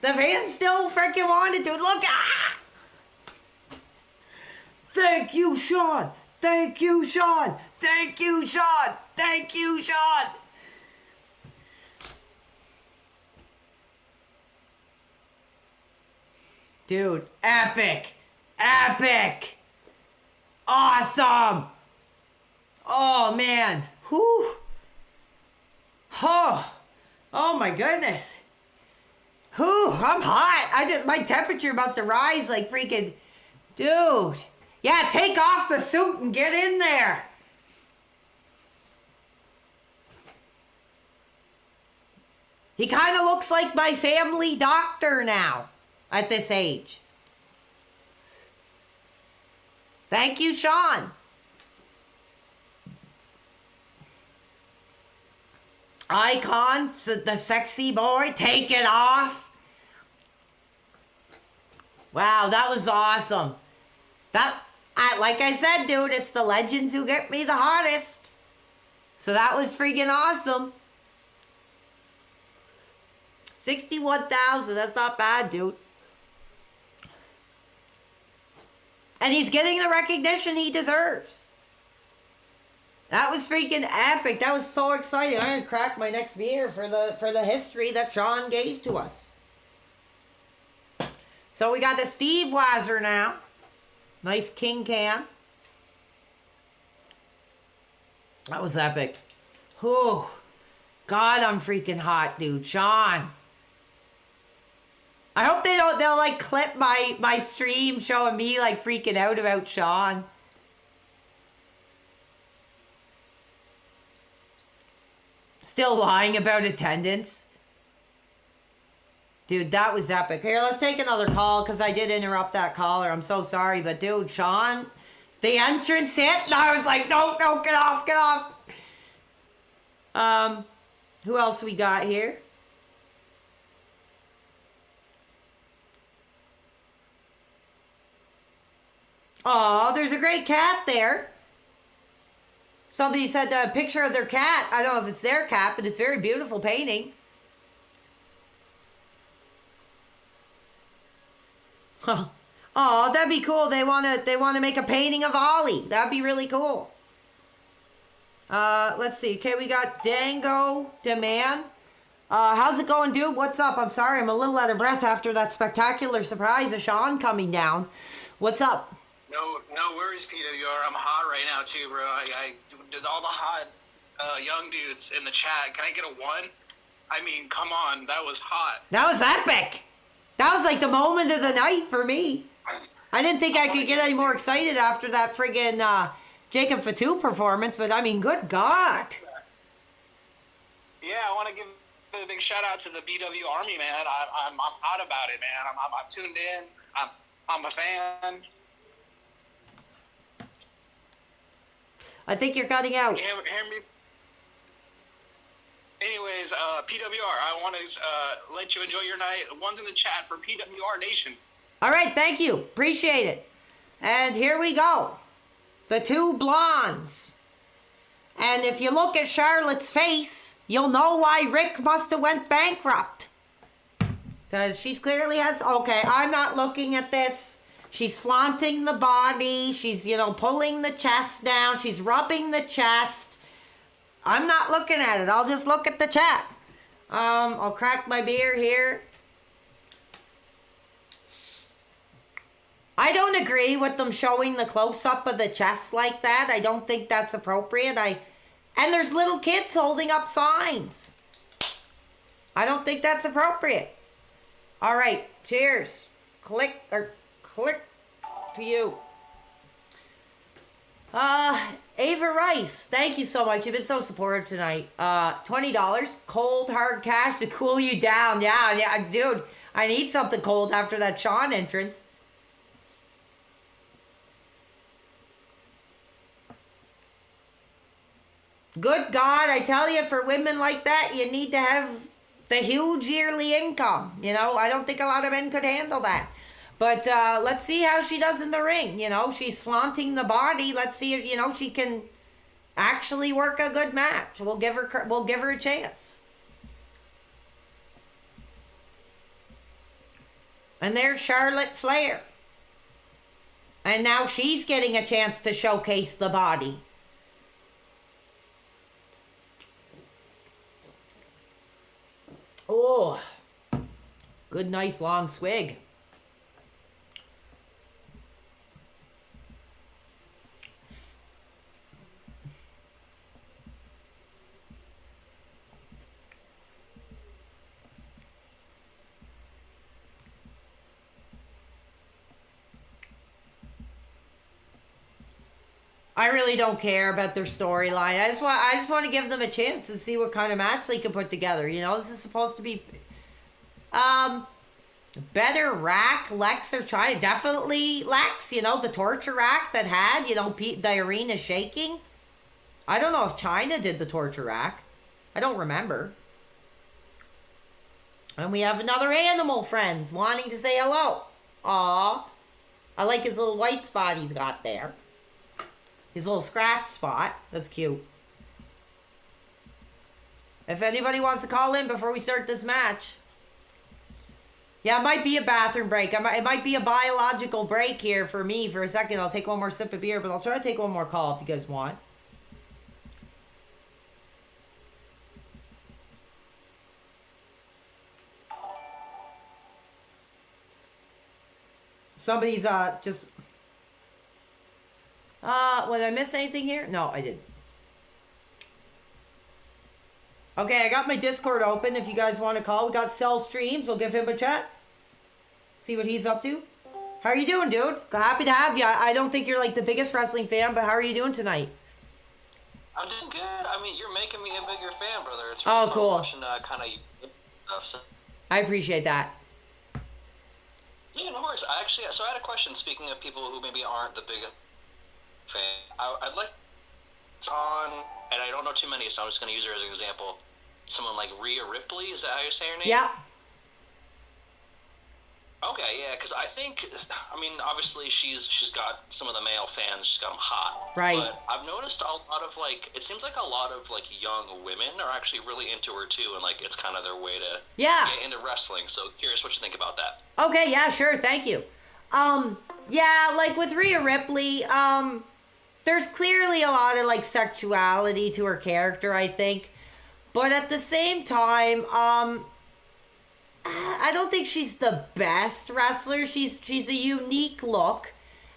The fans still freaking want it, dude. Look! Ah! Thank you, Shawn! Thank you, Shawn! Thank you, Shawn! Thank you, Shawn! Dude, epic! Epic! Awesome! Oh, man. Whew. Oh my goodness. Whew, I'm hot. My temperature must have rise like freaking... Dude. Yeah, take off the suit and get in there. He kind of looks like my family doctor now. At this age. Thank you, Shawn. Icon, the sexy boy, take it off. Wow, that was awesome. Like I said, dude, it's the legends who get me the hottest. So that was freaking awesome. 61,000, that's not bad, dude. And he's getting the recognition he deserves. That was freaking epic. That was so exciting. I'm going to crack my next beer for the history that Shawn gave to us. So we got the Steve Weiser now. Nice king can. That was epic. Whew. God, I'm freaking hot, dude. Shawn. I hope they'll like clip my stream showing me like freaking out about Shawn. Still lying about attendance. Dude, that was epic. Here, let's take another call because I did interrupt that caller. I'm so sorry, but dude, Shawn, The entrance hit, and I was like, no, get off, get off. Who else we got here? Oh, there's a great cat there. Somebody sent a picture of their cat. I don't know if it's their cat, but it's a very beautiful painting. Oh, that'd be cool. They wanna make a painting of Ollie. That'd be really cool. Let's see. Okay, we got Dango Demand. How's it going, dude? What's up? I'm sorry, I'm a little out of breath after that spectacular surprise of Sean coming down. What's up? No worries, PWR. I'm hot right now too, bro. I did all the hot young dudes in the chat. Can I get a 1? I mean, come on, that was hot. That was epic. That was like the moment of the night for me. I didn't think I could get any more excited after that friggin' Jacob Fatu performance, but I mean, good God. Yeah, I want to give a big shout out to the BW Army, man. I'm hot about it, man. I'm tuned in. I'm a fan. I think you're cutting out. Hear me. Anyways, PWR, I want to let you enjoy your night. One's in the chat for PWR Nation. All right, thank you. Appreciate it. And here we go. The two blondes. And if you look at Charlotte's face, you'll know why Rick must have went bankrupt. Because she's clearly has... Okay, I'm not looking at this. She's flaunting the body. She's, pulling the chest down. She's rubbing the chest. I'm not looking at it. I'll just look at the chat. I'll crack my beer here. I don't agree with them showing the close-up of the chest like that. I don't think that's appropriate. And there's little kids holding up signs. I don't think that's appropriate. All right, cheers. Click to you. Ava Rice, thank you so much. You've been so supportive tonight. $20, cold hard cash to cool you down. Yeah, dude, I need something cold after that Sean entrance. Good God, I tell you, for women like that, you need to have the huge yearly income. I don't think a lot of men could handle that. But let's see how she does in the ring. She's flaunting the body. Let's see if, she can actually work a good match. We'll give her a chance. And there's Charlotte Flair. And now she's getting a chance to showcase the body. Oh, good, nice long swig. I really don't care about their storyline. I just want to give them a chance and see what kind of match they can put together. This is supposed to be better rack. Lex are trying, definitely Lex, the torture rack that had, the arena shaking. I don't know if China did the torture rack. I don't remember. And we have another animal friend wanting to say hello. Aw. I like his little white spot he's got there. His little scratch spot. That's cute. If anybody wants to call in before we start this match. Yeah, it might be a bathroom break. It might be a biological break here for me for a second. I'll take one more sip of beer, but I'll try to take one more call if you guys want. Somebody's just... did I miss anything here? No, I didn't. Okay, I got my Discord open if you guys want to call. We got Cell Streams. We'll give him a chat. See what he's up to. How are you doing, dude? Happy to have you. I don't think you're like the biggest wrestling fan, but how are you doing tonight? I'm doing good. I mean, you're making me a bigger fan, brother. It's really fun cool. Watching kind of stuff. So. I appreciate that. Yeah, no worries. So I had a question. Speaking of people who maybe aren't the biggest fan. I'd like on, and I don't know too many, so I'm just going to use her as an example. Someone like Rhea Ripley, is that how you say her name? Yeah. Okay, yeah, because I think, I mean, obviously she's got some of the male fans, she's got them hot. Right. But I've noticed a lot of, like, it seems like a lot of, like, young women are actually really into her, too, and, like, it's kind of their way to Yeah. get into wrestling. So curious what you think about that. Okay, yeah, sure, thank you. Yeah, like with Rhea Ripley, there's clearly a lot of, like, sexuality to her character, I think. But at the same time, I don't think she's the best wrestler. She's a unique look.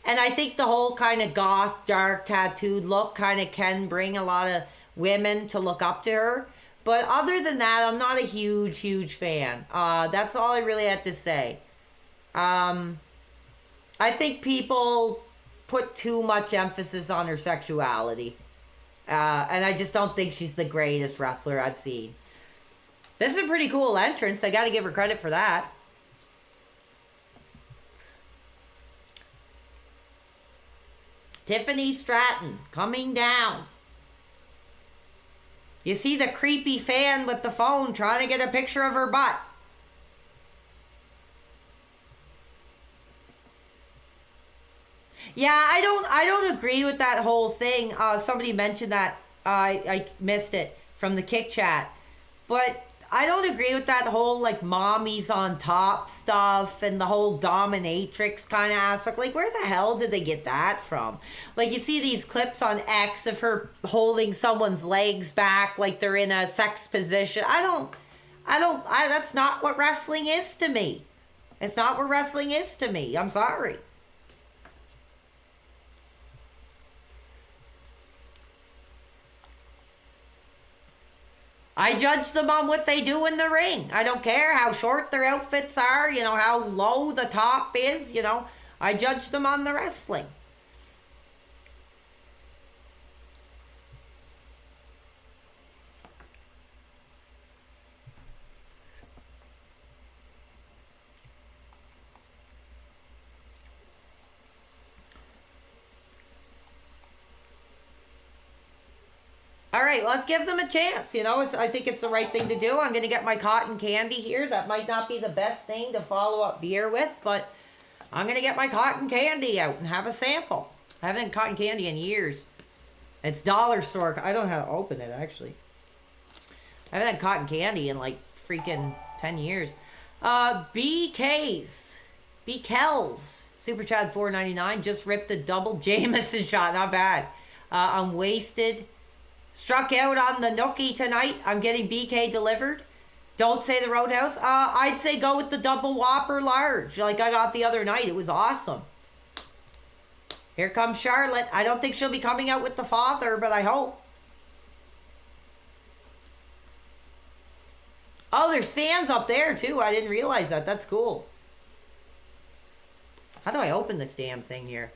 And I think the whole kind of goth, dark, tattooed look kind of can bring a lot of women to look up to her. But other than that, I'm not a huge fan. That's all I really had to say. I think people put too much emphasis on her sexuality. And I just don't think she's the greatest wrestler I've seen. This is a pretty cool entrance. I got to give her credit for that. Tiffany Stratton coming down. You see the creepy fan with the phone trying to get a picture of her butt. Yeah, I don't agree with that whole thing. Somebody mentioned that. I missed it from the Kick Chat. But I don't agree with that whole, like, mommies on top stuff and the whole dominatrix kind of aspect. Like, where the hell did they get that from? Like, you see these clips on X of her holding someone's legs back like they're in a sex position. That's not what wrestling is to me. It's not what wrestling is to me. I'm sorry. I judge them on what they do in the ring. I don't care how short their outfits are, you know, how low the top is, you know. I judge them on the wrestling. All right, let's give them a chance. You know, I think it's the right thing to do. I'm going to get my cotton candy here. That might not be the best thing to follow up beer with, but I'm going to get my cotton candy out and have a sample. I haven't had cotton candy in years. It's dollar store. I don't know how to open it, actually. I haven't had cotton candy in, like, freaking 10 years. BK's. Super Chad $4.99. Just ripped a double Jameson shot. Not bad. I'm wasted. Struck out on the nookie tonight. I'm getting BK delivered. Don't say the Roadhouse. I'd say go with the double Whopper large like I got the other night. It was awesome. Here comes Charlotte. I don't think she'll be coming out with the father, but I hope. Oh, there's fans up there too. I didn't realize that. That's cool. How do I open this damn thing here?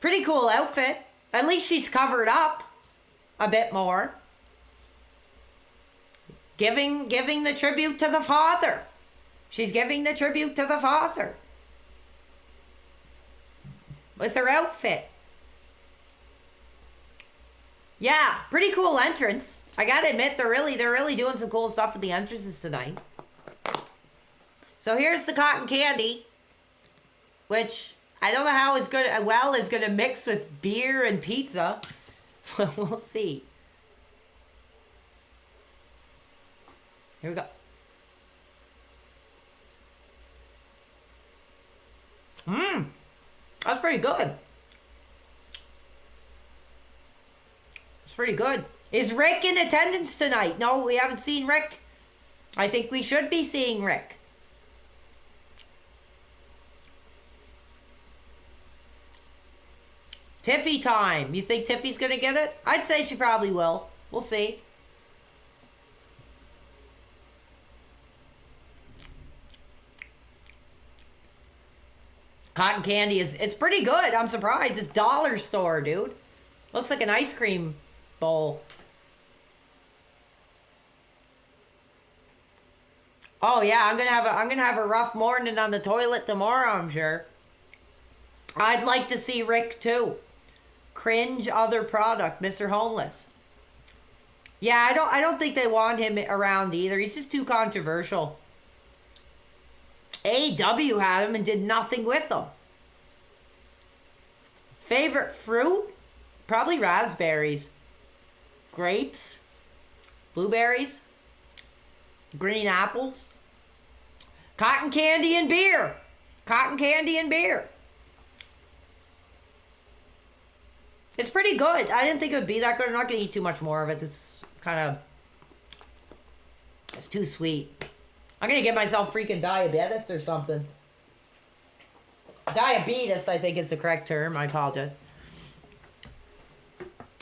Pretty cool outfit. At least she's covered up a bit more. Giving the tribute to the father. She's giving the tribute to the father. With her outfit. Yeah, pretty cool entrance. I gotta admit, they're really doing some cool stuff with the entrances tonight. So here's the cotton candy, which I don't know how it's gonna mix with beer and pizza. We'll see. Here we go. That's pretty good. It's pretty good. Is Rick in attendance tonight? No, we haven't seen Rick. I think we should be seeing Rick. Tiffy time. You think Tiffy's gonna get it? I'd say she probably will. We'll see. Cotton candy it's pretty good. I'm surprised. It's dollar store, dude. Looks like an ice cream bowl. Oh yeah, I'm gonna have a rough morning on the toilet tomorrow, I'm sure. I'd like to see Rick too. Cringe other product, Mr. Homeless. Yeah, I don't think they want him around either. He's just too controversial. AEW had him and did nothing with them. Favorite fruit? Probably raspberries. Grapes. Blueberries. Green apples. Cotton candy and beer. Cotton candy and beer. It's pretty good. I didn't think it would be that good. I'm not going to eat too much more of it. It's kind of... It's too sweet. I'm going to get myself freaking diabetes or something. Diabetes, I think is the correct term. I apologize.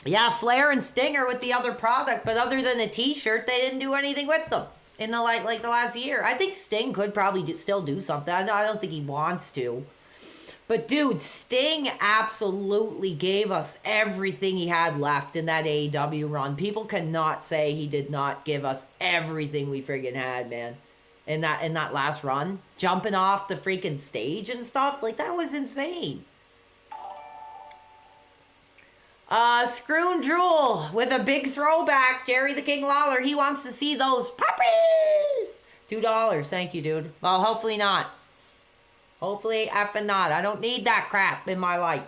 Yeah, Flair and Stinger with the other product, but other than a t-shirt, they didn't do anything with them in the like the last year. I think Sting could probably still do something. I don't think he wants to. But dude, Sting absolutely gave us everything he had left in that AEW run. People cannot say he did not give us everything we friggin' had, man. In that last run, jumping off the freaking stage and stuff, like that was insane. Screw and Drool with a big throwback. Jerry the King Lawler, he wants to see those puppies. $2, thank you, dude. Well, hopefully not. Hopefully effing not. I don't need that crap in my life.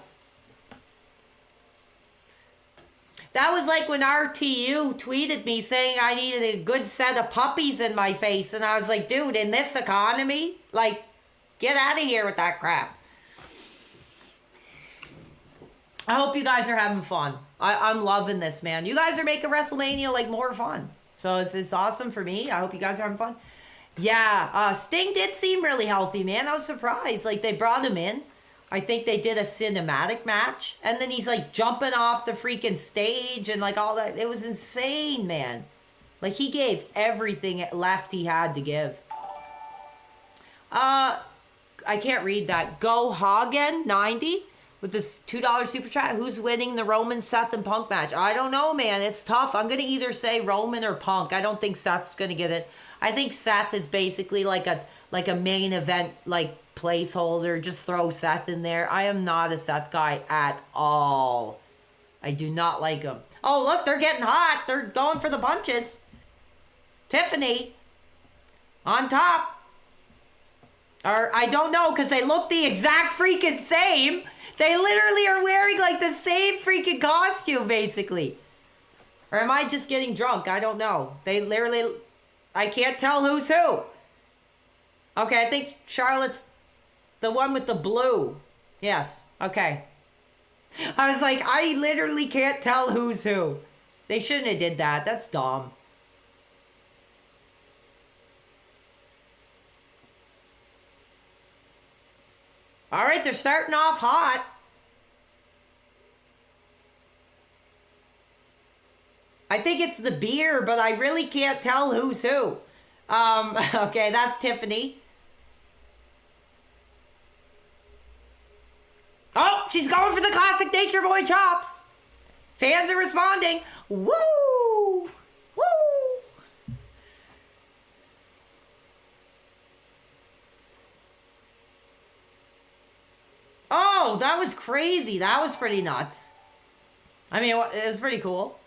That was like when RTU tweeted me saying I needed a good set of puppies in my face. And I was like, dude, in this economy, like, get out of here with that crap. I hope you guys are having fun. I'm loving this, man. You guys are making WrestleMania, like, more fun. So it's awesome for me. I hope you guys are having fun. Yeah, Sting did seem really healthy, man. I was surprised. Like, they brought him in. I think they did a cinematic match. And then he's, like, jumping off the freaking stage and, like, all that. It was insane, man. Like, he gave everything left he had to give. I can't read that. Go Hagen, 90, with this $2 super chat. Who's winning the Roman, Seth, and Punk match? I don't know, man. It's tough. I'm going to either say Roman or Punk. I don't think Seth's going to get it. I think Seth is basically like a main event, like, placeholder. Just throw Seth in there. I am not a Seth guy at all. I do not like him. Oh, look, they're getting hot. They're going for the punches. Tiffany on top. Or I don't know, because they look the exact freaking same. They literally are wearing like the same freaking costume, basically. Or am I just getting drunk? I don't know. They literally... I can't tell who's who. Okay, I think Charlotte's the one with the blue. Yes, okay. I was like, I literally can't tell who's who. They shouldn't have did that. That's dumb. All right, they're starting off hot. I think it's the beer, but I really can't tell who's who. Okay, that's Tiffany. Oh, she's going for the classic Nature Boy chops. Fans are responding. Woo! Woo! Oh, that was crazy. That was pretty nuts. I mean, it was pretty cool.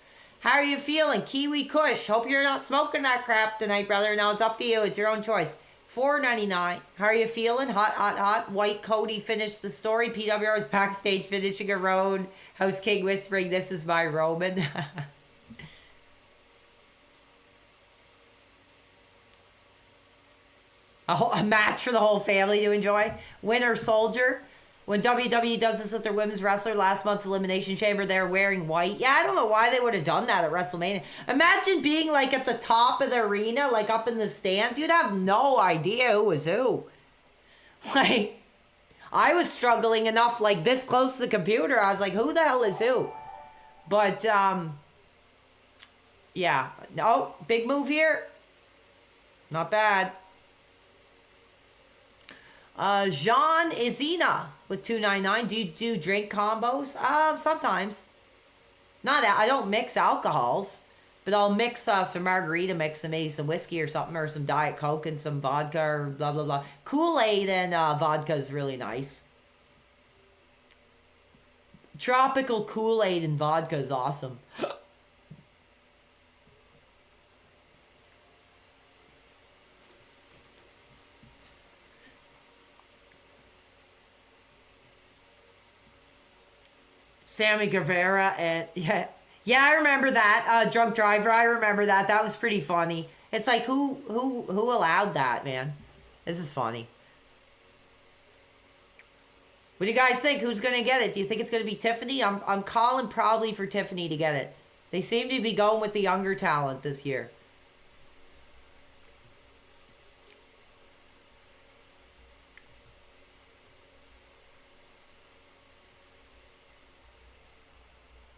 How are you feeling? Kiwi Kush. Hope you're not smoking that crap tonight, brother. Now it's up to you. It's your own choice. $4.99. How are you feeling? Hot, hot, hot. White Cody finished the story. PWR was backstage finishing a road. House King whispering, "This is my Roman." A match for the whole family to enjoy. Winter Soldier. When WWE does this with their women's wrestler, last month's Elimination Chamber, they're wearing white. Yeah, I don't know why they would have done that at WrestleMania. Imagine being like at the top of the arena, like up in the stands. You'd have no idea who was who. Like, I was struggling enough like this close to the computer. I was like, who the hell is who? But, yeah. Oh, big move here. Not bad. Jean Izina with $2.99. Do you do drink combos? Sometimes. Not that I don't mix alcohols. But I'll mix some margarita mix and maybe some whiskey or something, or some Diet Coke and some vodka or blah, blah, blah. Kool-Aid and vodka is really nice. Tropical Kool-Aid and vodka is awesome. Sammy Guevara and yeah, I remember that. Drunk driver, I remember that. That was pretty funny. It's like who allowed that, man? This is funny. What do you guys think? Who's gonna get it? Do you think it's gonna be Tiffany? I'm calling probably for Tiffany to get it. They seem to be going with the younger talent this year.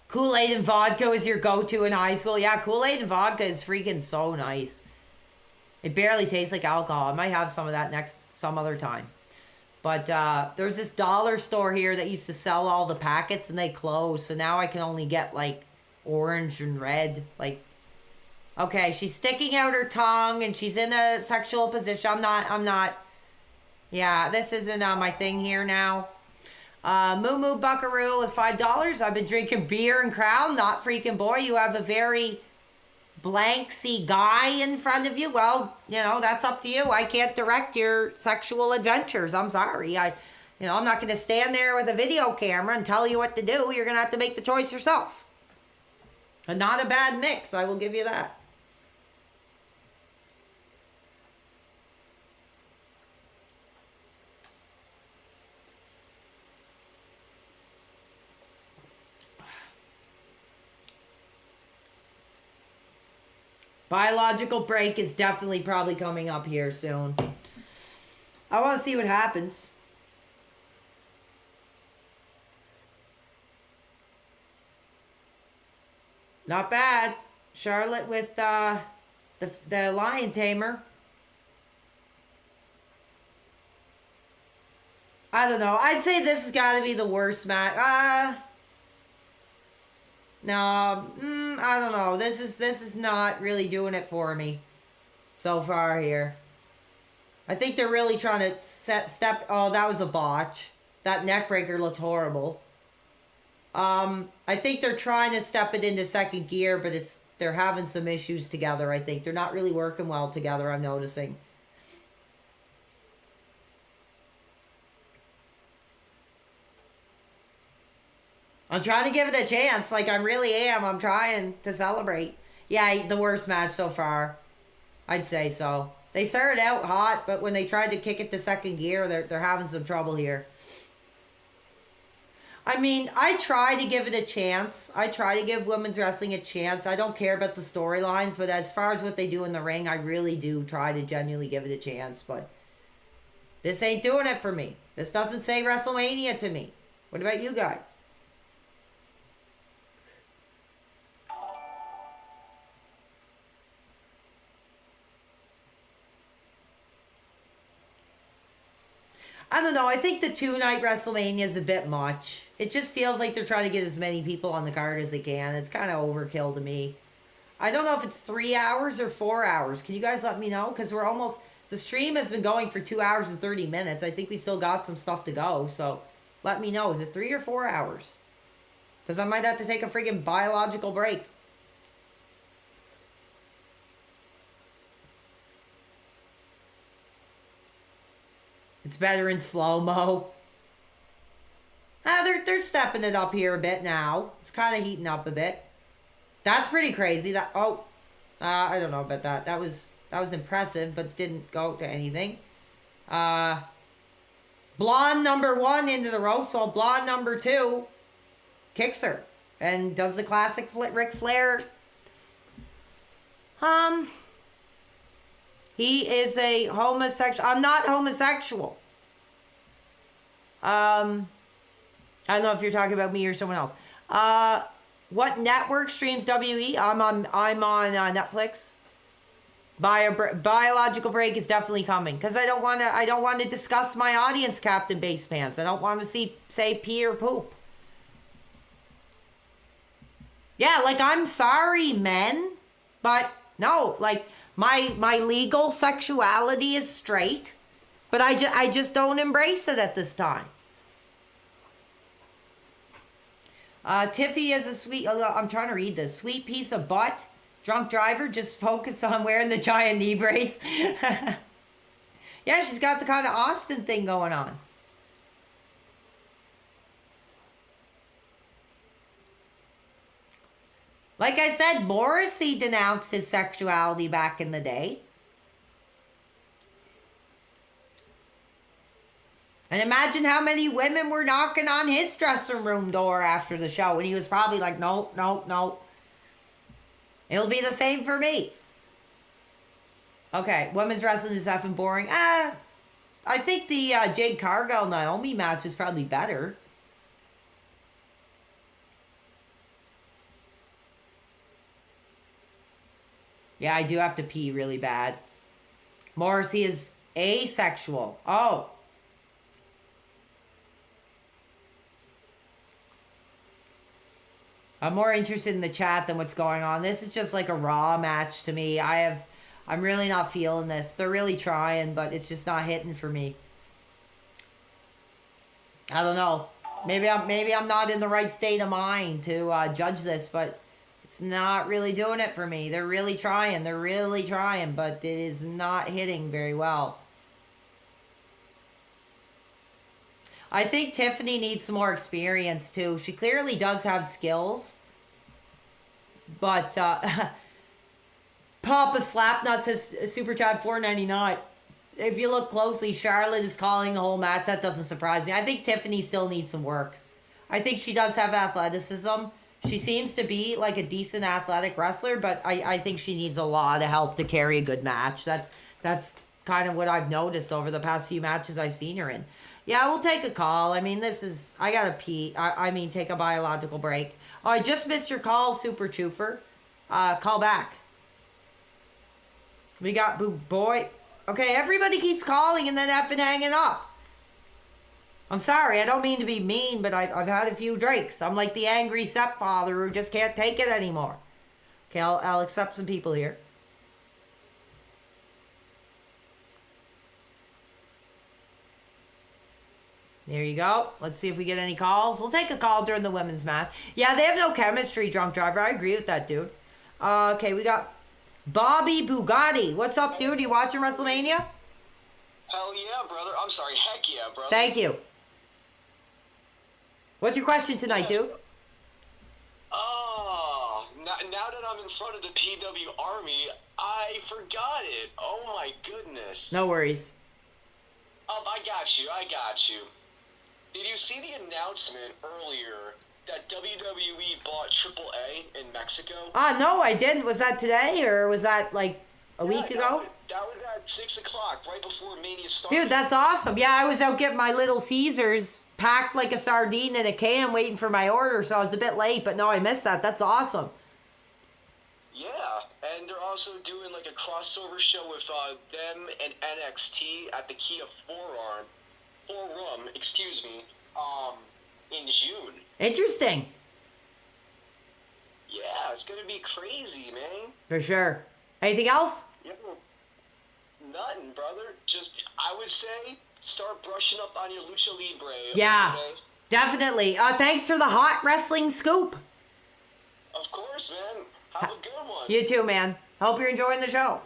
Kool-Aid and vodka is your go-to in high school. Yeah, Kool-Aid and vodka is freaking so nice. It barely tastes like alcohol. I might have some of that some other time. But there's this dollar store here that used to sell all the packets and they closed. So now I can only get like orange and red. Like, okay, she's sticking out her tongue and she's in a sexual position. I'm not. Yeah, this isn't my thing here now. Moo Moo Buckaroo with $5. I've been drinking beer and Crown. Not freaking boy. You have a very blanksy guy in front of you. Well, you know, that's up to you. I can't direct your sexual adventures. I'm sorry. I'm not going to stand there with a video camera and tell you what to do. You're going to have to make the choice yourself. And not a bad mix. I will give you that. Biological break is definitely probably coming up here soon. I want to see what happens. Not bad. Charlotte with the Lion Tamer. I don't know. I'd say this has got to be the worst match. No, I don't know. This is not really doing it for me so far here. I think they're really trying to oh, that was a botch. That neck breaker looked horrible. I think they're trying to step it into second gear, but they're having some issues together, I think. They're not really working well together, I'm noticing. I'm trying to give it a chance. Like, I really am. I'm trying to celebrate. Yeah, the worst match so far. I'd say so. They started out hot, but when they tried to kick it to second gear, they're having some trouble here. I mean, I try to give it a chance. I try to give women's wrestling a chance. I don't care about the storylines, but as far as what they do in the ring, I really do try to genuinely give it a chance. But this ain't doing it for me. This doesn't say WrestleMania to me. What about you guys? I don't know. I think the 2-night WrestleMania is a bit much. It just feels like they're trying to get as many people on the card as they can. It's kind of overkill to me. I don't know if it's 3 hours or 4 hours. Can you guys let me know? Because the stream has been going for 2 hours and 30 minutes. I think we still got some stuff to go. So let me know. Is it 3 or 4 hours? Because I might have to take a freaking biological break. It's better in slow-mo. They're stepping it up here a bit now. It's kind of heating up a bit. That's pretty crazy. I don't know about that. That was impressive, but didn't go to anything. Blonde number 1 into the rope, so blonde number 2 kicks her and does the classic Ric Flair. He is a homosexual. I'm not homosexual. I don't know if you're talking about me or someone else. What network streams WE? I'm on Netflix. Biological break is definitely coming because I don't want to discuss my audience, Captain Base Pants. I don't want to say pee or poop. Yeah, like, I'm sorry, men. But no, like my legal sexuality is straight, but I just don't embrace it at this time. Tiffy is a sweet, I'm trying to read this, sweet piece of butt. Drunk driver, just focus on wearing the giant knee brace. Yeah, she's got the kind of Austin thing going on. Like I said, Morrissey denounced his sexuality back in the day. And imagine how many women were knocking on his dressing room door after the show. And he was probably like, no, no, no. It'll be the same for me. Okay, women's wrestling is effing boring. I think the Jade Cargill-Naomi match is probably better. Yeah, I do have to pee really bad. Morrissey is asexual. Oh. I'm more interested in the chat than what's going on. This is just like a Raw match to me. I'm really not feeling this. They're really trying, but it's just not hitting for me. I don't know. Maybe I'm not in the right state of mind to judge this, but it's not really doing it for me. They're really trying. They're really trying, but it is not hitting very well. I think Tiffany needs some more experience, too. She clearly does have skills. But, Papa Slapnut says, Super Chat $4.99. If you look closely, Charlotte is calling the whole match. That doesn't surprise me. I think Tiffany still needs some work. I think she does have athleticism. She seems to be like a decent athletic wrestler, but I think she needs a lot of help to carry a good match. That's kind of what I've noticed over the past few matches I've seen her in. Yeah, we'll take a call. I mean, I gotta pee. I mean, take a biological break. Oh, I just missed your call, Super Choofer. Call back. We got Boo Boy. Okay, everybody keeps calling and then effing hanging up. I'm sorry, I don't mean to be mean, but I've had a few drinks. I'm like the angry stepfather who just can't take it anymore. Okay, I'll accept some people here. There you go. Let's see if we get any calls. We'll take a call during the women's match. Yeah, they have no chemistry, Drunk Driver. I agree with that, dude. Okay, we got Bobby Bugatti. What's up, dude? You watching WrestleMania? Hell yeah, brother. I'm sorry. Heck yeah, brother. Thank you. What's your question tonight, dude? Oh, now that I'm in front of the PW Army, I forgot it. Oh my goodness. No worries. I got you. Did you see the announcement earlier that WWE bought AAA in Mexico? No, I didn't. Was that today or was that like a week ago? That was at 6 o'clock, right before Mania started. Dude, that's awesome. Yeah, I was out getting my Little Caesars packed like a sardine in a can waiting for my order, so I was a bit late, but no, I missed that. That's awesome. Yeah, and they're also doing like a crossover show with them and NXT at the Kia Forum, in June. Interesting. Yeah, it's gonna be crazy, man. For sure. Anything else? Yeah, nothing, brother. Just, I would say, start brushing up on your lucha libre. Yeah, okay? definitely. Thanks for the hot wrestling scoop. Of course, man. Have a good one. You too, man. Hope you're enjoying the show.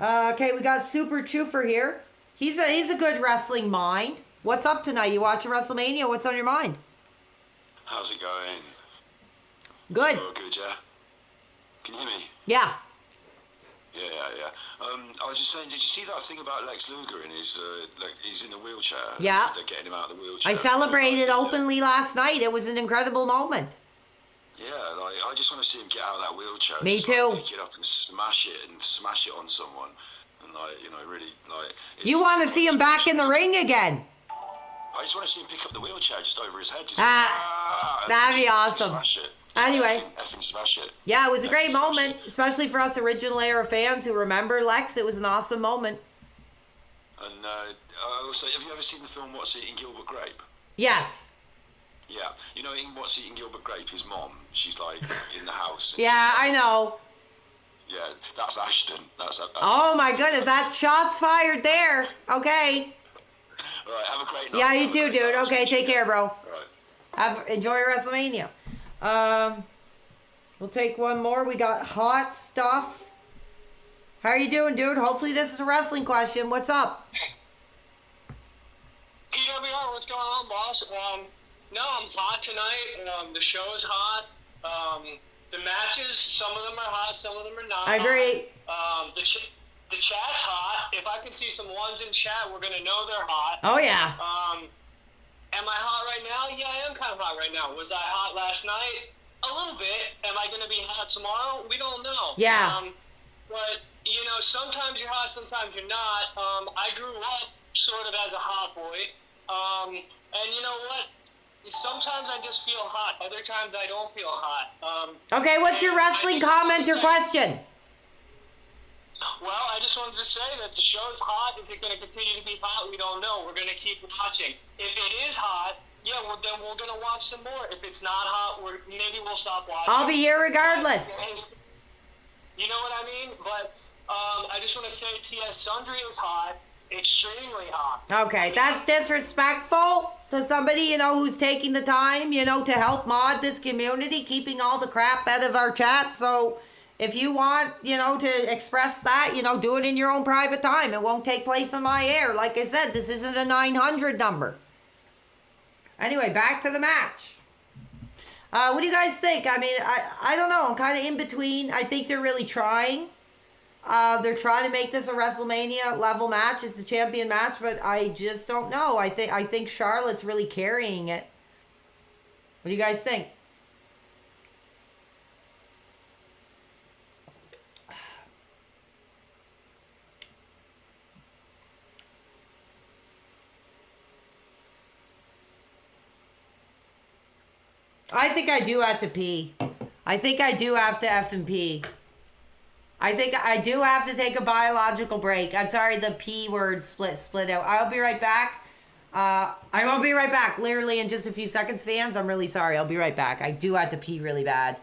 Okay, we got Super Choofer here. He's a good wrestling mind. What's up tonight? You watching WrestleMania? What's on your mind? How's it going? Good. Oh, good, yeah. Can you hear me? Yeah. Yeah. I was just saying, did you see that thing about Lex Luger and his he's in a wheelchair? Yeah. They're getting him out of the wheelchair. I celebrated openly last night. It was an incredible moment. Yeah, I just want to see him get out of that wheelchair. Me and too. Pick it up and smash it on someone, and really. You want to see him back in the ring again? I just want to see him pick up the wheelchair just over his head. That'd be awesome. Smash it. Anyway. Effing smash it. Yeah, it was a great moment, especially for us original era fans who remember Lex. It was an awesome moment. And also, have you ever seen the film What's Eating Gilbert Grape? Yes. Yeah, you know, what's eating Gilbert Grape? His mom. She's like in the house. Yeah, I know. Yeah, that's Ashton. That's Oh my goodness, that's shots fired there. Okay. All right, have a great night. Yeah, you too, dude. Okay, take care, bro. All right. Enjoy WrestleMania. We'll take one more. We got hot stuff. How are you doing, dude? Hopefully this is a wrestling question. What's up? PWR, what's going on, boss? No, I'm hot tonight. The show is hot. The matches, some of them are hot, some of them are not. I agree. The chat's hot. If I can see some ones in chat, we're gonna know they're hot. Oh yeah. Am I hot right now? Yeah, I am kind of hot right now. Was I hot last night? A little bit. Am I gonna be hot tomorrow? We don't know. Yeah. But you know, sometimes you're hot, sometimes you're not. I grew up sort of as a hot boy. And you know what? Sometimes I just feel hot. Other times I don't feel hot. Okay, what's your wrestling comment or question? Well, I just wanted to say that the show's hot. Is it going to continue to be hot? We don't know. We're going to keep watching. If it is hot, yeah, then we're going to watch some more. If it's not hot, maybe we'll stop watching. I'll be here regardless. You know what I mean? But I just want to say T.S. Sundry is hot. Extremely hot. Okay, that's disrespectful to somebody, you know, who's taking the time, you know, to help mod this community, keeping all the crap out of our chat. So if you want, you know, to express that, you know, do it in your own private time. It won't take place on my air. Like I said, this isn't a 900 number. Anyway, back to the match. What do you guys think? I mean, I don't know. I'm kind of in between. I think they're really trying. They're trying to make this a WrestleMania level match. It's a champion match, but I just don't know. I think Charlotte's really carrying it. What do you guys think? I think I do have to pee. I think I do have to F and pee. I think I do have to take a biological break. I'm sorry, the P word split out. I'll be right back. I will be right back. Literally in just a few seconds, fans. I'm really sorry. I'll be right back. I do have to pee really bad.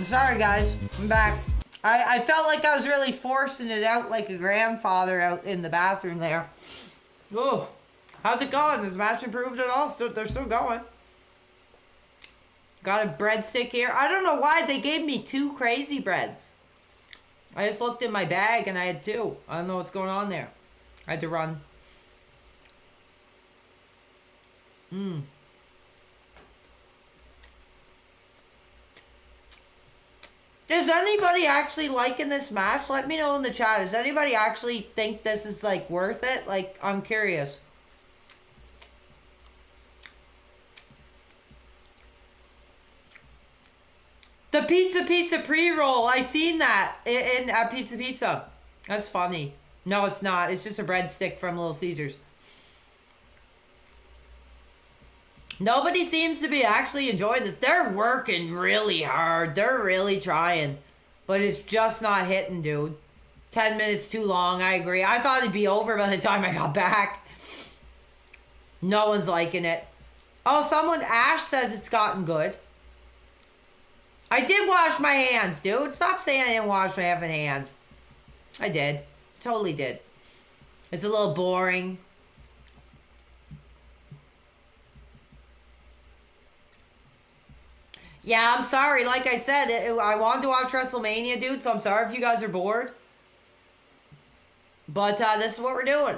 Sorry guys, I'm back. I felt like I was really forcing it out like a grandfather out in the bathroom there. Ooh. How's it going? Has match improved at all? They're still going. Got a breadstick here. I don't know why they gave me 2 crazy breads. I just looked in my bag and I had 2. I don't know what's going on there. I had to run. Is anybody actually liking this match? Let me know in the chat. Does anybody actually think this is like worth it? Like, I'm curious. The pizza pre-roll. I seen that in at Pizza. That's funny. No, it's not. It's just a breadstick from Little Caesars. Nobody seems to be actually enjoying this. They're working really hard. They're really trying. But it's just not hitting, dude. 10 minutes too long, I agree. I thought it'd be over by the time I got back. No one's liking it. Oh, Ash says it's gotten good. I did wash my hands, dude. Stop saying I didn't wash my effing hands. I did. Totally did. It's a little boring. Yeah, I'm sorry. Like I said, I wanted to watch WrestleMania, dude, so I'm sorry if you guys are bored. But this is what we're doing.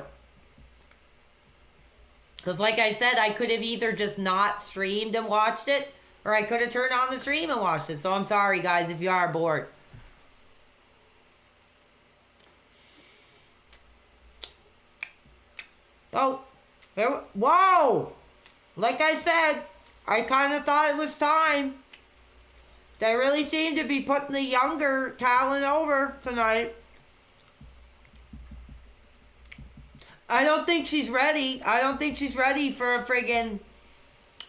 Because like I said, I could have either just not streamed and watched it, or I could have turned on the stream and watched it. So I'm sorry, guys, if you are bored. Oh, whoa! Like I said, I kind of thought it was time. They really seem to be putting the younger talent over tonight. I don't think she's ready. I don't think she's ready for a friggin'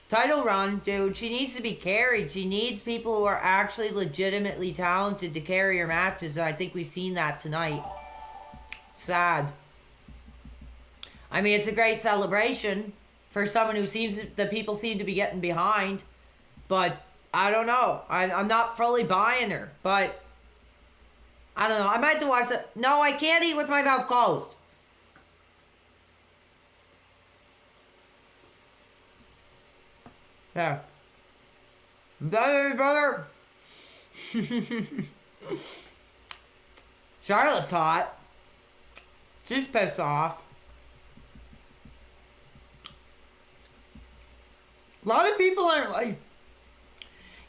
title run, dude. She needs to be carried. She needs people who are actually legitimately talented to carry her matches. And I think we've seen that tonight. Sad. I mean, it's a great celebration for someone who the people seem to be getting behind. But I don't know. I'm not fully buying her. But I don't know. I might have to watch it. No, I can't eat with my mouth closed. There. Brother. Charlotte's hot. She's pissed off. A lot of people aren't like...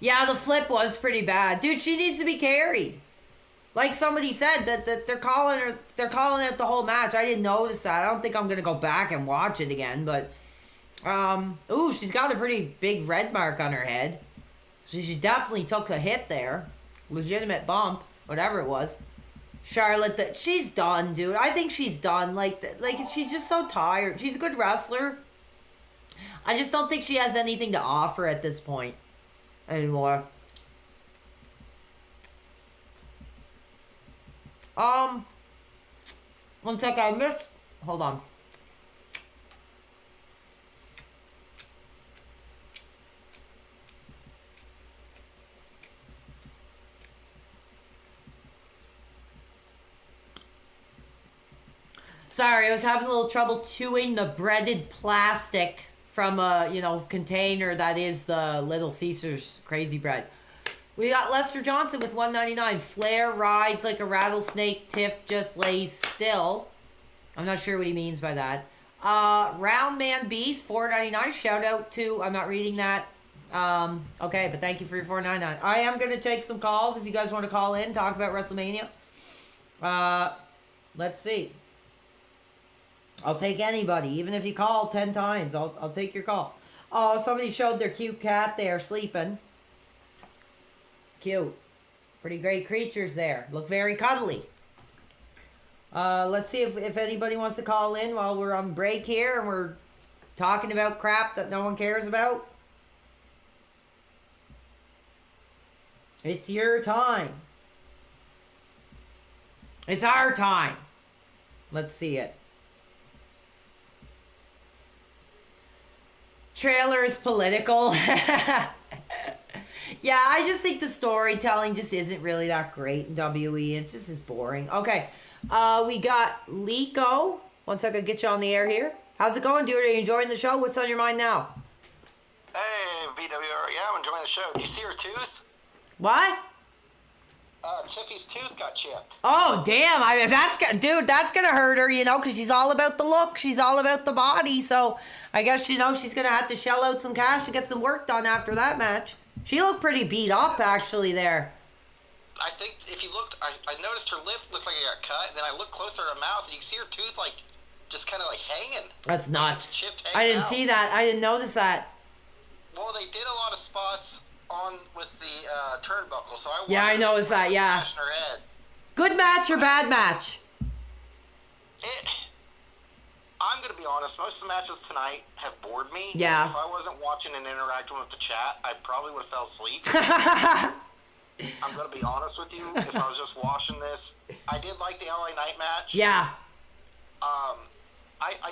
Yeah, the flip was pretty bad. Dude, she needs to be carried. Like somebody said, that they're calling it the whole match. I didn't notice that. I don't think I'm going to go back and watch it again, but... ooh, she's got a pretty big red mark on her head. So she definitely took a hit there. Legitimate bump, whatever it was. Charlotte, she's done, dude. I think she's done. Like she's just so tired. She's a good wrestler. I just don't think she has anything to offer at this point anymore. One sec, I missed. Hold on. Sorry, I was having a little trouble chewing the breaded plastic from a, container that is the Little Caesars Crazy Bread. We got Lester Johnson with $1.99. Flair rides like a rattlesnake. Tiff just lays still. I'm not sure what he means by that. Round Man Beast, $4.99. Shout out to, I'm not reading that. Okay, but thank you for your $4.99. I am going to take some calls if you guys want to call in, talk about WrestleMania. Let's see. I'll take anybody, even if you call 10 times. I'll take your call. Oh, somebody showed their cute cat there sleeping. Cute. Pretty great creatures there. Look very cuddly. Let's see if anybody wants to call in while we're on break here and we're talking about crap that no one cares about. It's your time. It's our time. Let's see it. Trailer is political. Yeah, I just think the storytelling just isn't really that great in WE. It just is boring. Okay, we got Lico. One second, get you on the air here. How's it going, dude? Are you enjoying the show? What's on your mind now? Hey, BWR, yeah, I'm enjoying the show. Did you see her tooth? What? Tiffy's tooth got chipped. Oh, damn. I mean, that's gonna hurt her, because she's all about the look. She's all about the body. So I guess, she's gonna have to shell out some cash to get some work done after that match. She looked pretty beat up, actually, there. I think if you looked, I noticed her lip looked like it got cut, and then I looked closer at her mouth, and you can see her tooth, just kind of, hanging. That's nuts. Chipped, I didn't out. see that. I didn't notice that. Well, they did a lot of spots with the turnbuckle, so I noticed that, yeah. Her head. Good match or bad match? I'm going to be honest, most of the matches tonight have bored me. Yeah. If I wasn't watching and interacting with the chat, I probably would have fell asleep. I'm going to be honest with you. If I was just watching this, I did like the LA Knight match. Yeah. I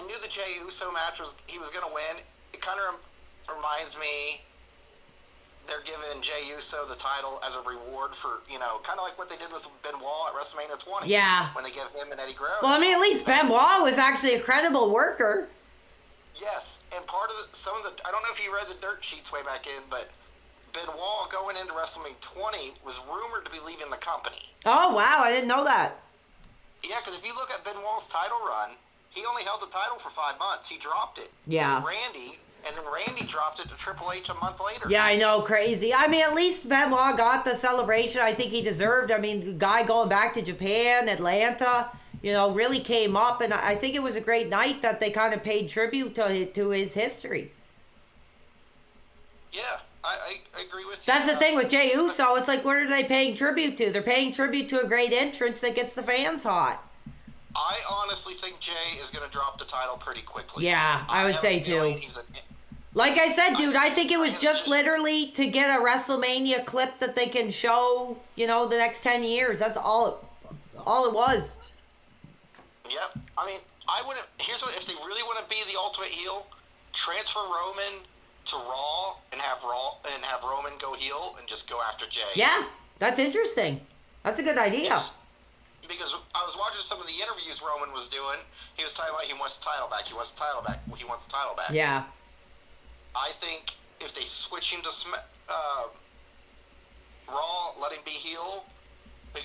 knew the Jey Uso match he was going to win. It kind of reminds me they're giving Jey Uso the title as a reward for, kind of like what they did with Benoit at WrestleMania 20. Yeah. When they gave him and Eddie Guerrero. Well, I mean, at least Benoit was actually a credible worker. Yes, and part of I don't know if you read the dirt sheets way back in, but Benoit going into WrestleMania 20 was rumored to be leaving the company. Oh, wow, I didn't know that. Yeah, because if you look at Benoit's title run, he only held the title for 5 months. He dropped it. Yeah. And then Randy dropped it to Triple H a month later. Yeah, I know, crazy. I mean, at least Benoit got the celebration I think he deserved. I mean, the guy going back to Japan, Atlanta, really came up. And I think it was a great night that they kind of paid tribute to his history. Yeah, I agree with you. That's the thing with Jey Uso. It's like, what are they paying tribute to? They're paying tribute to a great entrance that gets the fans hot. I honestly think Jey is going to drop the title pretty quickly. Yeah, I would say too. Like I said, dude, I think it was just literally to get a WrestleMania clip that they can show, the next 10 years. That's all it was. Yep. I mean, here's what, if they really want to be the ultimate heel, transfer Roman to Raw and have Roman go heel and just go after Jey. Yeah, that's interesting. That's a good idea. Yes. Because I was watching some of the interviews Roman was doing. He was talking about he wants the title back. He wants the title back. He wants the title back. Yeah. I think if they switch him to Raw, let him be heel, and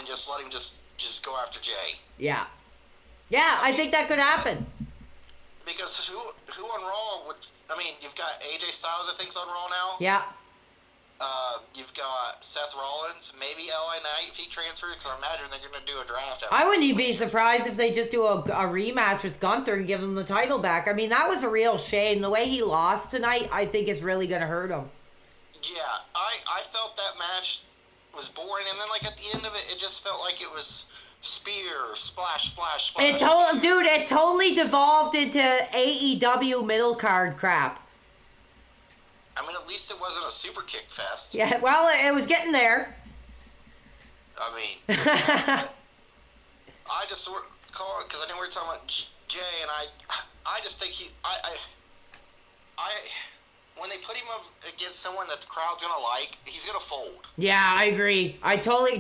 just let him just go after Jey. Yeah. Yeah, I think that could happen. Because who on Raw would? I mean, you've got AJ Styles, I think's on Raw now. Yeah. You've got Seth Rollins, maybe LA Knight if he transfers, because I imagine they're going to do a draft. I wouldn't even be surprised if they just do a rematch with Gunther and give him the title back. I mean, that was a real shame. The way he lost tonight, I think is really going to hurt him. Yeah, I felt that match was boring, and then at the end of it, it just felt like it was spear, splash, splash, splash. It totally devolved into AEW middle card crap. I mean, at least it wasn't a super kick fest. Yeah, well, it was getting there. I mean, I just call it because I know we were talking about Jey, and I just think when they put him up against someone that the crowd's gonna like, he's gonna fold. Yeah, I agree.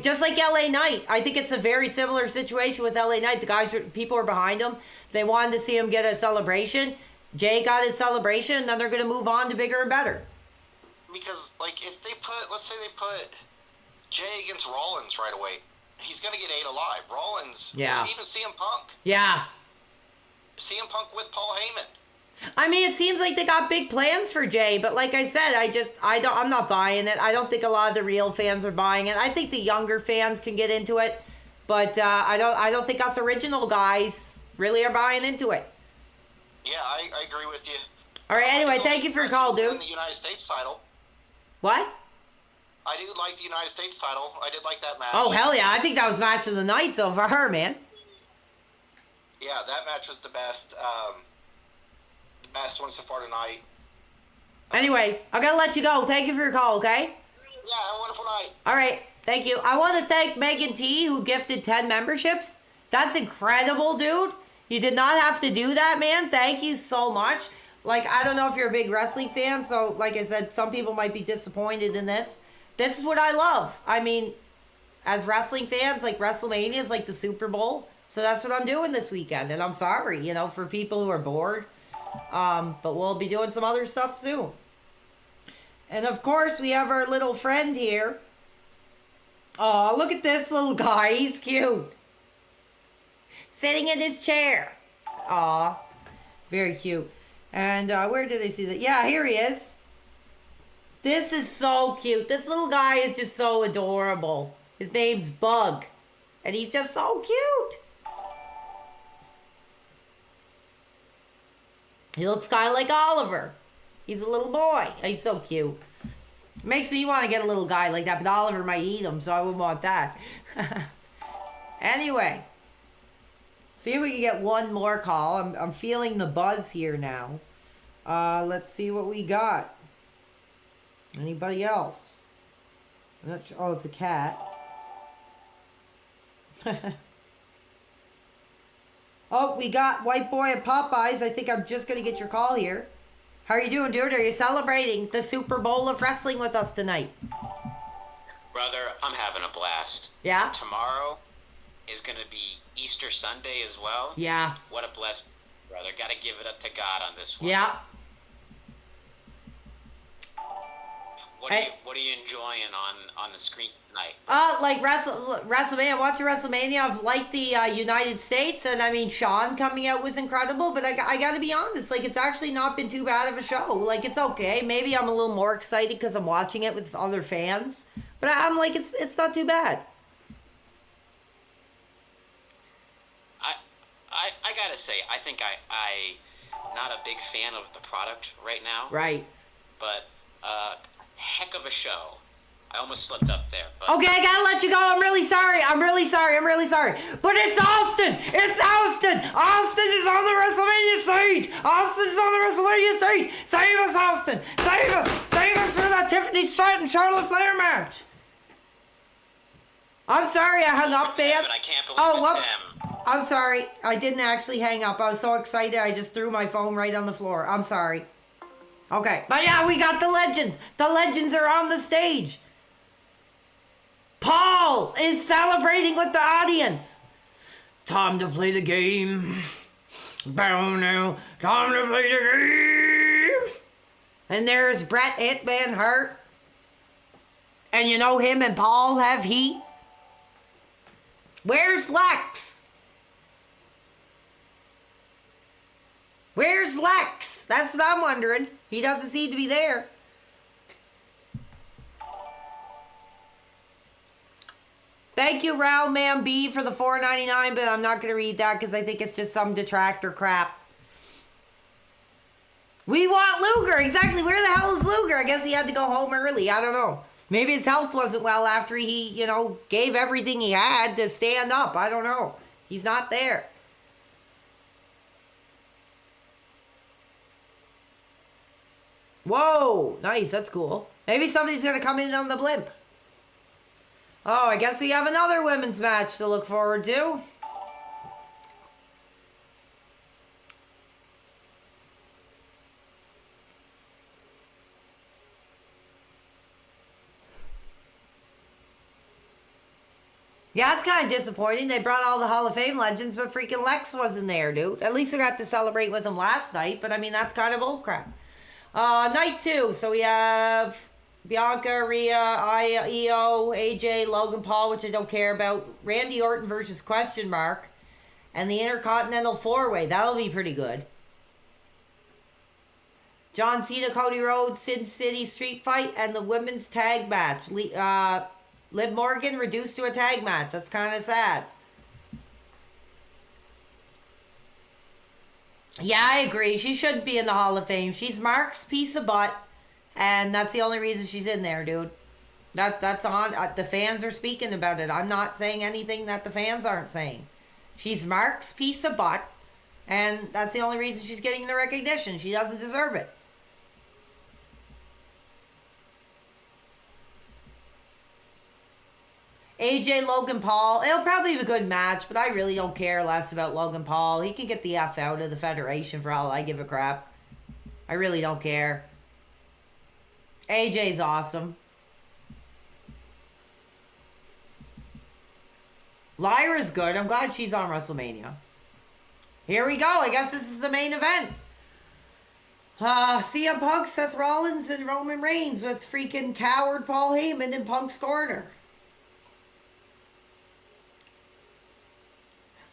Just like LA Knight. I think it's a very similar situation with LA Knight. People are behind him. They wanted to see him get a celebration. Jey got his celebration, and then they're going to move on to bigger and better. Because, if they let's say they put Jey against Rollins right away, he's going to get ate alive. Rollins, yeah. Even CM Punk. Yeah. CM Punk with Paul Heyman. I mean, it seems like they got big plans for Jey, but like I said, I'm not buying it. I don't think a lot of the real fans are buying it. I think the younger fans can get into it, but I don't think us original guys really are buying into it. Yeah, I agree with you. All right, anyway, thank you for your call, dude. The United States title. What? I do like the United States title. I did like that match. Oh, hell yeah. I think that was match of the night so far, man. Yeah, that match was the best one so far tonight. Anyway, I got to let you go. Thank you for your call, okay? Yeah, have a wonderful night. All right, thank you. I want to thank Megan T, who gifted 10 memberships. That's incredible, dude. You did not have to do that, man. Thank you so much. I don't know if you're a big wrestling fan, so like I said, some people might be disappointed in this. this is what I love. I mean, as wrestling fans, like WrestleMania is like the Super Bowl. So that's what I'm doing this weekend. And I'm sorry, you know, for people who are bored. But we'll be doing some other stuff soon. And of course, we have our little friend here. Oh, look at this little guy. He's cute. Sitting in his chair. Aw, very cute. And where did I see that? Yeah, here he is. This is so cute. This little guy is just so adorable. His name's Bug. And he's just so cute. He looks kind of like Oliver. He's a little boy. He's so cute. Makes me want to get a little guy like that, but Oliver might eat him, so I wouldn't want that. Anyway. See if we can get one more call. I'm feeling the buzz here now. Let's see what we got. Anybody else? I'm not sure. Oh, it's a cat. Oh, we got White Boy at Popeyes. I think I'm just going to get your call here. How are you doing, dude? Are you celebrating the Super Bowl of wrestling with us tonight? Brother, I'm having a blast. Yeah? Tomorrow is going to be Easter Sunday as well. Yeah. What a blessing, brother. Got to give it up to God on this one. Yeah. What are you enjoying on the screen tonight? Like WrestleMania. Watching WrestleMania. I've liked the United States, and I mean Sean coming out was incredible. But I got to be honest, like it's actually not been too bad of a show. Like it's okay. Maybe I'm a little more excited because I'm watching it with other fans. But I'm like it's not too bad. I gotta say, I think I not a big fan of the product right now. Right. But heck of a show. I almost slipped up there. But Okay, I gotta let you go. I'm really sorry. I'm really sorry. But it's Austin. It's Austin. Austin is on the WrestleMania stage. Austin's on the WrestleMania stage. Save us, Austin. Save us. Save us for that Tiffany Stratton Charlotte Flair match. I'm sorry I hung up, fans. I can't believe Oh, it's whoops. them. I'm sorry. I didn't actually hang up. I was so excited I just threw my phone right on the floor. I'm sorry. Okay. But yeah, we got the legends. The legends are on the stage. Paul is celebrating with the audience. Time to play the game. Bow now. Time to play the game. And there's Bret Hitman Hart. And you know him and Paul have heat. Where's Lex? Where's Lex? That's what I'm wondering. He doesn't seem to be there. Thank you, Round Man B, for the $4.99, but I'm not going to read that because I think it's just some detractor crap. We want Luger. Exactly. Where the hell is Luger? I guess he had to go home early. I don't know. Maybe his health wasn't well after he, gave everything he had to stand up. I don't know. He's not there. Whoa. Nice. That's cool. Maybe somebody's going to come in on the blimp. Oh, I guess we have another women's match to look forward to. Yeah, it's kind of disappointing. They brought all the Hall of Fame legends, but freaking Lex wasn't there, dude. At least we got to celebrate with him last night, but I mean, that's kind of bullcrap. Night 2, so we have Bianca, Rhea, Io, AJ, Logan Paul, which I don't care about. Randy Orton versus Question Mark. And the Intercontinental 4-Way. That'll be pretty good. John Cena, Cody Rhodes, Sin City Street Fight, and the women's tag match. Liv Morgan reduced to a tag match. That's kind of sad. Yeah, I agree. She shouldn't be in the Hall of Fame. She's Mark's piece of butt. And that's the only reason she's in there, dude. That's on. The fans are speaking about it. I'm not saying anything that the fans aren't saying. She's Mark's piece of butt. And that's the only reason she's getting the recognition. She doesn't deserve it. AJ, Logan Paul. It'll probably be a good match, but I really don't care less about Logan Paul. He can get the F out of the Federation for all I give a crap. I really don't care. AJ's awesome. Lyra's good. I'm glad she's on WrestleMania. Here we go. I guess this is the main event. CM Punk, Seth Rollins, and Roman Reigns with freaking coward Paul Heyman in Punk's corner.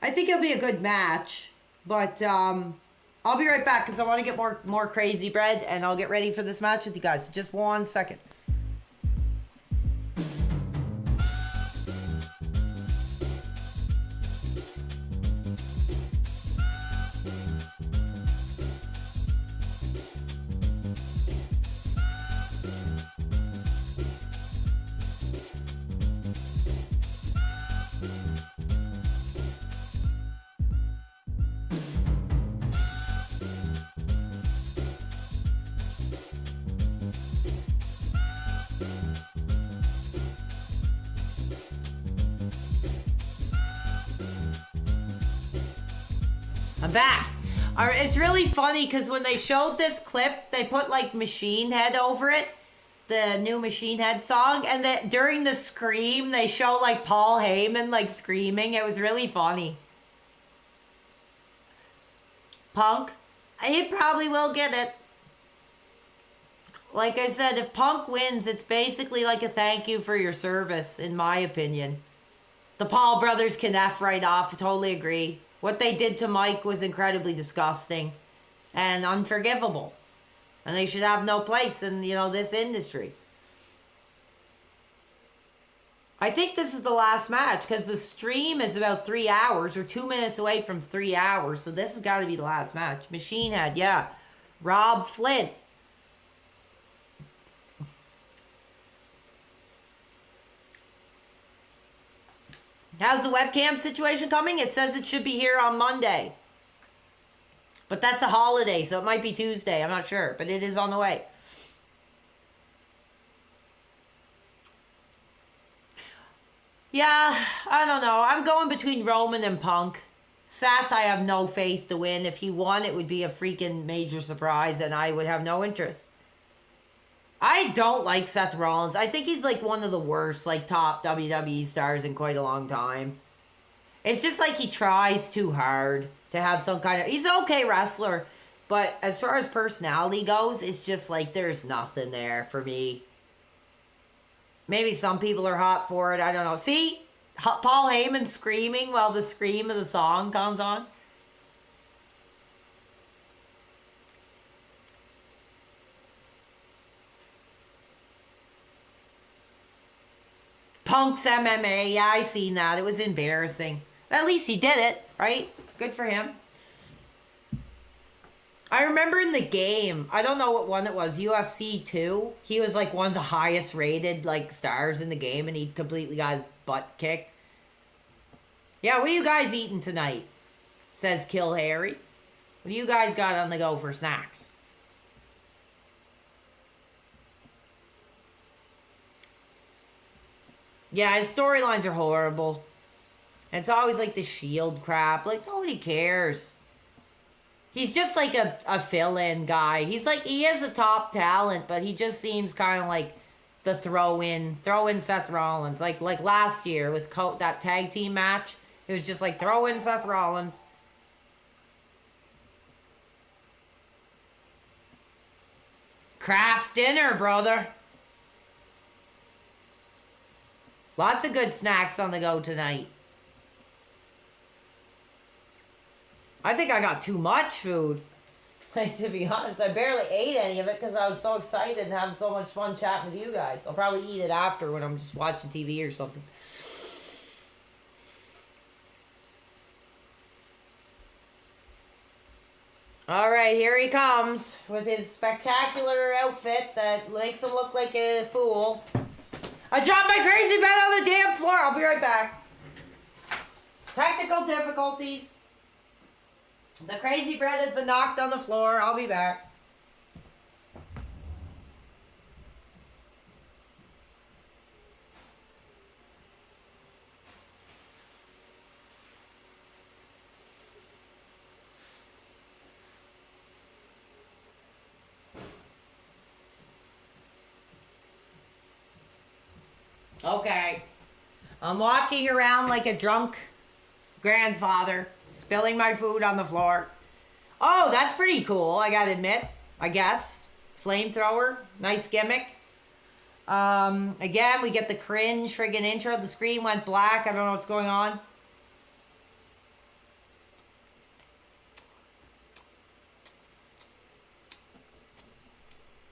I think it'll be a good match, but I'll be right back because I want to get more crazy bread, and I'll get ready for this match with you guys. Just 1 second. I'm back. It's really funny because when they showed this clip, they put like Machine Head over it, the new Machine Head song, and that during the scream, they show like Paul Heyman like screaming. It was really funny. Punk, he probably will get it. Like I said, if Punk wins, it's basically like a thank you for your service, in my opinion. The Paul brothers can F right off. Totally agree. What they did to Mike was incredibly disgusting and unforgivable. And they should have no place in, this industry. I think this is the last match because the stream is about 3 hours. We're 2 minutes away from 3 hours. So this has got to be the last match. Machine Head, yeah. Rob Flint. How's the webcam situation coming? It says it should be here on Monday. But that's a holiday, so it might be Tuesday. I'm not sure, but it is on the way. Yeah, I don't know. I'm going between Roman and Punk. Seth, I have no faith to win. If he won, it would be a freaking major surprise, and I would have no interest. I don't like Seth Rollins. I think he's like one of the worst, like top WWE stars in quite a long time. It's just like he tries too hard to have some kind of... He's an okay wrestler, but as far as personality goes, it's just like there's nothing there for me. Maybe some people are hot for it. I don't know. See? Paul Heyman screaming while the scream of the song comes on. Punk's MMA, yeah, I seen that. It was embarrassing. At least he did it, right? Good for him. I remember in the game, I don't know what one it was, UFC 2. He was like one of the highest rated like stars in the game, and he completely got his butt kicked. Yeah, what are you guys eating tonight? Says Kill Harry. What do you guys got on the go for snacks? Yeah, his storylines are horrible. And it's always like the Shield crap. Like, nobody cares. He's just like a fill-in guy. He's like, he is a top talent, but he just seems kind of like the throw-in Seth Rollins. Like last year with that tag team match. It was just like, throw in Seth Rollins. Craft dinner, brother. Lots of good snacks on the go tonight. I think I got too much food. Like, to be honest, I barely ate any of it because I was so excited and having so much fun chatting with you guys. I'll probably eat it after when I'm just watching TV or something. All right, here he comes with his spectacular outfit that makes him look like a fool. I dropped my crazy bed on the damn floor. I'll be right back. Technical difficulties. The crazy bread has been knocked on the floor. I'll be back. Okay. I'm walking around like a drunk grandfather, spilling my food on the floor. Oh, that's pretty cool, I gotta admit. I guess. Flamethrower. Nice gimmick. Again, we get the cringe friggin' intro. The screen went black. I don't know what's going on.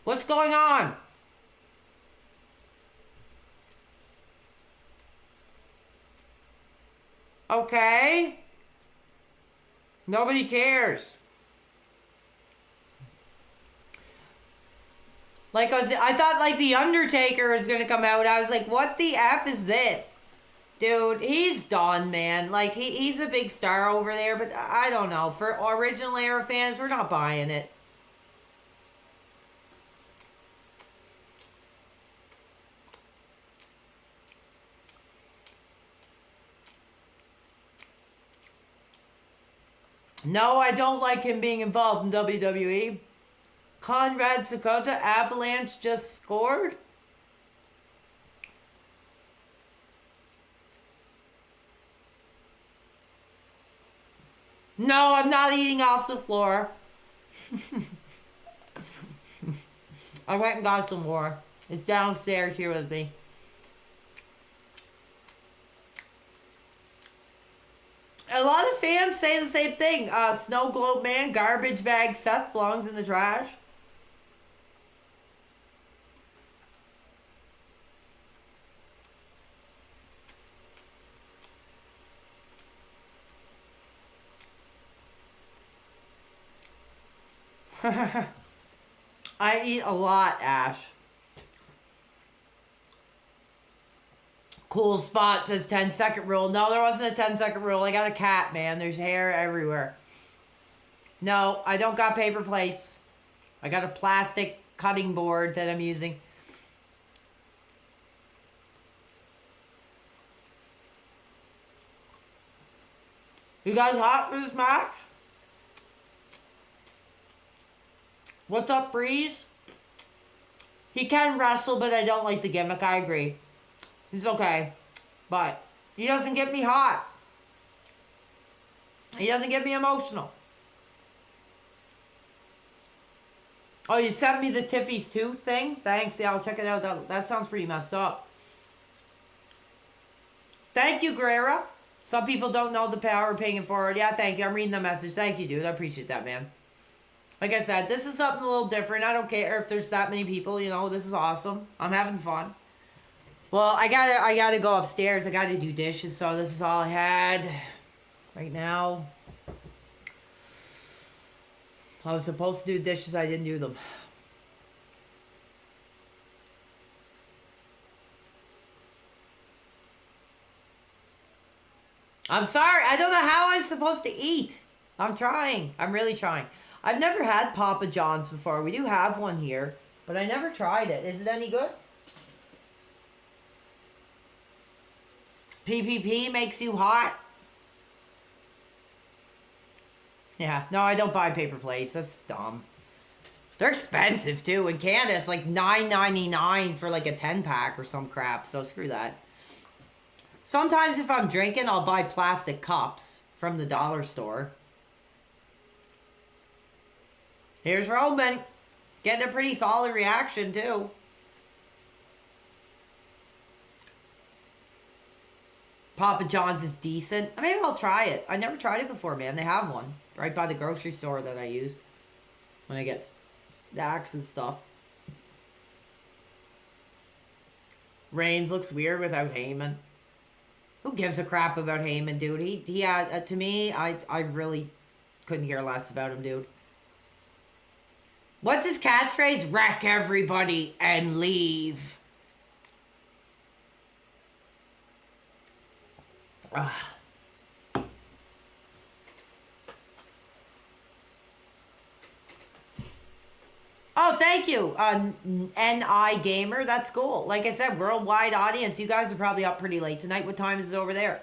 What's going on? Okay. Nobody cares. Like, I thought, like, The Undertaker was gonna come out. I was like, what the F is this? Dude, he's done, man. Like, he's a big star over there, but I don't know. For original era fans, we're not buying it. No, I don't like him being involved in WWE. Conrad Sakota, Avalanche just scored. No, I'm not eating off the floor. I went and got some more. It's downstairs here with me. A lot of fans say the same thing. Snow Globe Man, garbage bag Seth belongs in the trash. I eat a lot, Ash. Cool spot says 10-second rule. No, there wasn't a 10-second rule. I got a cat, man. There's hair everywhere. No, I don't got paper plates. I got a plastic cutting board that I'm using. You guys hot for this match? What's up, Breeze? He can wrestle, but I don't like the gimmick. I agree. He's okay. But he doesn't get me hot. He doesn't get me emotional. Oh, you sent me the Tiffy's tooth thing? Thanks. Yeah, I'll check it out. That sounds pretty messed up. Thank you, Guerrera. Some people don't know the power of paying it forward. Yeah, thank you. I'm reading the message. Thank you, dude. I appreciate that, man. Like I said, this is something a little different. I don't care if there's that many people, you know. This is awesome. I'm having fun. Well, I gotta go upstairs. I gotta do dishes, so this is all I had right now. I was supposed to do dishes. I didn't do them. I'm sorry. I don't know how I'm supposed to eat. I'm trying. I'm really trying. I've never had Papa John's before. We do have one here, but I never tried it. Is it any good? PPP makes you hot? Yeah. No, I don't buy paper plates. That's dumb. They're expensive, too. In Canada, it's like $9.99 for like a 10-pack or some crap. So screw that. Sometimes if I'm drinking, I'll buy plastic cups from the dollar store. Here's Roman. Getting a pretty solid reaction, too. Papa John's is decent. Maybe I'll try it. I never tried it before, man. They have one right by the grocery store that I use when I get snacks and stuff. Reigns looks weird without Heyman. Who gives a crap about Heyman, dude? He to me, I really couldn't care less about him, dude. What's his catchphrase? Wreck everybody and leave. Ugh. Oh, thank you, NI Gamer. That's cool. Like I said, worldwide audience. You guys are probably up pretty late tonight. What time is it over there?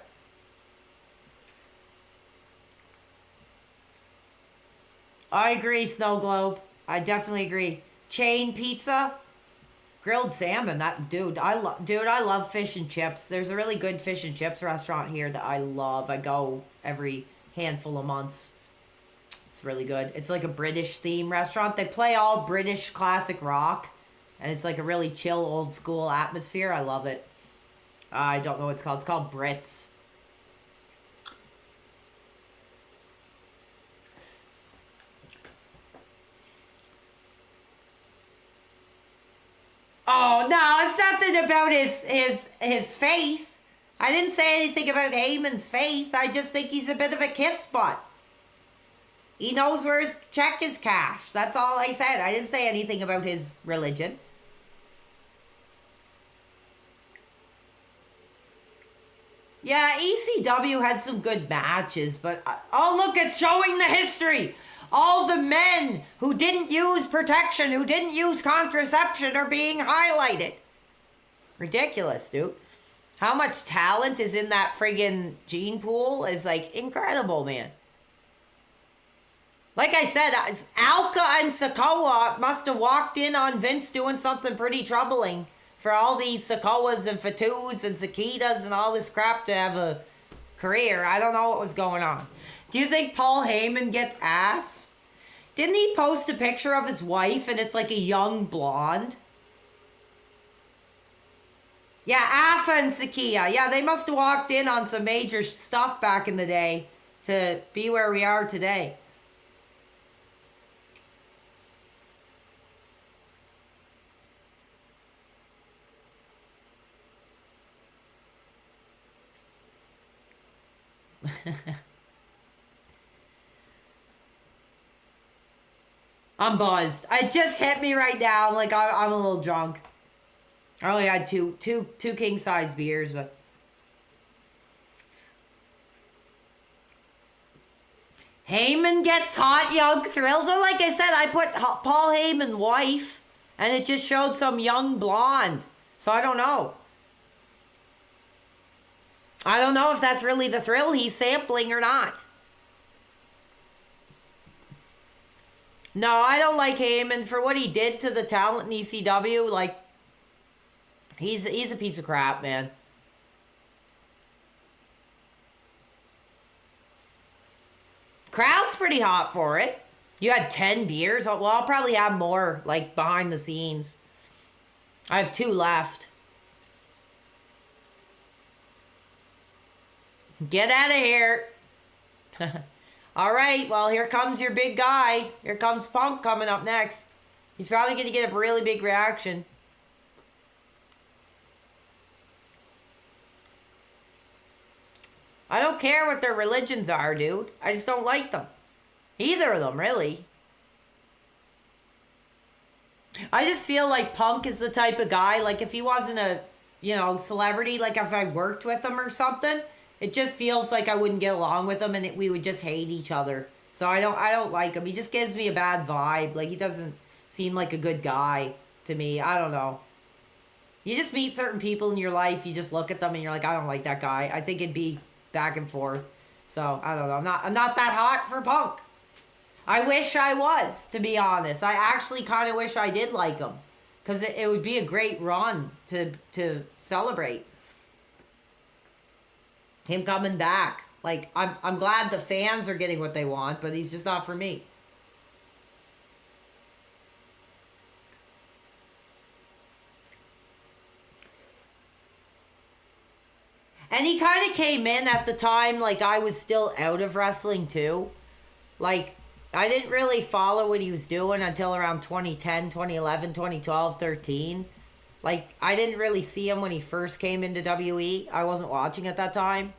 I agree, Snow Globe. I definitely agree. Chain pizza. Grilled salmon, that dude, I love fish and chips. There's a really good fish and chips restaurant here that I love. I go every handful of months. It's really good. It's like a British theme restaurant. They play all British classic rock, and it's like a really chill, old school atmosphere. I love it. I don't know what it's called. It's called Brits. Oh, no, it's nothing about his faith. I didn't say anything about Heyman's faith. I just think he's a bit of a kiss butt. He knows where his check is cashed. That's all I said. I didn't say anything about his religion. Yeah, ECW had some good matches, but... oh, look, it's showing the history. All the men who didn't use protection, who didn't use contraception are being highlighted. Ridiculous, dude. How much talent is in that friggin' gene pool is, like, incredible, man. Like I said, Alka and Sikoa must have walked in on Vince doing something pretty troubling for all these Sikoas and Fatus and Sakitas and all this crap to have a career. I don't know what was going on. Do you think Paul Heyman gets ass? Didn't he post a picture of his wife and it's like a young blonde? Yeah, Afa and Sakia. Yeah, they must have walked in on some major stuff back in the day to be where we are today. I'm buzzed. It just hit me right now. Like I'm a little drunk. I only had two king size beers, but Heyman gets hot young thrills. So like I said, I put Paul Heyman wife, and it just showed some young blonde. So I don't know. I don't know if that's really the thrill he's sampling or not. No, I don't like Heyman for what he did to the talent in ECW. Like, he's a piece of crap, man. Crowd's pretty hot for it. You had 10 beers? Well, I'll probably have more, like, behind the scenes. I have 2 left. Get out of here. All right, well, here comes your big guy. Here comes Punk coming up next. He's probably going to get a really big reaction. I don't care what their religions are, dude. I just don't like them. Either of them, really. I just feel like Punk is the type of guy, like if he wasn't a, celebrity, like if I worked with him or something, it just feels like I wouldn't get along with him and we would just hate each other. So I don't like him. He just gives me a bad vibe. Like, he doesn't seem like a good guy to me. I don't know. You just meet certain people in your life, you just look at them and you're like, I don't like that guy. I think it'd be back and forth. So, I don't know. I'm not that hot for Punk. I wish I was, to be honest. I actually kind of wish I did like him. Because it would be a great run to celebrate. Him coming back. Like, I'm glad the fans are getting what they want, but he's just not for me. And he kind of came in at the time, like, I was still out of wrestling, too. Like, I didn't really follow what he was doing until around 2010, 2011, 2012, 13. Like, I didn't really see him when he first came into WE. I wasn't watching at that time.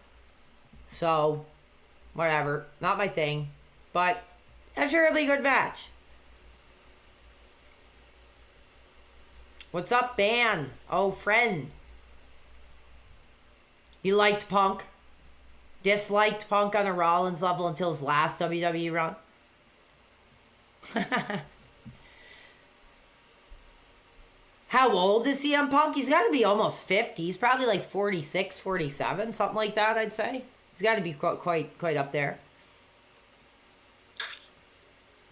So, whatever. Not my thing. But, I'm sure it'll be a good match. What's up, Ban? Oh, friend. You liked Punk? Disliked Punk on a Rollins level until his last WWE run? How old is CM Punk? He's got to be almost 50. He's probably like 46, 47, something like that, I'd say. He's got to be quite up there.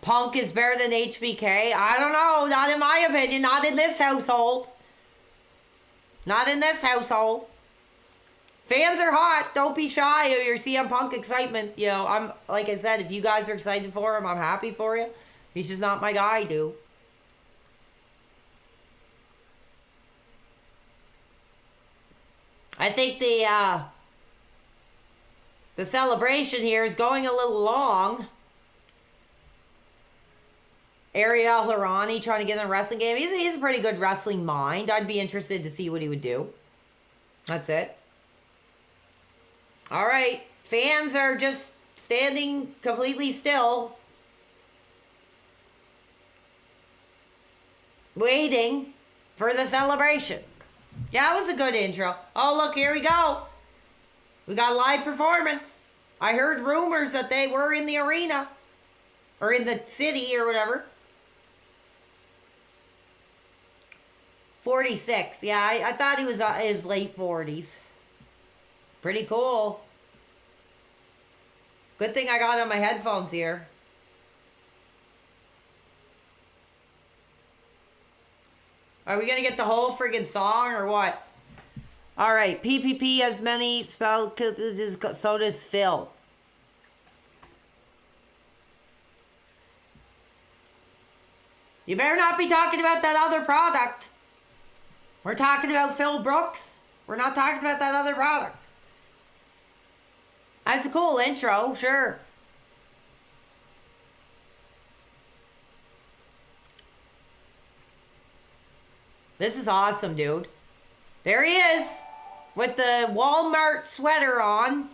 Punk is better than HBK? I don't know. Not in my opinion. Not in this household. Not in this household. Fans are hot. Don't be shy of your CM Punk excitement. You know, I'm like I said, if you guys are excited for him, I'm happy for you. He's just not my guy, dude. I think the celebration here is going a little long. Ariel Hirani trying to get in a wrestling game. He's a pretty good wrestling mind. I'd be interested to see what he would do. That's it. All right. Fans are just standing completely still. Waiting for the celebration. Yeah, it was a good intro. Oh, look, here we go. We got a live performance. I heard rumors that they were in the arena. Or in the city or whatever. 46. Yeah, I thought he was his late 40s. Pretty cool. Good thing I got on my headphones here. Are we going to get the whole friggin' song or what? All right. PPP has many spells, so does Phil. You better not be talking about that other product. We're talking about Phil Brooks. We're not talking about that other product. That's a cool intro, sure. This is awesome, dude. There he is with the Walmart sweater on.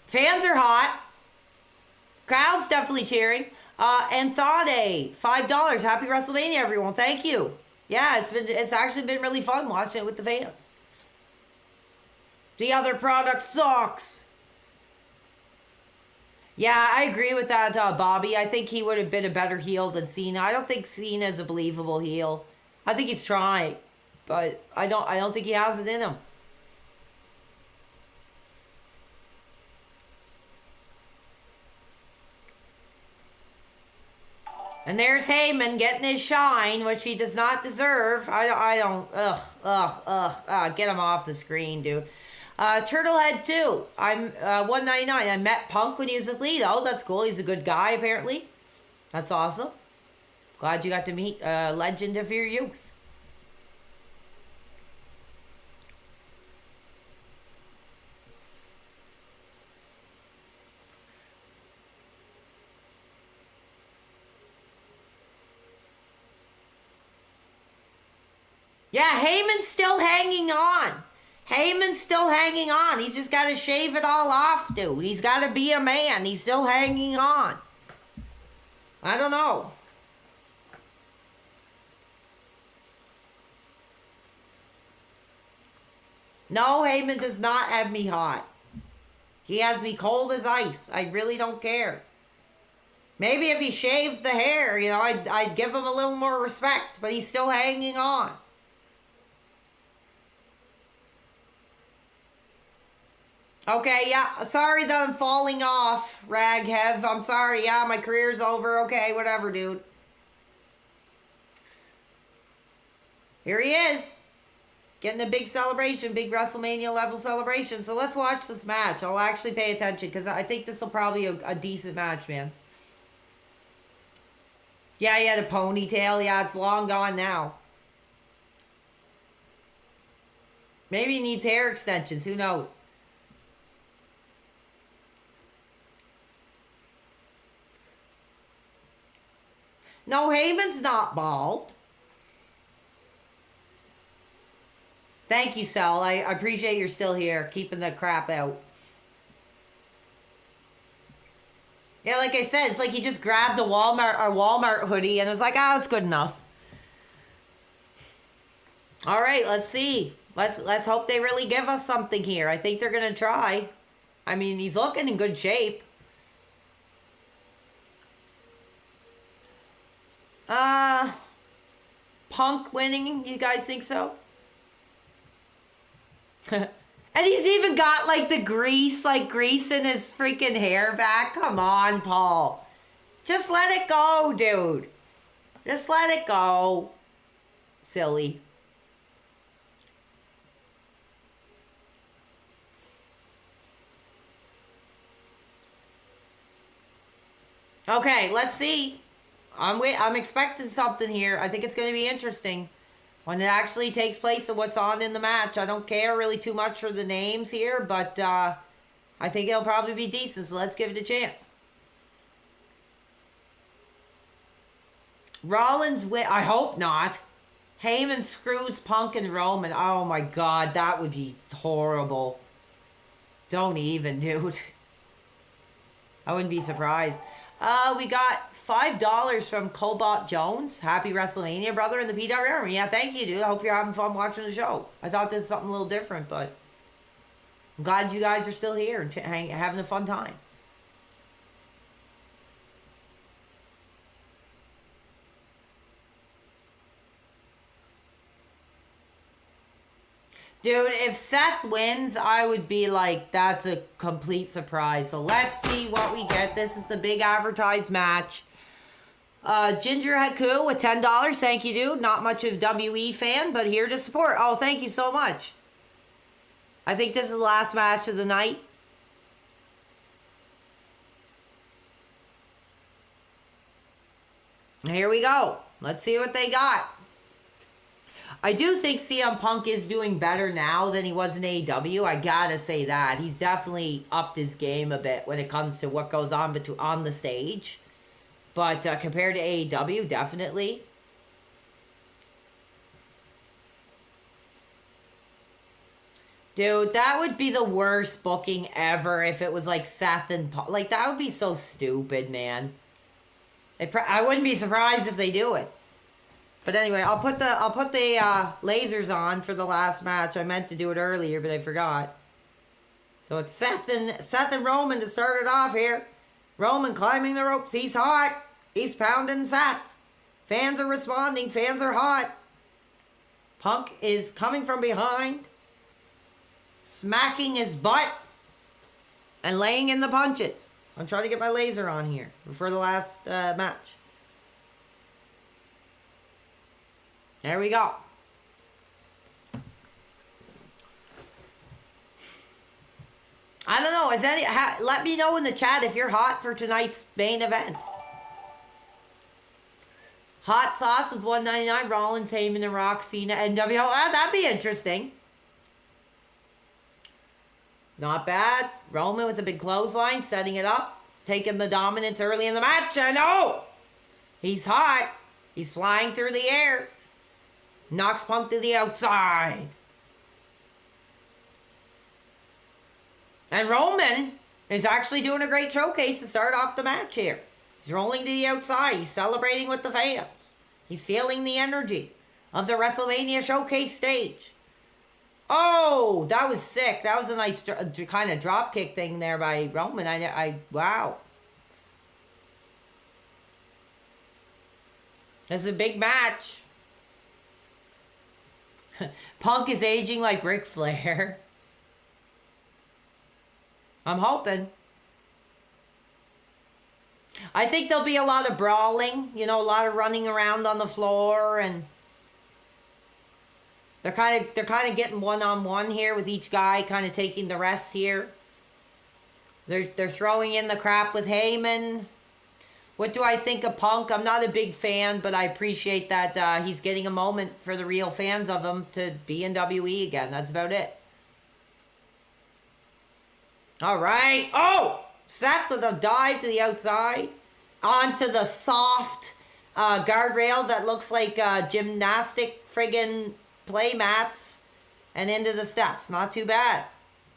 Fans are hot. Crowd's definitely cheering. Anthade, $5. Happy WrestleMania, everyone. Thank you. Yeah, it's actually been really fun watching it with the fans. The other product sucks. Yeah, I agree with that, Bobby. I think he would have been a better heel than Cena. I don't think Cena's a believable heel. I think he's trying, but I don't think he has it in him. And there's Heyman getting his shine, which he does not deserve. Get him off the screen, dude. Turtlehead 2. I'm $1.99. I met Punk when he was with Lito. That's cool. He's a good guy, apparently. That's awesome. Glad you got to meet a legend of your youth. Yeah, Heyman's still hanging on. Heyman's still hanging on. He's just got to shave it all off, dude. He's got to be a man. He's still hanging on. I don't know. No, Heyman does not have me hot. He has me cold as ice. I really don't care. Maybe if he shaved the hair, you know, I'd give him a little more respect. But he's still hanging on. Okay, yeah, sorry that I'm falling off, Raghev. I'm sorry, yeah, my career's over. Okay, whatever, dude. Here he is. Getting a big celebration, big WrestleMania level celebration. So let's watch this match. I'll actually pay attention because I think this will probably be a decent match, man. Yeah, he had a ponytail. Yeah, it's long gone now. Maybe he needs hair extensions. Who knows? No, Heyman's not bald. Thank you, Sal. I appreciate you're still here, keeping the crap out. Yeah, like I said, it's like he just grabbed a Walmart hoodie and was like, ah, that's good enough. All right, let's see. Let's hope they really give us something here. I think they're gonna try. I mean, he's looking in good shape. Punk winning, you guys think so? And he's even got like the grease in his freaking hair back. Come on, Paul. Just let it go, dude. Just let it go. silly. Okay, let's see. I'm expecting something here. I think it's going to be interesting when it actually takes place and what's on in the match. I don't care really too much for the names here, but I think it'll probably be decent, so let's give it a chance. Rollins win. I hope not. Heyman screws Punk and Roman. Oh my god, that would be horrible. Don't even, dude. I wouldn't be surprised. We got $5 from Cobalt Jones. Happy WrestleMania, brother, in the PW Army. Yeah, thank you, dude. I hope you're having fun watching the show. I thought this was something a little different, but I'm glad you guys are still here and having a fun time. Dude, if Seth wins, I would be like, that's a complete surprise. So let's see what we get. This is the big advertised match. Ginger Haku with $10. Thank you, dude. Not much of WE fan, but here to support. Oh, thank you so much. I think this is the last match of the night. Here we go. Let's see what they got. I do think CM Punk is doing better now than he was in AEW. I gotta say that. He's definitely upped his game a bit when it comes to what goes on on the stage. But compared to AEW, definitely. Dude, that would be the worst booking ever if it was like Seth and Punk. Like, that would be so stupid, man. I wouldn't be surprised if they do it. But anyway, I'll put the lasers on for the last match. I meant to do it earlier, but I forgot. So it's Seth and Roman to start it off here. Roman climbing the ropes. He's hot. He's pounding Seth. Fans are responding. Fans are hot. Punk is coming from behind, smacking his butt, and laying in the punches. I'm trying to get my laser on here for the last match. There we go. I don't know. Let me know in the chat if you're hot for tonight's main event. Hot sauce with $1.99. Rollins, Heyman, and Rock, Cena, NWO. That'd be interesting. Not bad. Roman with a big clothesline, setting it up, taking the dominance early in the match. And oh, he's hot. He's flying through the air. Knocks Punk to the outside. And Roman is actually doing a great showcase to start off the match here. He's rolling to the outside. He's celebrating with the fans. He's feeling the energy of the WrestleMania showcase stage. Oh, that was sick. That was a nice kind of drop kick thing there by Roman. Wow. This is a big match. Punk is aging like Ric Flair. I'm hoping. I think there'll be a lot of brawling, a lot of running around on the floor, and they're kind of getting one-on-one here with each guy kind of taking the rest here. They're throwing in the crap with Heyman. What do I think of Punk? I'm not a big fan, but I appreciate that he's getting a moment for the real fans of him to be in WE again. That's about it. All right. Oh! Seth with a dive to the outside. Onto the soft guardrail that looks like gymnastic friggin' play mats. And into the steps. Not too bad.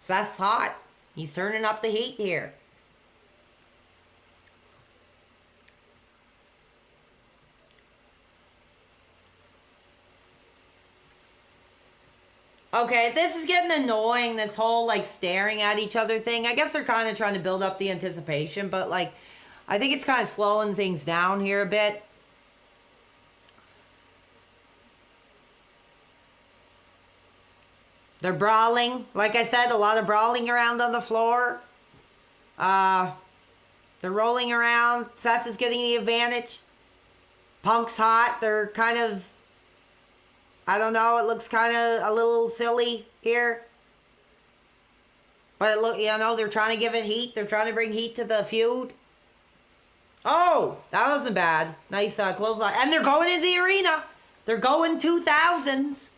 Seth's hot. He's turning up the heat here. Okay, this is getting annoying, this whole, staring at each other thing. I guess they're kind of trying to build up the anticipation, but, I think it's kind of slowing things down here a bit. They're brawling. Like I said, a lot of brawling around on the floor. They're rolling around. Seth is getting the advantage. Punk's hot. They're kind of I don't know. It looks kind of a little silly here. But look, you know, they're trying to give it heat. They're trying to bring heat to the feud. Oh, that wasn't bad. Nice clothesline. And they're going into the arena. They're going 2000s.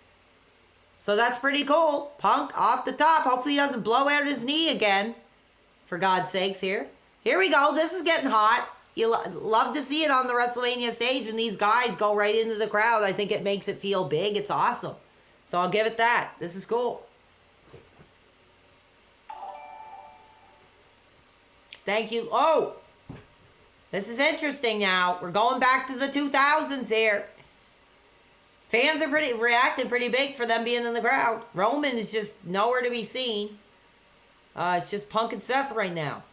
So that's pretty cool. Punk off the top. Hopefully he doesn't blow out his knee again. For God's sakes here. Here we go. This is getting hot. You love to see it on the WrestleMania stage when these guys go right into the crowd. I think it makes it feel big. It's awesome. So I'll give it that. This is cool. Thank you. Oh, this is interesting now. We're going back to the 2000s here. Fans are reacting pretty big for them being in the crowd. Roman is just nowhere to be seen. It's just Punk and Seth right now.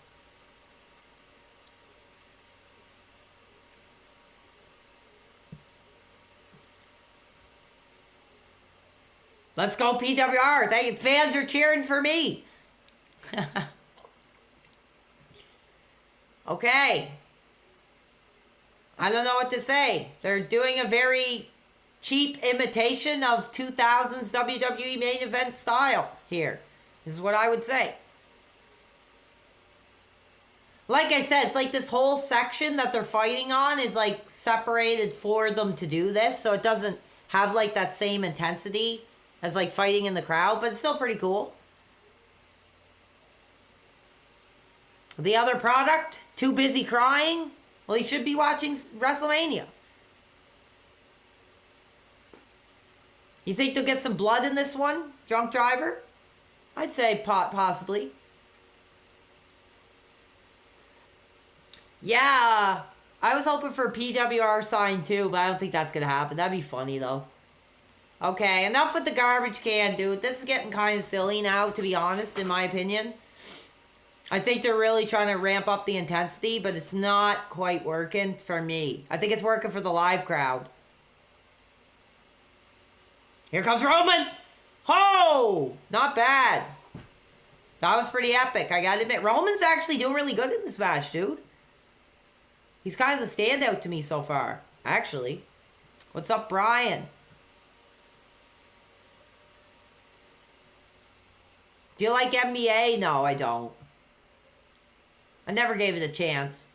Let's go PWR. Fans are cheering for me. Okay. I don't know what to say. They're doing a very cheap imitation of 2000s WWE main event style here. This is what I would say. Like I said, it's like this whole section that they're fighting on is like separated for them to do this. So it doesn't have like that same intensity as like fighting in the crowd. But it's still pretty cool. The other product, too busy crying? Well, he should be watching WrestleMania. You think they'll get some blood in this one? Drunk driver? I'd say possibly. Yeah, I was hoping for a PWR sign too, but I don't think that's going to happen. That'd be funny though. Okay, enough with the garbage can, dude. This is getting kind of silly now, to be honest, in my opinion. I think they're really trying to ramp up the intensity, but it's not quite working for me. I think it's working for the live crowd. Here comes Roman! Ho! Not bad. That was pretty epic, I gotta admit. Roman's actually doing really good in this match, dude. He's kind of the standout to me so far, actually. What's up, Brian? Do you like NBA? No, I don't. I never gave it a chance.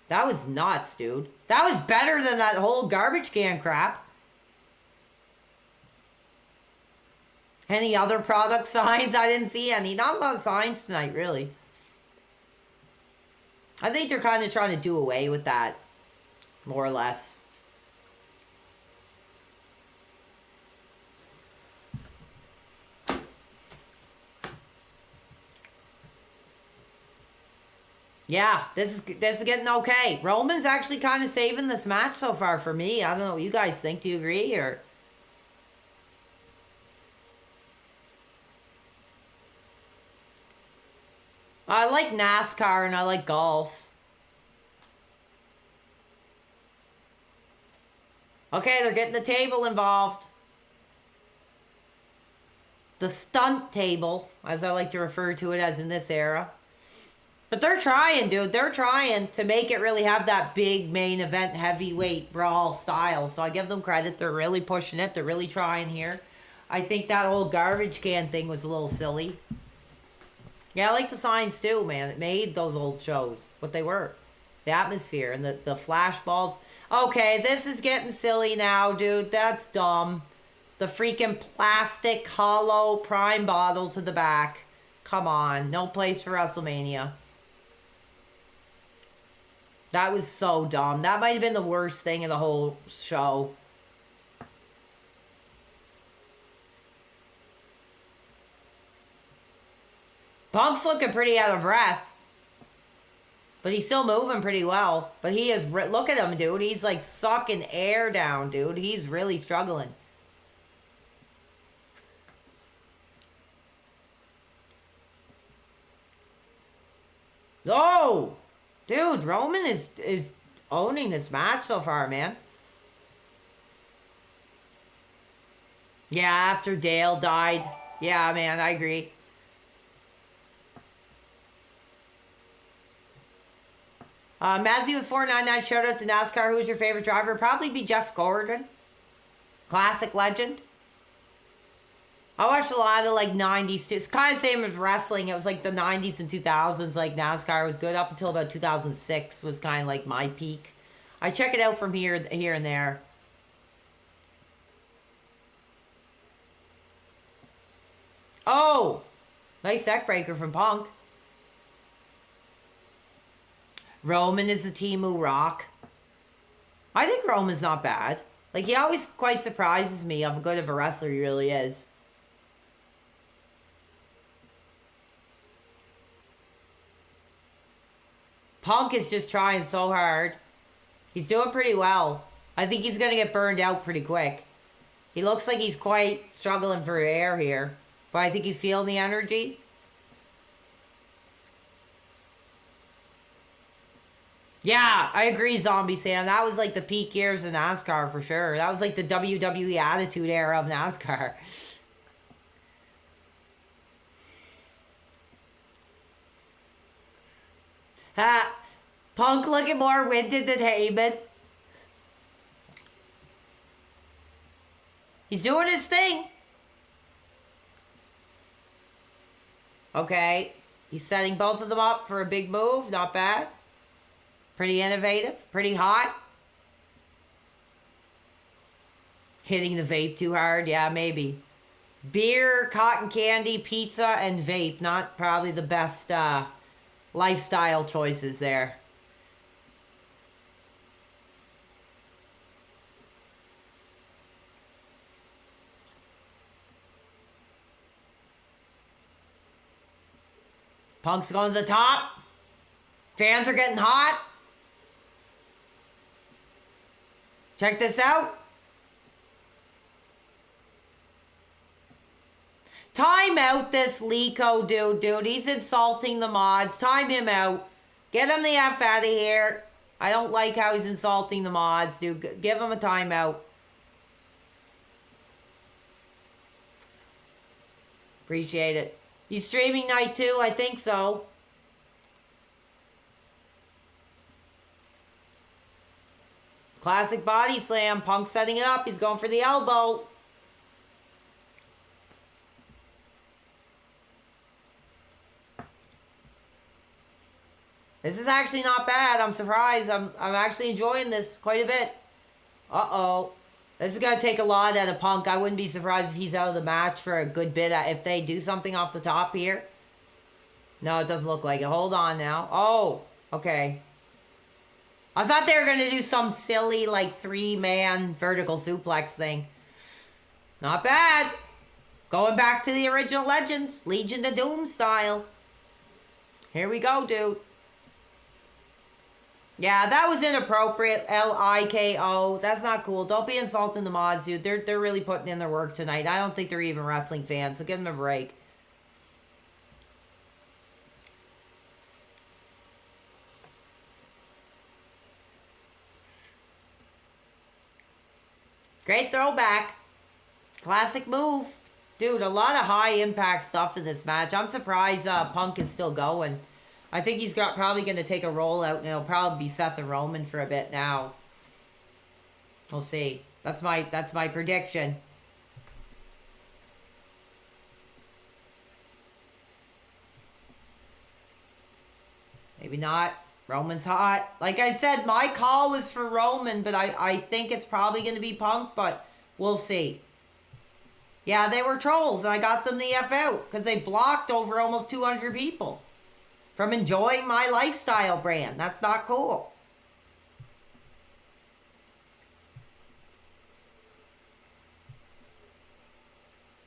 That was nuts, dude. That was better than that whole garbage can crap. Any other product signs? I didn't see any. Not a lot of signs tonight, really. I think they're kind of trying to do away with that. More or less. Yeah, this is getting okay. Roman's actually kind of saving this match so far for me. I don't know what you guys think. Do you agree? Or I like NASCAR and I like golf. Okay, they're getting the table involved. The stunt table, as I like to refer to it as in this era. But they're trying, dude. They're trying to make it really have that big main event heavyweight brawl style. So I give them credit. They're really pushing it. They're really trying here. I think that whole garbage can thing was a little silly. Yeah, I like the signs too, man. It made those old shows what they were. The atmosphere and the flash balls. Okay, this is getting silly now, dude. That's dumb. The freaking plastic hollow prime bottle to the back. Come on. No place for WrestleMania. That was so dumb. That might have been the worst thing in the whole show. Punk's looking pretty out of breath. But he's still moving pretty well. But he is... Look at him, dude. He's like sucking air down, dude. He's really struggling. Oh! Dude, Roman is owning this match so far, man. Yeah, after Dale died. Yeah, man, I agree. Mazzy with 499 shout out to NASCAR. Who's your favorite driver? Probably be Jeff Gordon. Classic legend. I watched a lot of like 90s too. It's kind of same as wrestling. It was like the 90s and 2000s. Like NASCAR was good up until about 2006 was kind of like my peak. I check it out from here and there. Oh, nice neck breaker from Punk. Roman is the Timu Rock. I think Roman's not bad. Like, he always quite surprises me how good of a wrestler he really is. Punk is just trying so hard. He's doing pretty well. I think he's going to get burned out pretty quick. He looks like he's quite struggling for air here. But I think he's feeling the energy. Yeah, I agree, Zombie Sam. That was like the peak years of NASCAR for sure. That was like the WWE Attitude Era of NASCAR. Punk looking more winded than Heyman. He's doing his thing. Okay. He's setting both of them up for a big move. Not bad. Pretty innovative. Pretty hot. Hitting the vape too hard. Yeah, maybe. Beer, cotton candy, pizza, and vape. Not probably the best lifestyle choices there. Punk's going to the top. Fans are getting hot. Check this out. Time out this Lico dude. He's insulting the mods. Time him out. Get him the F out of here. I don't like how he's insulting the mods, dude. Give him a timeout. Appreciate it. You streaming night too? I think so. Classic body slam. Punk setting it up. He's going for the elbow. This is actually not bad. I'm surprised. I'm actually enjoying this quite a bit. Uh-oh. This is going to take a lot out of Punk. I wouldn't be surprised if he's out of the match for a good bit. If they do something off the top here. No, it doesn't look like it. Hold on now. Oh, okay. I thought they were going to do some silly, like, 3-man vertical suplex thing. Not bad. Going back to the original Legends. Legion of Doom style. Here we go, dude. Yeah, that was inappropriate. L-I-K-O. That's not cool. Don't be insulting the mods, dude. They're really putting in their work tonight. I don't think they're even wrestling fans, so give them a break. Great throwback. Classic move. Dude, a lot of high impact stuff in this match. I'm surprised Punk is still going. I think he's probably going to take a rollout, and it'll probably be Seth and Roman for a bit now. We'll see. That's my prediction. Maybe not. Roman's hot. Like I said, my call was for Roman, but I think it's probably going to be Punk, but we'll see. Yeah, they were trolls, and I got them the F out because they blocked over almost 200 people from enjoying my lifestyle brand. That's not cool.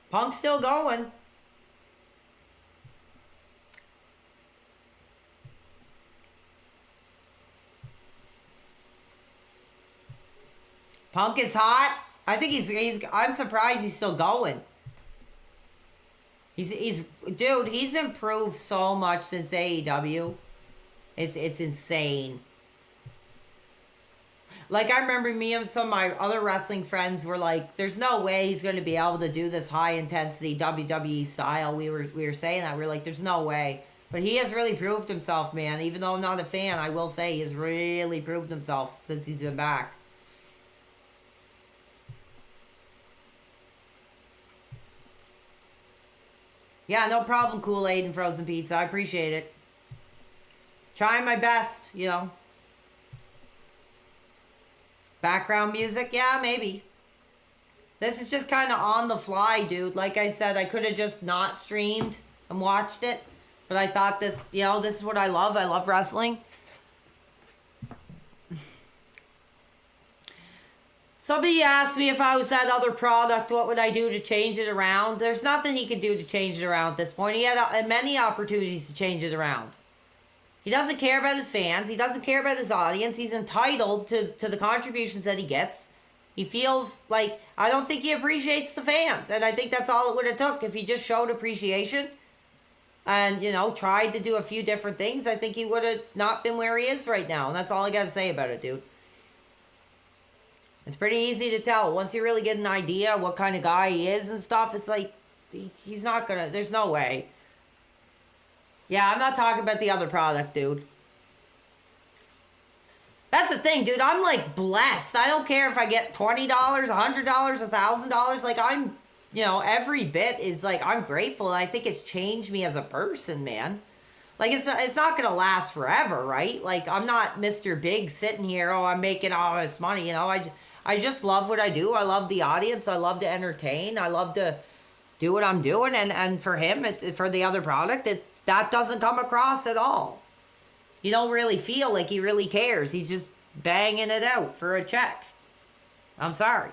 Punk's still going. Punk is hot. I think I'm surprised he's still going. Dude, he's improved so much since AEW. It's insane. Like, I remember me and some of my other wrestling friends were like, there's no way he's going to be able to do this high-intensity WWE style. We were saying that. We were like, there's no way. But he has really proved himself, man. Even though I'm not a fan, I will say he has really proved himself since he's been back. Yeah, no problem, Kool-Aid and frozen pizza. I appreciate it. Trying my best, you know. Background music? Yeah, maybe. This is just kind of on the fly, dude. Like I said, I could have just not streamed and watched it. But I thought this, you know, this is what I love. I love wrestling. Somebody asked me if I was that other product, what would I do to change it around? There's nothing he could do to change it around at this point. He had many opportunities to change it around. He doesn't care about his fans. He doesn't care about his audience. He's entitled to the contributions that he gets. He feels like, I don't think he appreciates the fans. And I think that's all it would have took. If he just showed appreciation and, you know, tried to do a few different things, I think he would have not been where he is right now. And that's all I got to say about it, dude. It's pretty easy to tell. Once you really get an idea what kind of guy he is and stuff, it's like, he's not gonna, there's no way. Yeah, I'm not talking about the other product, dude. That's the thing, dude. I'm like blessed. I don't care if I get $20, $100, $1,000. Like I'm, you know, every bit is like, I'm grateful. And I think it's changed me as a person, man. Like it's not going to last forever, right? Like I'm not Mr. Big sitting here, oh, I'm making all this money, you know. I just love what I do. I love the audience. I love to entertain. I love to do what I'm doing. And for him, for the other product, that doesn't come across at all. You don't really feel like he really cares. He's just banging it out for a check. I'm sorry.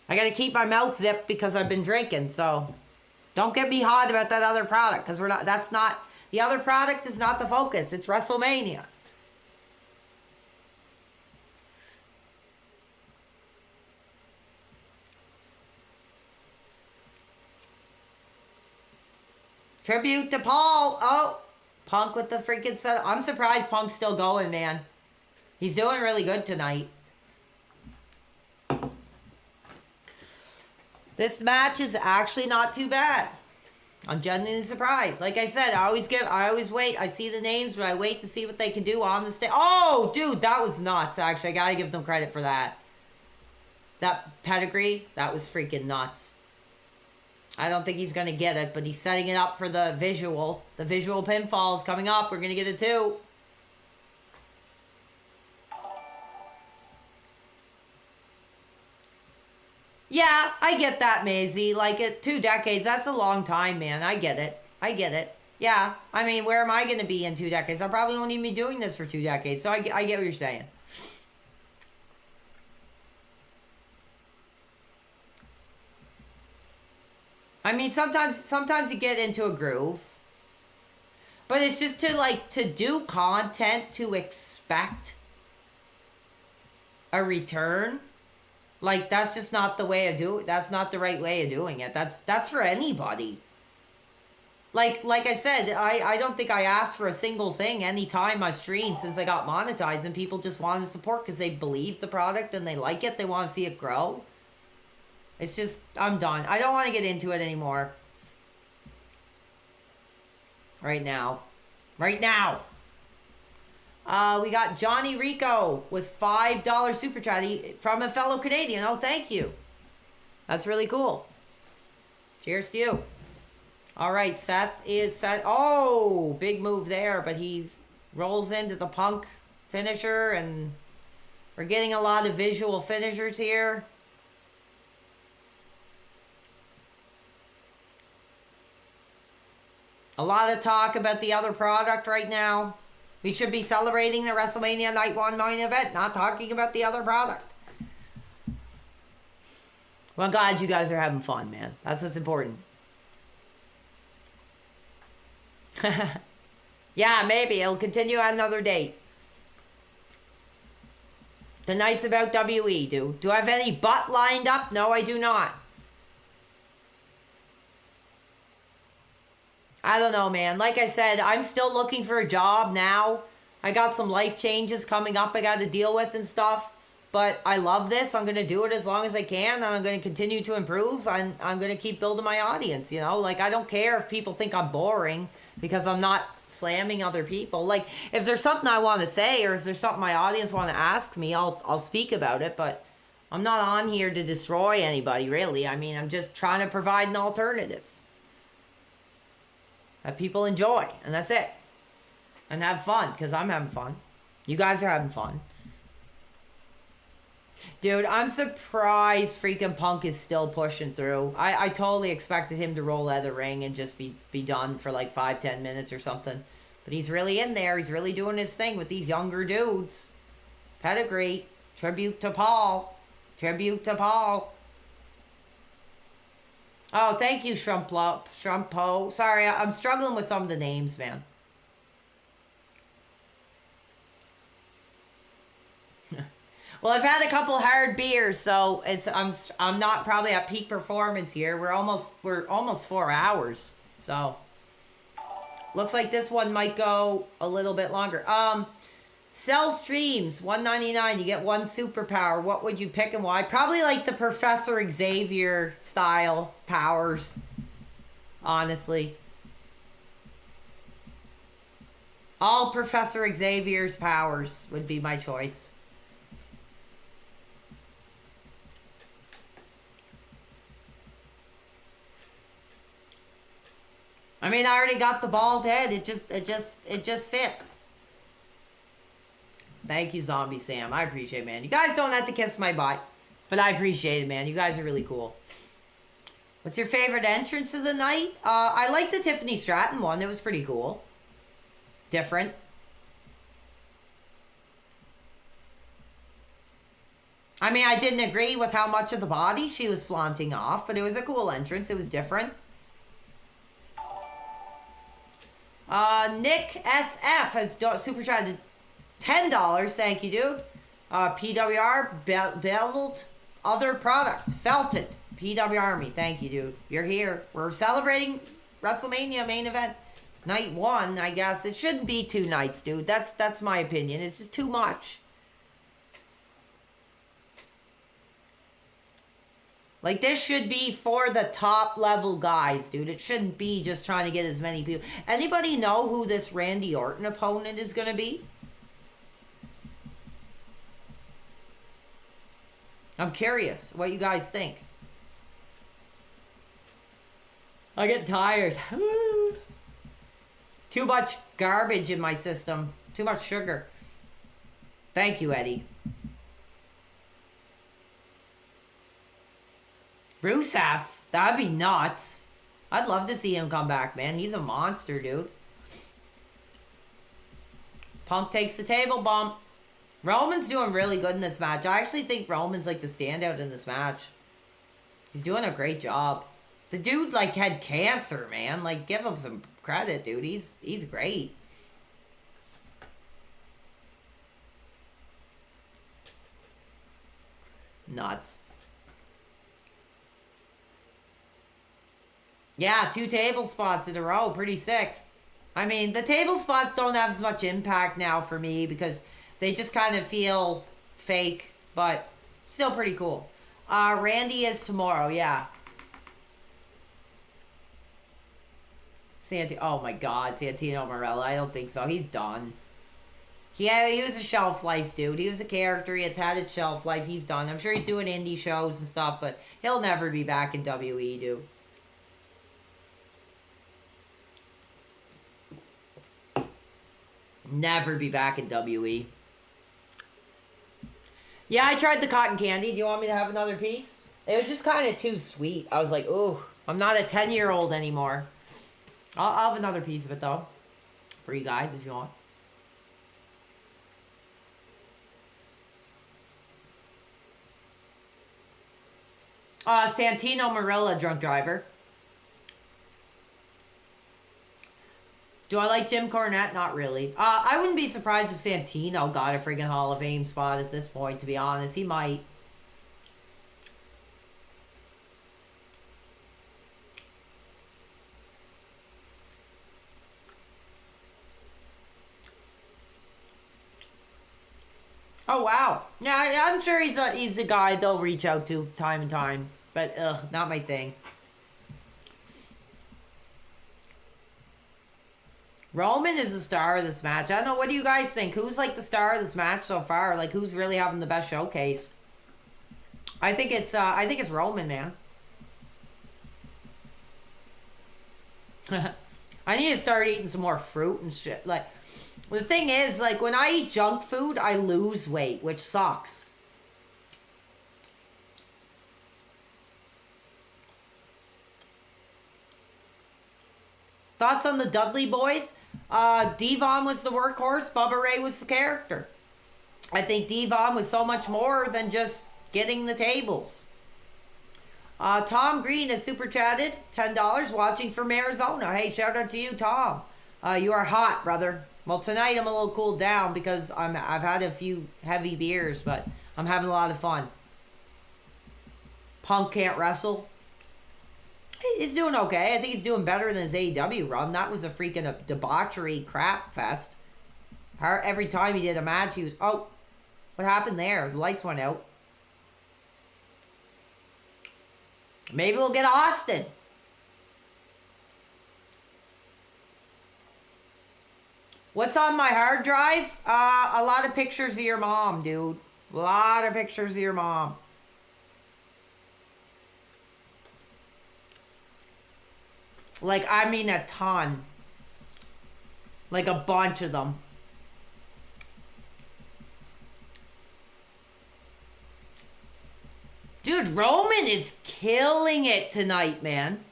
I got to keep my mouth zipped because I've been drinking. So don't get me hot about that other product because the other product is not the focus. It's WrestleMania. Tribute to Paul. Oh, Punk with the freaking set. I'm surprised Punk's still going, man. He's doing really good tonight. This match is actually not too bad. I'm genuinely surprised. Like I said, I always wait. I see the names, but I wait to see what they can do on the stage. Oh, dude, that was nuts, actually. I gotta give them credit for that. That pedigree, that was freaking nuts. I don't think he's going to get it, but he's setting it up for the visual. The visual pinfall is coming up. We're going to get it too. Yeah, I get that, Maisie. Like, 2 decades, that's a long time, man. I get it. I get it. Yeah, I mean, where am I going to be in 2 decades? I probably won't even be doing this for 2 decades, so I get what you're saying. I mean, sometimes you get into a groove. But it's just to do content to expect a return. Like, that's just not the way of doing it. That's not the right way of doing it. That's for anybody. Like I said, I don't think I asked for a single thing any time I've streamed since I got monetized. And people just want to support because they believe the product and they like it. They want to see it grow. It's just, I'm done. I don't want to get into it anymore. Right now. Right now. We got Johnny Rico with $5 super chat from a fellow Canadian. Oh, thank you. That's really cool. Cheers to you. All right, Seth is set. Oh, big move there, but he rolls into the Punk finisher, and we're getting a lot of visual finishers here. A lot of talk about the other product right now. We should be celebrating the WrestleMania Night 1 main event, not talking about the other product. Well, I'm glad you guys are having fun, man. That's what's important. Yeah, maybe. It'll continue at another date. Tonight's about WE, dude. Do I have any butt lined up? No, I do not. I don't know, man. Like I said, I'm still looking for a job now. I got some life changes coming up I got to deal with and stuff. But I love this. I'm going to do it as long as I can. And I'm going to continue to improve. And I'm going to keep building my audience, you know. Like, I don't care if people think I'm boring because I'm not slamming other people. Like, if there's something I want to say or if there's something my audience want to ask me, I'll speak about it. But I'm not on here to destroy anybody, really. I mean, I'm just trying to provide an alternative that people enjoy, and that's it. And have fun, because I'm having fun. You guys are having fun. Dude, I'm surprised freaking Punk is still pushing through. I totally expected him to roll out of the ring and just be done for like 5-10 minutes or something. But he's really in there. He's really doing his thing with these younger dudes. Pedigree. Tribute to Paul. Tribute to Paul. Oh, thank you, Shrumpo. Sorry, I'm struggling with some of the names, man. Well, I've had a couple hard beers, so I'm not probably at peak performance here. We're almost 4 hours, so looks like this one might go a little bit longer. Sell streams, $1.99. You get 1 superpower. What would you pick and why? Probably like the Professor Xavier style powers, honestly. All Professor Xavier's powers would be my choice. I mean, I already got the bald head. It just fits. Thank you, Zombie Sam. I appreciate it, man. You guys don't have to kiss my butt, but I appreciate it, man. You guys are really cool. What's your favorite entrance of the night? I like the Tiffany Stratton one. It was pretty cool. Different. I mean, I didn't agree with how much of the body she was flaunting off, but it was a cool entrance. It was different. Nick SF has super chatted $10. Thank you, dude. PWR, build other product. Felt it. PW Army. Thank you, dude. You're here. We're celebrating WrestleMania main event. Night 1, I guess. It shouldn't be 2 nights, dude. That's my opinion. It's just too much. Like, this should be for the top level guys, dude. It shouldn't be just trying to get as many people. Anybody know who this Randy Orton opponent is going to be? I'm curious what you guys think. I get tired. Too much garbage in my system. Too much sugar. Thank you, Eddie. Rusev? That'd be nuts. I'd love to see him come back, man. He's a monster, dude. Punk takes the table bump. Roman's doing really good in this match. I actually think Roman's like the standout in this match. He's doing a great job. The dude like had cancer, man. Like, give him some credit, dude. He's great. Nuts. Yeah, 2 table spots in a row. Pretty sick. I mean, the table spots don't have as much impact now for me because they just kind of feel fake, but still pretty cool. Randy is tomorrow, yeah. Oh my God, Santino Marella. I don't think so. He's done. Yeah, he was a shelf life, dude. He was a character. He had a shelf life. He's done. I'm sure he's doing indie shows and stuff, but he'll never be back in WE, dude. Never be back in WE. Yeah, I tried the cotton candy. Do you want me to have another piece? It was just kind of too sweet. I was like, ooh, I'm not a 10-year-old anymore. I'll have another piece of it, though. For you guys, if you want. Santino Marella, drunk driver. Do I like Jim Cornette? Not really. I wouldn't be surprised if Santino got a freaking Hall of Fame spot at this point, to be honest. He might. Oh, wow. Yeah, I'm sure he's a guy they'll reach out to time and time. But, not my thing. Roman is the star of this match. I don't know. What do you guys think? Who's, like, the star of this match so far? Like, who's really having the best showcase? I think it's Roman, man. I need to start eating some more fruit and shit. Like, the thing is, like, when I eat junk food, I lose weight, which sucks. Thoughts on the Dudley boys? Devon was the workhorse. Bubba Ray was the character. I think Devon was so much more than just getting the tables. Tom Green has super chatted. $10 watching from Arizona. Hey, shout out to you, Tom. You are hot, brother. Well, tonight I'm a little cooled down because I've had a few heavy beers, but I'm having a lot of fun. Punk can't wrestle. He's doing okay. I think he's doing better than his AEW run. That was a freaking debauchery crap fest. Every time he did a match, he was... Oh, what happened there? The lights went out. Maybe we'll get Austin. What's on my hard drive? A lot of pictures of your mom, dude. A lot of pictures of your mom. Like, I mean a ton. Like a bunch of them. Dude, Roman is killing it tonight, man.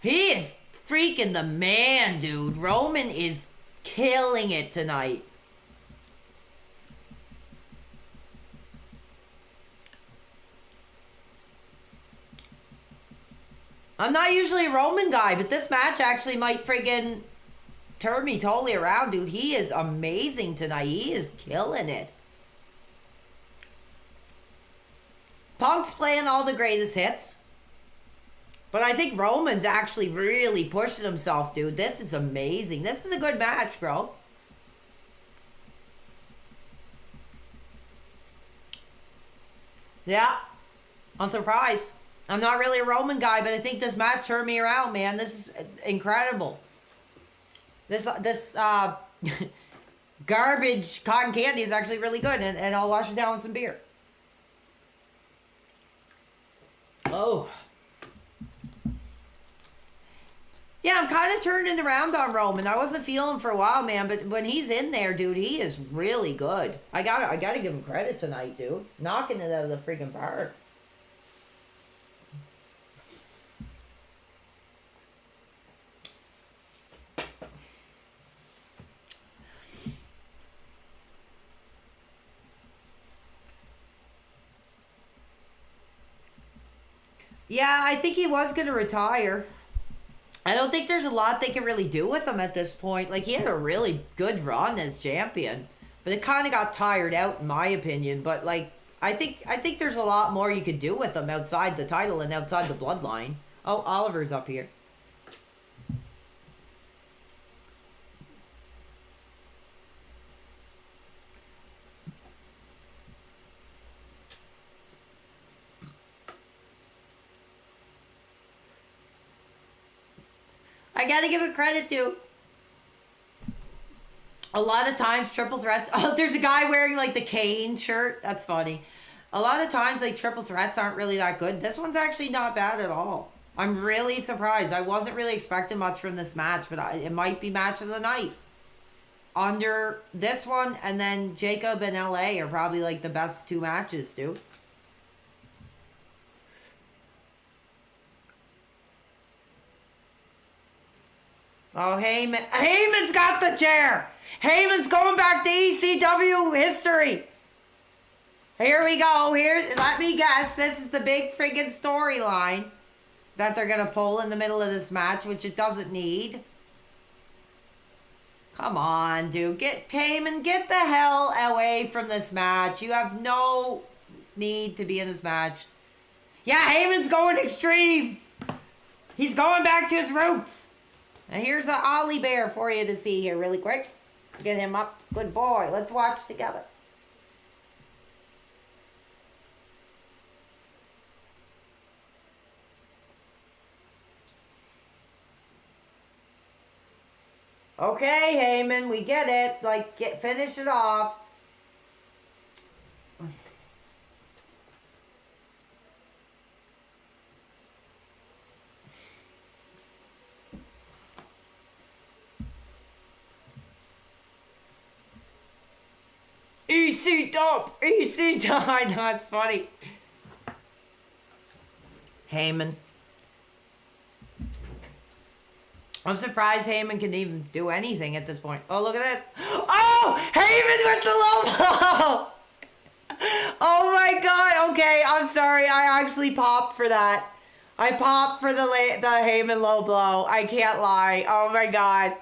He is freaking the man, dude. Roman is killing it tonight. I'm not usually a Roman guy, but this match actually might friggin' turn me totally around, dude. He is amazing tonight. He is killing it. Punk's playing all the greatest hits. But I think Roman's actually really pushing himself, dude. This is amazing. This is a good match, bro. Yeah. I'm surprised. I'm not really a Roman guy, but I think this match turned me around, man. This is incredible. This garbage cotton candy is actually really good, and I'll wash it down with some beer. Oh. Yeah, I'm kind of turning around on Roman. I wasn't feeling him for a while, man, but when he's in there, dude, he is really good. I gotta give him credit tonight, dude. Knocking it out of the freaking park. Yeah, I think he was going to retire. I don't think there's a lot they can really do with him at this point. Like, he had a really good run as champion, but it kind of got tired out, in my opinion. But, like, I think there's a lot more you could do with him outside the title and outside the bloodline. Oh, Oliver's up here. I gotta give it credit to. A lot of times triple threats. Oh, there's a guy wearing like the Kane shirt. That's funny. A lot of times like triple threats aren't really that good. This one's actually not bad at all. I'm really surprised. I wasn't really expecting much from this match, but it might be match of the night. Under this one and then Jacob and LA are probably like the best two matches, dude. Oh, Heyman. Heyman's got the chair. Heyman's going back to ECW history. Here we go. Let me guess. This is the big friggin' storyline that they're going to pull in the middle of this match, which it doesn't need. Come on, dude. Heyman, get the hell away from this match. You have no need to be in this match. Yeah, Heyman's going extreme. He's going back to his roots. Now here's an Ollie Bear for you to see here really quick. Get him up. Good boy. Let's watch together. Okay, Heyman, we get it. Like, finish it off. EC up! EC I know, it's funny. Heyman. I'm surprised Heyman can even do anything at this point. Oh, look at this. Oh! Heyman with the low blow! Oh my god. Okay, I'm sorry. I actually popped for that. I popped for the Heyman low blow. I can't lie. Oh my god.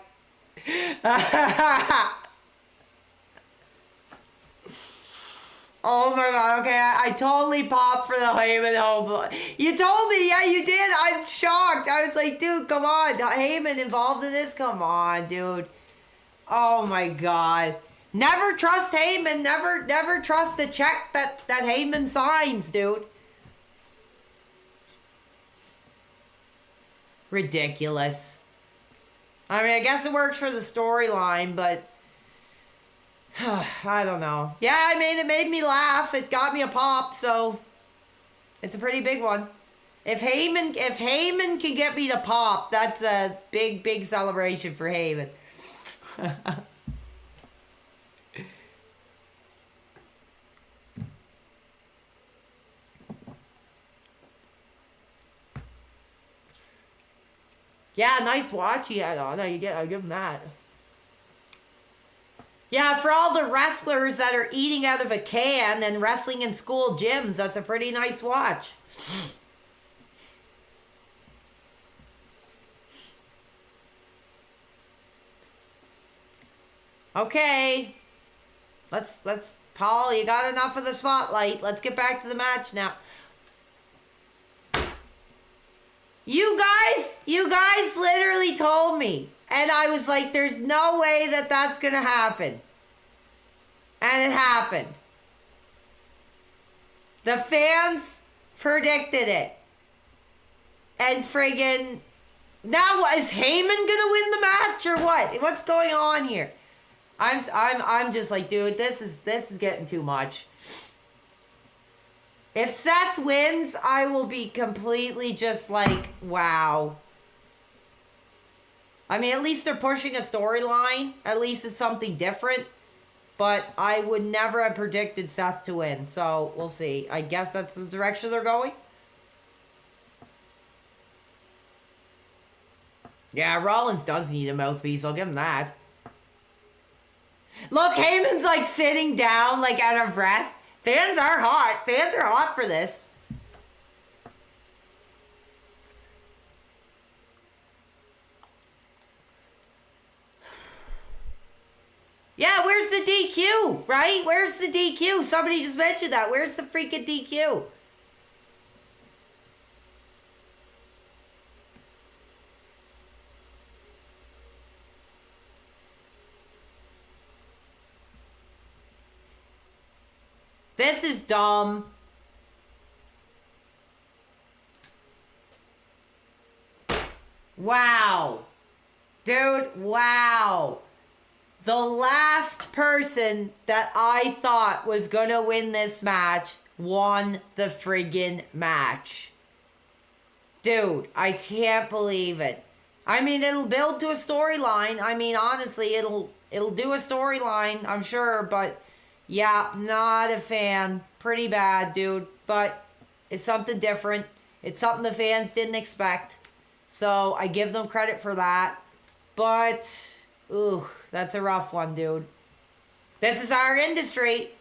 Oh my god, okay, I totally popped for the Heyman low blow. You told me, yeah, you did. I'm shocked. I was like, dude, come on. Heyman involved in this? Come on, dude. Oh my god. Never trust Heyman. Never trust a check that Heyman signs, dude. Ridiculous. I mean, I guess it works for the storyline, but I don't know. Yeah, I mean, it made me laugh. It got me a pop, so it's a pretty big one. If Heyman can get me to pop, that's a big celebration for Heyman. Yeah, nice watch he had on. I give him that. Yeah, for all the wrestlers that are eating out of a can and wrestling in school gyms, that's a pretty nice watch. Okay. Let's Paul, you got enough of the spotlight. Let's get back to the match now. You guys literally told me. And I was like, there's no way that that's going to happen. And it happened. The fans predicted it. And friggin', now what, is Heyman going to win the match or what? What's going on here? I'm just like, dude, this is getting too much. If Seth wins, I will be completely just like, wow. I mean, at least they're pushing a storyline. At least it's something different. But I would never have predicted Seth to win. So, we'll see. I guess that's the direction they're going. Yeah, Rollins does need a mouthpiece. I'll give him that. Look, Heyman's like sitting down, like out of breath. Fans are hot. Fans are hot for this. Yeah, where's the DQ, right? Where's the DQ? Somebody just mentioned that. Where's the freaking DQ? This is dumb. Wow. Dude, wow. The last person that I thought was gonna win this match won the friggin' match. Dude, I can't believe it. I mean, it'll build to a storyline. I mean, honestly, it'll do a storyline, I'm sure, but yeah, not a fan. Pretty bad, dude. But it's something different. It's something the fans didn't expect. So I give them credit for that. But, ooh, that's a rough one, dude. This is our industry.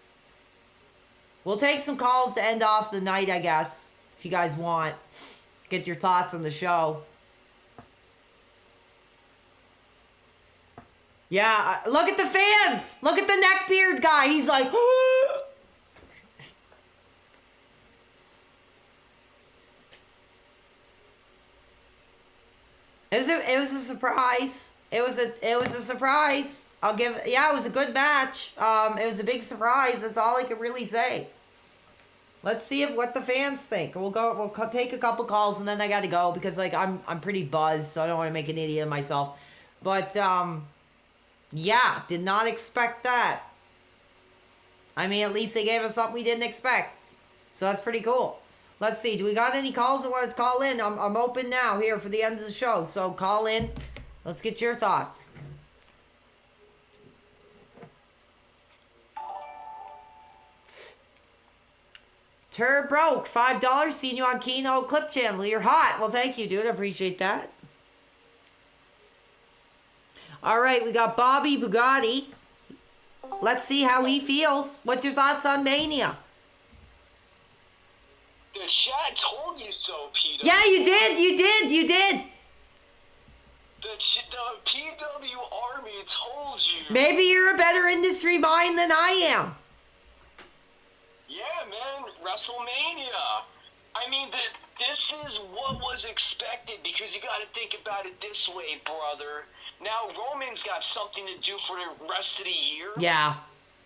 We'll take some calls to end off the night, I guess. If you guys want. Get your thoughts on the show. Yeah, look at the fans. Look at the neckbeard guy. He's like, It was a surprise. It was a surprise. Yeah, it was a good match. It was a big surprise. That's all I can really say. Let's see what the fans think. We'll take a couple calls and then I gotta go because like I'm pretty buzzed, so I don't want to make an idiot of myself. But Yeah, did not expect that. I mean, at least they gave us something we didn't expect. So that's pretty cool. Let's see. Do we got any calls that want to call in? I'm open now here for the end of the show. So call in. Let's get your thoughts. Tur broke. $5. Seen you on Kino Clip Channel. You're hot. Well, thank you, dude. I appreciate that. All right, we got Bobby Bugatti. Let's see how he feels. What's your thoughts on Mania? The chat told you so, Peter. Yeah, you did. You did. You did. The PW Army told you. Maybe you're a better industry mind than I am. Yeah, man, WrestleMania. I mean, this is what was expected because you got to think about it this way, brother. Now Roman's got something to do for the rest of the year. Yeah.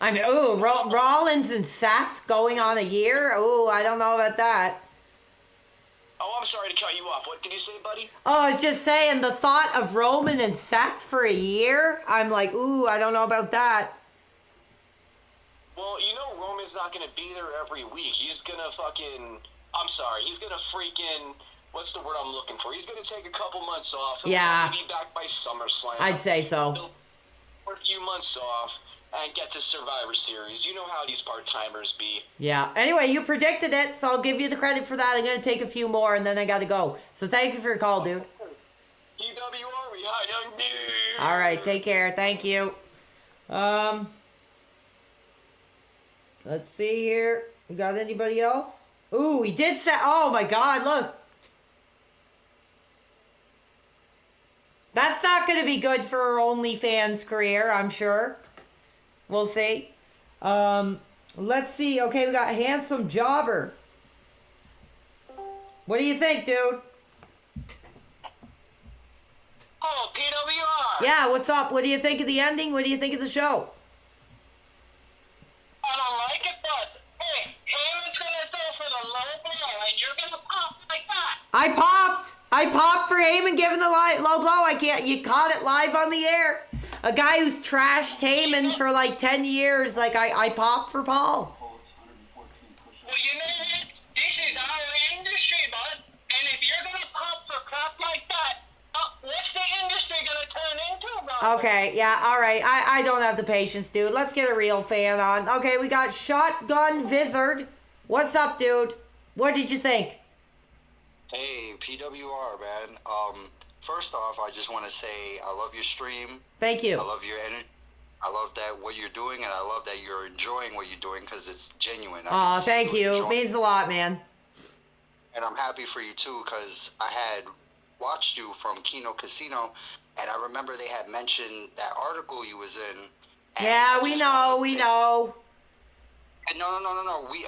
I mean, ooh, Rollins and Seth going on a year? Ooh, I don't know about that. Oh, I'm sorry to cut you off. What did you say, buddy? Oh, I was just saying, the thought of Roman and Seth for a year, I'm like, ooh, I don't know about that. Well, you know Roman's not going to be there every week. He's going to he's going to freaking, what's the word I'm looking for? He's going to take a couple months off. He'll probably be back by SummerSlam. I'd say so. He'll for a few months off and get to Survivor Series. You know how these part-timers be. Yeah. Anyway, you predicted it, so I'll give you the credit for that. I'm going to take a few more, and then I got to go. So thank you for your call, dude. All right, take care. Thank you. Let's see here. We got anybody else? Ooh, he did say, oh my God, look. That's not going to be good for her OnlyFans career, I'm sure. We'll see. Let's see. Okay, we got Handsome Jobber. What do you think, dude? Oh, PWR. Yeah, what's up? What do you think of the ending? What do you think of the show? I don't like it, but hey, Heyman's gonna go for the low blow, and you're gonna pop like that. I popped for Heyman giving the low blow. I can't. You caught it live on the air. A guy who's trashed Heyman for like 10 years. Like I popped for Paul. Well, you know what? This is our industry, bud. And if you're gonna pop for crap like that, what's the industry gonna turn into, bro? Okay, yeah, all right. I don't have the patience, dude. Let's get a real fan on. Okay, we got Shotgun Vizard. What's up, dude? What did you think? Hey, PWR, man. First off, I just want to say I love your stream. Thank you. I love your energy. I love that what you're doing, and I love that you're enjoying what you're doing because it's genuine. Oh, thank you. It means a lot, man. And I'm happy for you, too, because I had watched you from Kino Casino, and I remember they had mentioned that article you was in. Yeah, we know. And no.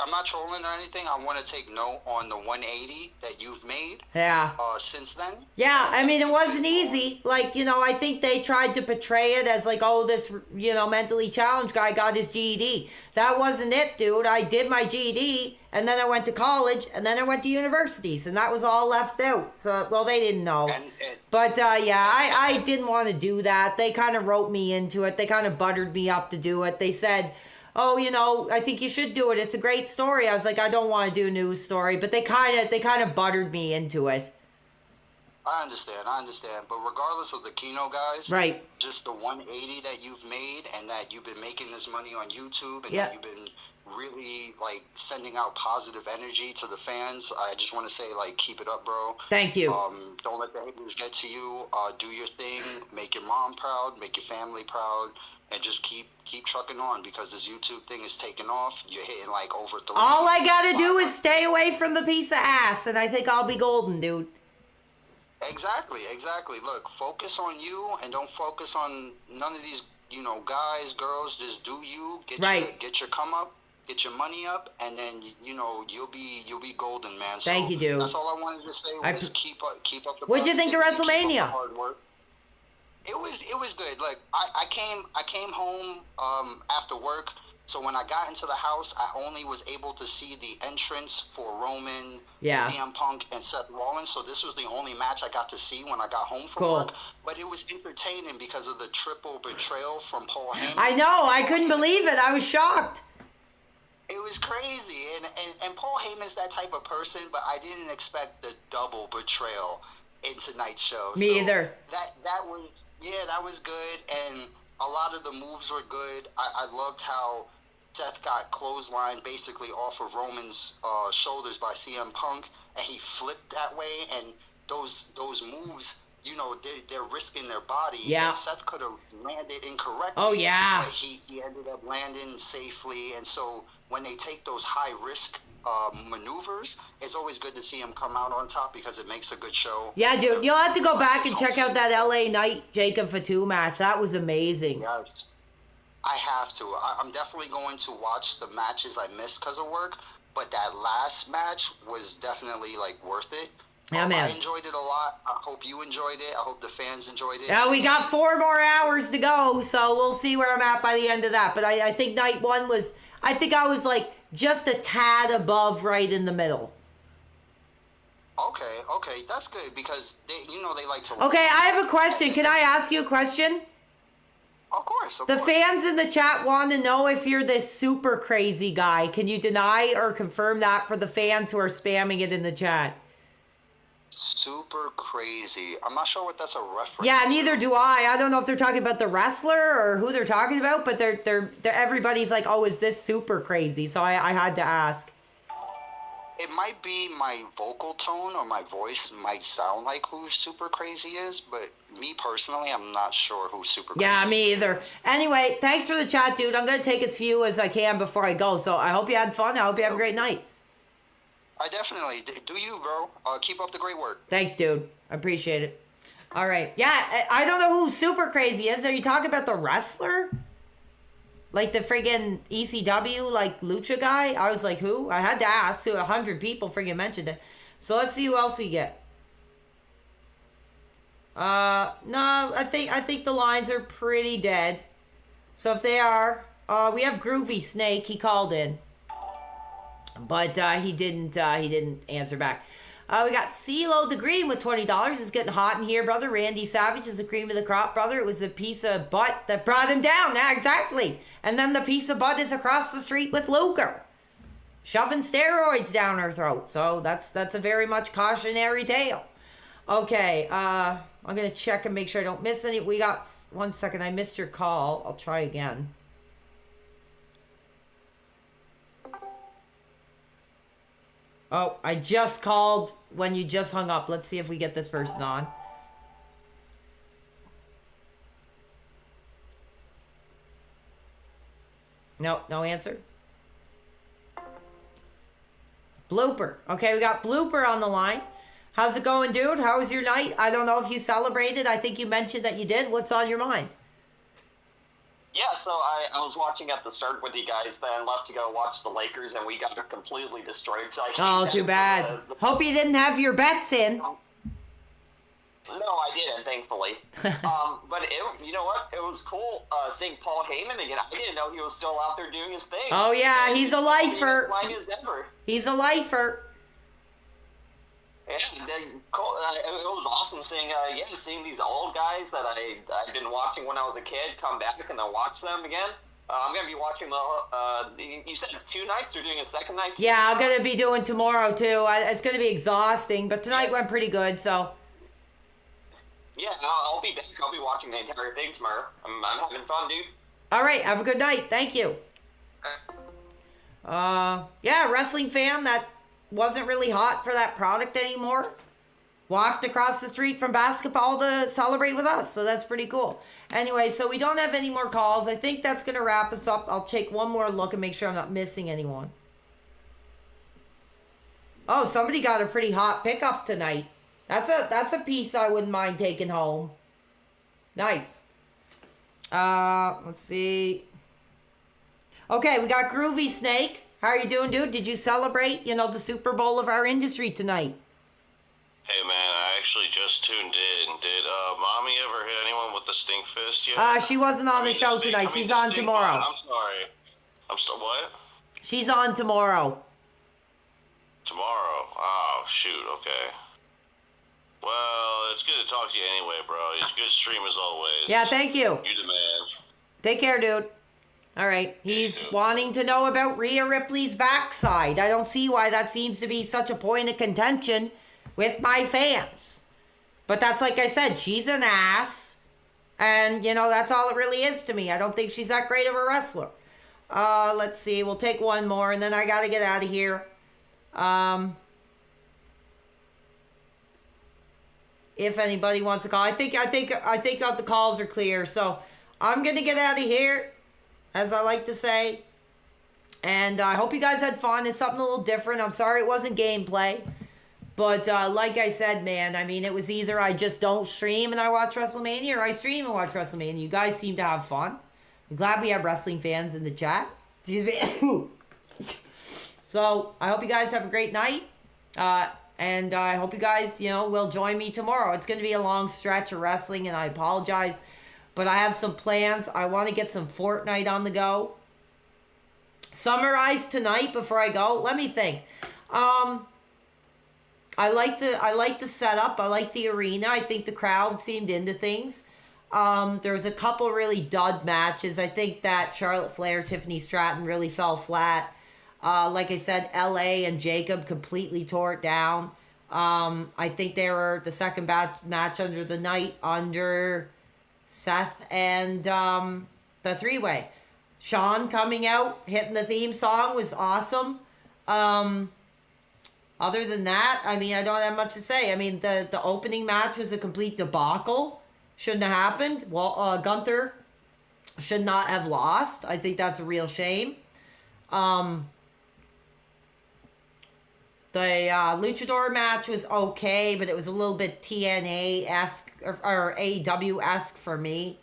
I'm not trolling or anything. I want to take note on the 180 that you've made. Yeah. Since then. Yeah, I mean, it wasn't easy. Like, I think they tried to portray it as like, oh, this, mentally challenged guy got his GED. That wasn't it, dude. I did my GED, and then I went to college, and then I went to universities, and that was all left out. So, well, they didn't know. But, yeah, I didn't want to do that. They kind of wrote me into it. They kind of buttered me up to do it. They said, oh, I think you should do it. It's a great story. I was like, I don't want to do a news story, but they kind of buttered me into it. I understand. But regardless of the Kino guys, right? Just the 180 that you've made, and that you've been making this money on YouTube, and that you've been really like sending out positive energy to the fans. I just want to say, like, keep it up, bro. Thank you. Don't let the haters get to you. Do your thing. Make your mom proud. Make your family proud. And just keep trucking on, because this YouTube thing is taking off. You're hitting like over 3. All I gotta do is stay away from the piece of ass, and I think I'll be golden, dude. Exactly. Look, focus on you, and don't focus on none of these, guys, girls. Just do you. Get your come up, get your money up, and then you'll be golden, man. So thank you, dude. That's all I wanted to say. Was keep up the. What'd you think of WrestleMania? Hard work. It was good. Like I came home after work, So when I got into the house, I only was able to see the entrance for Roman, Yeah. CM Punk, and Seth Rollins. So this was the only match I got to see when I got home from Cool. work. But it was entertaining because of the triple betrayal from Paul Heyman. I know. I couldn't believe it. I was shocked. It was crazy. And Paul Heyman's that type of person, but I didn't expect the double betrayal in tonight's show. Me So either. That was good. And a lot of the moves were good. I loved how Seth got clotheslined basically off of Roman's shoulders by CM Punk, and he flipped that way. And those moves, you know, they're risking their body. Yeah. And Seth could have landed incorrectly. Oh, yeah. But he ended up landing safely. And so when they take those high risk maneuvers, it's always good to see him come out on top because it makes a good show. Yeah, dude. You'll have to go back and check out that LA Knight Jacob Fatu match. That was amazing. Yes. I have to. I'm definitely going to watch the matches I missed because of work, but that last match was definitely like worth it. Yeah, man. I enjoyed it a lot. I hope you enjoyed it. I hope the fans enjoyed it. Yeah, we got 4 more hours to go, so we'll see where I'm at by the end of that. But I think night 1 was, I think I was like just a tad above right in the middle. Okay, that's good because they like to. Okay, I have a question. Can I ask you a question? Of course. The fans in the chat want to know if you're this super crazy guy. Can you deny or confirm that for the fans who are spamming it in the chat? Super crazy. I'm not sure what that's a reference. Yeah, neither do I. I don't know if they're talking about the wrestler or who they're talking about, but they're everybody's like, oh, is this super crazy? So I had to ask. It might be my vocal tone or my voice might sound like who Super Crazy is, but me personally, I'm not sure who Super Crazy is. Yeah, me either. Anyway, thanks for the chat, dude. I'm going to take as few as I can before I go. So I hope you had fun. I hope you have a great night. I definitely do. You, bro. Keep up the great work. Thanks, dude. I appreciate it. All right. Yeah, I don't know who Super Crazy is. Are you talking about the wrestler? Like the friggin' ECW, like Lucha guy? I was like, who? I had to ask. 100 people friggin' mentioned it. So let's see who else we get. No, I think the lines are pretty dead. So if they are, we have Groovy Snake. He called in, but he didn't answer back. We got CeeLo the Green with $20. It's getting hot in here, brother. Randy Savage is the cream of the crop, brother. It was the piece of butt that brought him down. Yeah, exactly. And then the piece of butt is across the street with Luger, shoving steroids down her throat. So that's a very much cautionary tale. Okay, I'm gonna check and make sure I don't miss any. We got 1 second. I missed your call. I'll try again. Oh, I just called when you just hung up. Let's see if we get this person on. No, no answer. Blooper. Okay, we got Blooper on the line. How's it going, dude? How was your night? I don't know if you celebrated. I think you mentioned that you did. What's on your mind? Yeah, so I was watching at the start with you guys, then left to go watch the Lakers, and we got completely destroyed. So I Oh, came too down bad. to the- Hope you didn't have your bets in. No, I didn't, thankfully. But you know what? It was cool seeing Paul Heyman again. I didn't know he was still out there doing his thing. Oh, yeah, he's a lifer. As fine as ever. He's a lifer. Yeah, cool. It was awesome seeing seeing these old guys that I've been watching when I was a kid come back and then watch them again. I'm gonna be watching you said 2 nights. You're doing a second night. Yeah, I'm going to be doing tomorrow, too. It's going to be exhausting, but tonight went pretty good, so. Yeah, I'll be back. I'll be watching the entire thing tomorrow. I'm having fun, dude. All right, have a good night. Thank you. Yeah, wrestling fan that wasn't really hot for that product anymore. Walked across the street from basketball to celebrate with us, so that's pretty cool. Anyway, so we don't have any more calls. I think that's going to wrap us up. I'll take one more look and make sure I'm not missing anyone. Oh, somebody got a pretty hot pickup tonight. That's a piece I wouldn't mind taking home. Nice. Let's see. Okay, we got Groovy Snake. How are you doing, dude? Did you celebrate, the Super Bowl of our industry tonight? Hey, man, I actually just tuned in. Did Mommy ever hit anyone with the stink fist yet? She wasn't on the show tonight. She's on tomorrow. I'm sorry. I'm still what? She's on tomorrow. Tomorrow. Oh shoot. Okay. Well, it's good to talk to you anyway, bro. It's a good stream as always. Yeah, thank you. You the man. Take care, dude. All right. He's wanting to know about Rhea Ripley's backside. I don't see why that seems to be such a point of contention with my fans. But that's like I said, she's an ass. And, you know, that's all it really is to me. I don't think she's that great of a wrestler. Let's see. We'll take one more, and then I got to get out of here. If anybody wants to call. I think all the calls are clear. So I'm going to get out of here, as I like to say. And I hope you guys had fun. It's something a little different. I'm sorry it wasn't gameplay. But like I said, man, I mean, it was either I just don't stream and I watch WrestleMania, or I stream and watch WrestleMania. You guys seem to have fun. I'm glad we have wrestling fans in the chat. Excuse me. So I hope you guys have a great night. And I hope you guys, you know, will join me tomorrow. It's going to be a long stretch of wrestling, and I apologize. But I have some plans. I want to get some Fortnite on the go. Summarize tonight before I go. Let me think. I like the setup. I like the arena. I think the crowd seemed into things. There was a couple really dud matches. I think that Charlotte Flair, Tiffany Stratton really fell flat. Like I said, LA and Jacob completely tore it down. I think they were the second match under the night under Seth and the three-way. Sean coming out, hitting the theme song was awesome. Other than that, I mean, I don't have much to say. I mean, the opening match was a complete debacle. Shouldn't have happened. Well, Gunther should not have lost. I think that's a real shame. The Luchador match was okay, but it was a little bit TNA-esque or AEW-esque for me.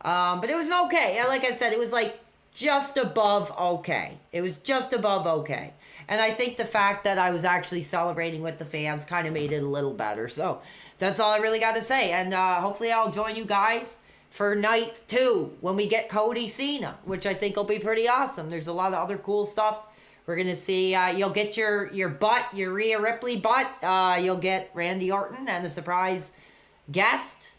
But it was okay. Like I said, it was like just above okay. It was just above okay. And I think the fact that I was actually celebrating with the fans kind of made it a little better. So that's all I really got to say. And hopefully I'll join you guys for night 2 when we get Cody Cena, which I think will be pretty awesome. There's a lot of other cool stuff. We're going to see, you'll get your Rhea Ripley butt. You'll get Randy Orton and a surprise guest.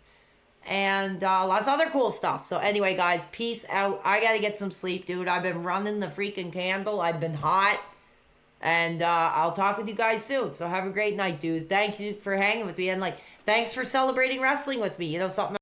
And lots of other cool stuff. So anyway, guys, peace out. I got to get some sleep, dude. I've been running the freaking candle. I've been hot. And I'll talk with you guys soon. So have a great night, dudes. Thank you for hanging with me. And, like, thanks for celebrating wrestling with me. You know, something